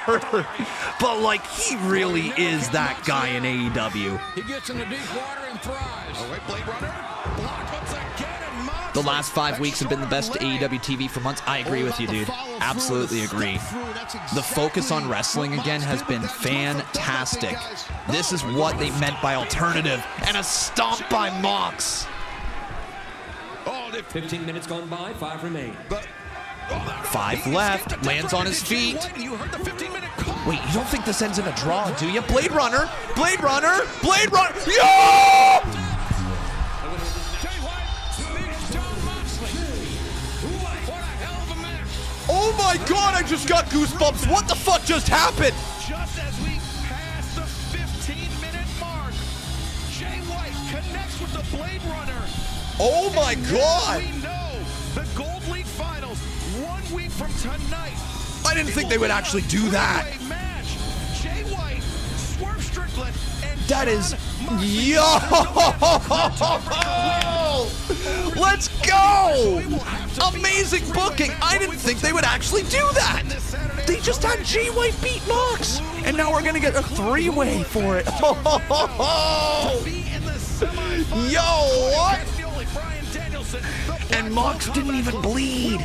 But like, he really is that guy in AEW. He gets in the deep water and thrives. All right, Blade Runner. Blocked once again, and Mox. The last 5 weeks have been the best AEW TV for months. I agree with you, dude. Absolutely agree. The focus on wrestling again has been fantastic. This is what they meant by alternative. And a stomp by Mox. 15 minutes gone by, 5 remain. 5 left. Lands on his feet. Wait, you don't think this ends in a draw, do you? Blade Runner! Blade Runner! Blade Runner! Yo! Oh my God, I just got goosebumps. What the fuck just happened? Just as we pass the 15-minute mark, Jay White connects with the Blade Runner. Oh my God. We know the Gold League Finals 1 week from tonight. I didn't think they would actually do that. Match. Jay White, Swerve Strickland, and that is yo! Let's go! Amazing booking. I didn't think they would actually do that. They just had Jay White beat Mox, and now we're gonna get a 3-way for it. Yo, what? And Mox didn't even bleed.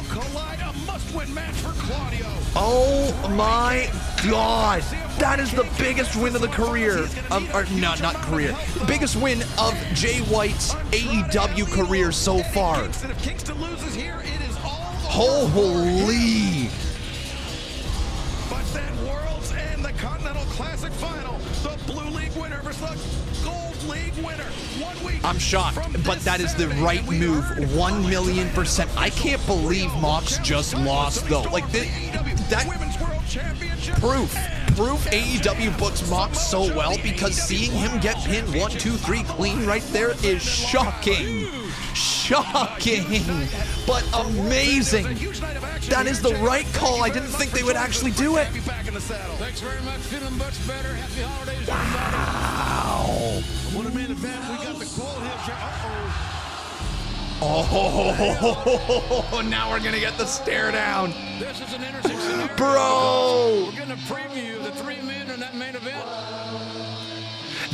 Oh my God. That is the biggest win of the career. Not career. Biggest win of Jay White's AEW career so far. Holy. But then Worlds and the Continental Classic Final. The Blue League winner versus the Gold League winner. 1 week. I'm shocked, but that is the right move, 1,000,000%. I can't believe Mox just lost though. Like that proof AEW books Mox so well, because seeing him get pinned 1, 2, 3 clean right there is shocking. Shocking, but amazing. That is the right call. I didn't think they would actually do it. Thanks very much. Feeling much better. Happy holidays. Wow. What a main event. We got the gold here. Oh, now we're going to get the stare down. This is an interesting scenario. Bro. We're getting a preview of the 3 men in that main event.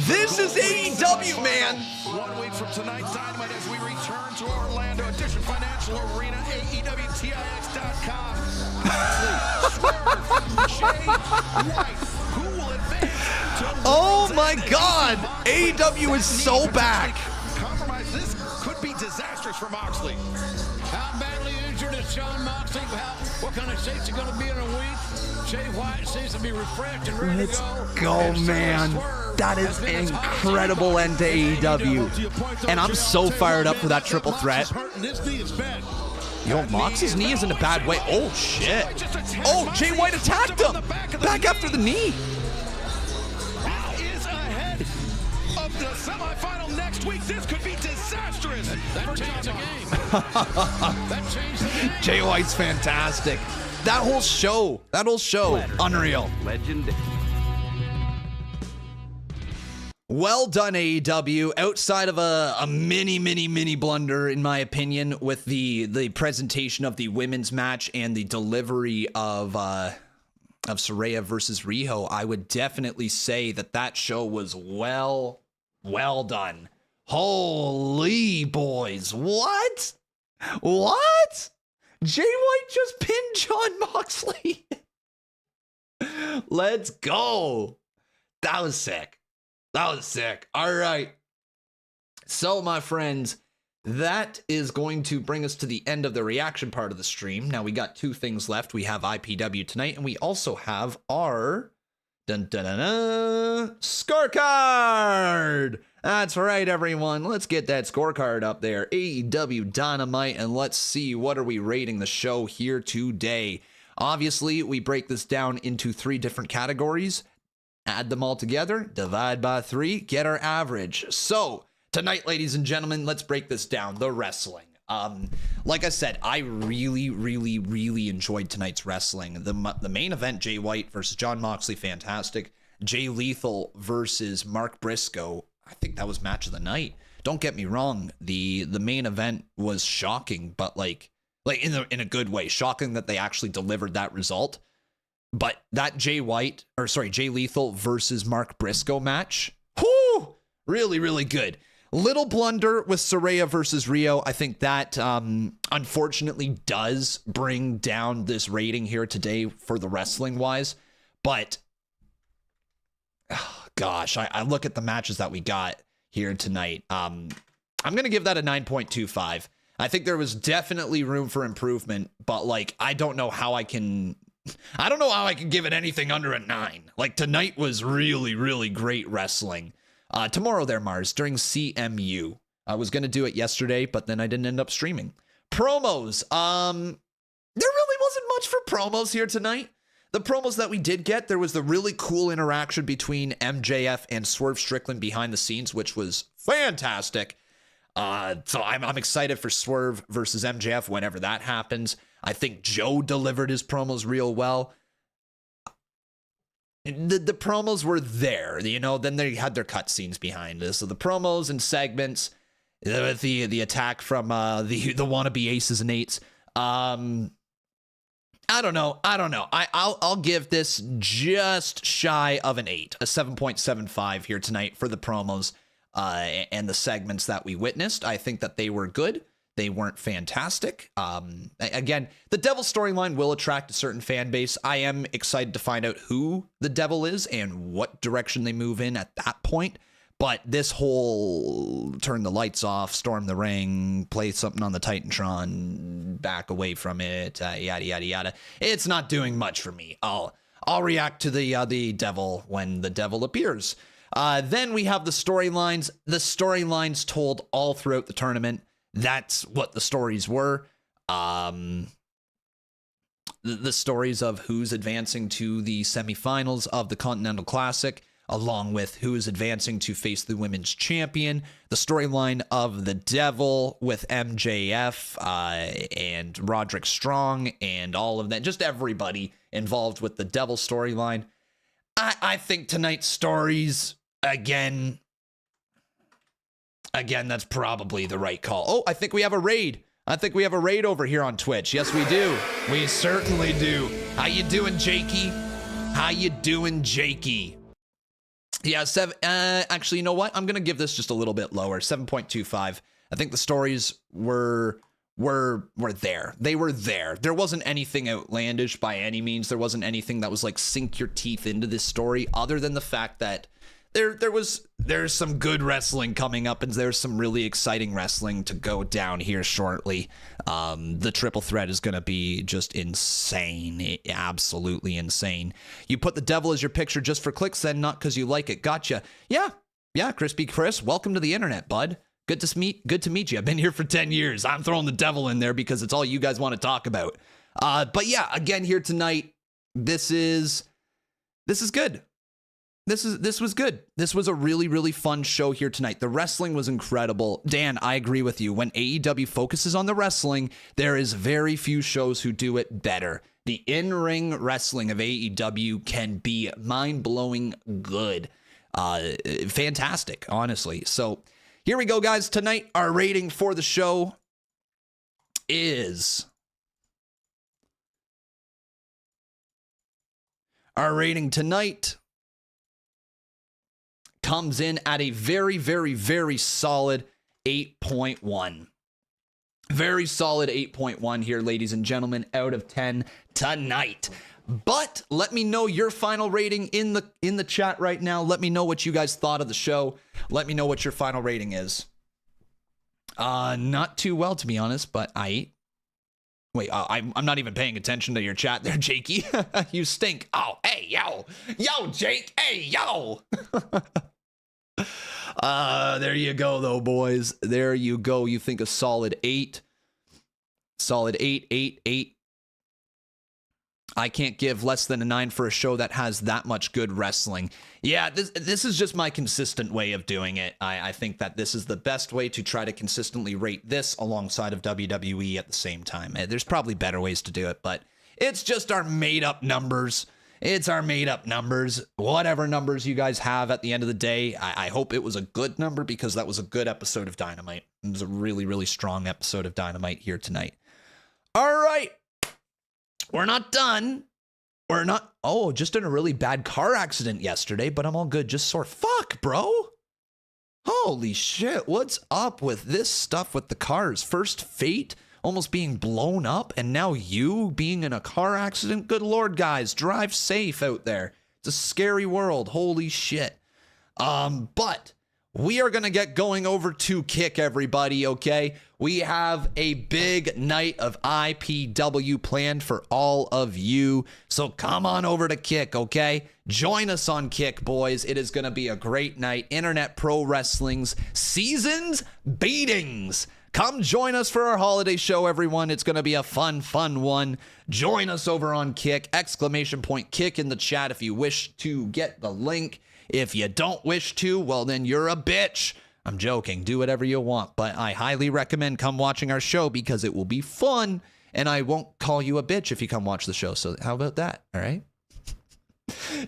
This is AEW, man. 1 week from tonight's Dynamite as we return to Orlando Edition Financial Arena, AEWTIX.com. Moxley, Swerve, Jay White. Who will advance to Oh my my God. AEW is so back. Compromise. This could be disastrous for Moxley. How badly injured is Sean Moxley? What kind of shape's he going to be in a week? Jay White seems to be refreshed and ready Let's to go, man. That is an incredible end to AEW. And I'm so fired up for that triple threat. Yo, Mox's knee is in a bad way. Oh, shit. Oh, Jay White attacked him. Back after the knee. Is ahead of the semifinal next week. This could be disastrous. That changed the game. That changed the game. Jay White's fantastic. That whole show, unreal. Legend. Well done, AEW. Outside of a mini blunder, in my opinion, with the presentation of the women's match and the delivery of Saraya versus Riho, I would definitely say that show was well done. Holy boys, what? Jay White just pinned Jon Moxley. Let's go. That was sick. All right. So, my friends, that is going to bring us to the end of the reaction part of the stream. Now, we got two things left. We have IPW tonight, and we also have our scorecard. That's right, everyone. Let's get that scorecard up there. AEW Dynamite, and let's see, what are we rating the show here today? Obviously, we break this down into 3 different categories. Add them all together, divide by 3, get our average. So, tonight, ladies and gentlemen, let's break this down. The wrestling. Like I said, I really enjoyed tonight's wrestling. The main event, Jay White versus Jon Moxley, fantastic. Jay Lethal versus Mark Briscoe, I think that was match of the night. Don't get me wrong, the main event was shocking, but like in a good way. Shocking that they actually delivered that result. But that Jay Lethal versus Mark Briscoe match, whoo, really good. Little blunder with Saraya versus Riho. I think that unfortunately does bring down this rating here today for the wrestling wise. But gosh, I look at the matches that we got here tonight. I'm going to give that a 9.25. I think there was definitely room for improvement, but like, I don't know how I can give it anything under a 9. Like, tonight was really great wrestling. Tomorrow there, Mars, during CMU. I was going to do it yesterday, but then I didn't end up streaming. Promos. There really wasn't much for promos here tonight. The promos that we did get, there was the really cool interaction between MJF and Swerve Strickland behind the scenes, which was fantastic. So I'm excited for Swerve versus MJF whenever that happens. I think Joe delivered his promos real well. The promos were there, then they had their cutscenes behind this. So the promos and segments, the attack from the wannabe aces and eights. I don't know. I'll give this just shy of an 8, a 7.75 here tonight for the promos and the segments that we witnessed. I think that they were good. They weren't fantastic. Again, the Devil storyline will attract a certain fan base. I am excited to find out who the Devil is and what direction they move in at that point. But this whole turn the lights off, storm the ring, play something on the Titantron, back away from it, yada. It's not doing much for me. I'll react to the Devil when the Devil appears. Then we have the storylines. The storylines told all throughout the tournament. That's what the stories were. The stories of who's advancing to the semifinals of the Continental Classic, along with who is advancing to face the women's champion. The storyline of the Devil with MJF and Roderick Strong and all of that. Just everybody involved with the Devil storyline. I think tonight's stories, again, that's probably the right call. Oh, I think we have a raid. Over here on Twitch. Yes, we do. We certainly do. How you doing, Jakey? Yeah, actually, you know what? I'm going to give this just a little bit lower, 7.25. I think the stories were there. They were there. There wasn't anything outlandish by any means. There wasn't anything that was like sink your teeth into this story, other than the fact that there's some good wrestling coming up, and there's some really exciting wrestling to go down here shortly. The triple threat is going to be just insane, absolutely insane. You put the devil as your picture just for clicks, then, not because you like it. Gotcha. Yeah, Crispy Chris, welcome to the internet, bud. Good to meet you. I've been here for 10 years. I'm throwing the devil in there because it's all you guys want to talk about. But yeah, again here tonight, this is good. This was good. This was a really, really fun show here tonight. The wrestling was incredible. Dan, I agree with you. When AEW focuses on the wrestling, there is very few shows who do it better. The in-ring wrestling of AEW can be mind-blowing good. Fantastic, honestly. So here we go, guys. Tonight, our rating for the show is... Our rating tonight comes in at a very, very, very solid 8.1. Very solid 8.1 here, ladies and gentlemen, out of 10 tonight. But let me know your final rating in the chat right now. Let me know what you guys thought of the show. Let me know what your final rating is. Not too well, to be honest, but Wait, I'm not even paying attention to your chat there, Jakey. You stink. Oh, hey, yo, Jake. Hey, yo. There you go, though, boys. There you go. You think a solid 8. Solid 8. I can't give less than a 9 for a show that has that much good wrestling. Yeah, this is just my consistent way of doing it. I think that this is the best way to try to consistently rate this alongside of WWE at the same time. There's probably better ways to do it, but it's just our made-up numbers. It's our made-up numbers. Whatever numbers you guys have at the end of the day, I hope it was a good number because that was a good episode of Dynamite. It was a really, really strong episode of Dynamite here tonight. All right. We're not done. We're not. Oh, just in a really bad car accident yesterday, but I'm all good. Just sore. Fuck, bro. Holy shit. What's up with this stuff with the cars? First Fate almost being blown up, and now you being in a car accident. Good Lord, guys. Drive safe out there. It's a scary world. Holy shit. But we are going to get going over to Kick, everybody, okay? We have a big night of IPW planned for all of you. So come on over to Kick, okay? Join us on Kick, boys. It is going to be a great night. Internet Pro Wrestling's Seasons Beatings. Come join us for our holiday show, everyone. It's going to be a fun one. Join us over on Kick. ! Kick in the chat if you wish to get the link. If you don't wish to, well, then you're a bitch. I'm joking. Do whatever you want, but I highly recommend come watching our show because it will be fun, and I won't call you a bitch if you come watch the show. So how about that? All right?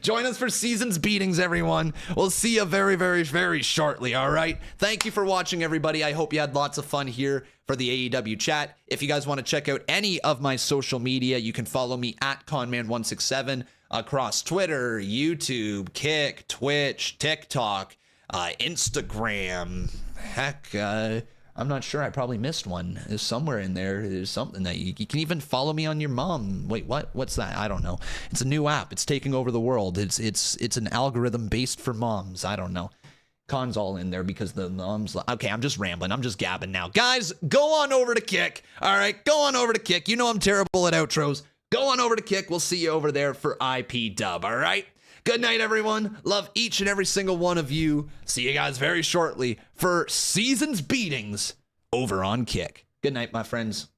Join us for Seasons Beatings, everyone. We'll see you very, very, very shortly, all right? Thank you for watching, everybody. I hope you had lots of fun here for the AEW chat. If you guys want to check out any of my social media, you can follow me at Conman167 across Twitter, YouTube, Kick, Twitch, TikTok, Instagram. Heck, I'm not sure. I probably missed one. There's somewhere in there. There's something that you can even follow me on your mom. Wait, what? What's that? I don't know. It's a new app. It's taking over the world. It's an algorithm based for moms. I don't know. Con's all in there because the moms. Okay, I'm just rambling. I'm just gabbing now. Guys, go on over to Kick. All right, go on over to Kick. You know I'm terrible at outros. Go on over to Kick. We'll see you over there for IP Dub. All right. Good night, everyone. Love each and every single one of you. See you guys very shortly for Seasons Beatings over on Kick. Good night, my friends.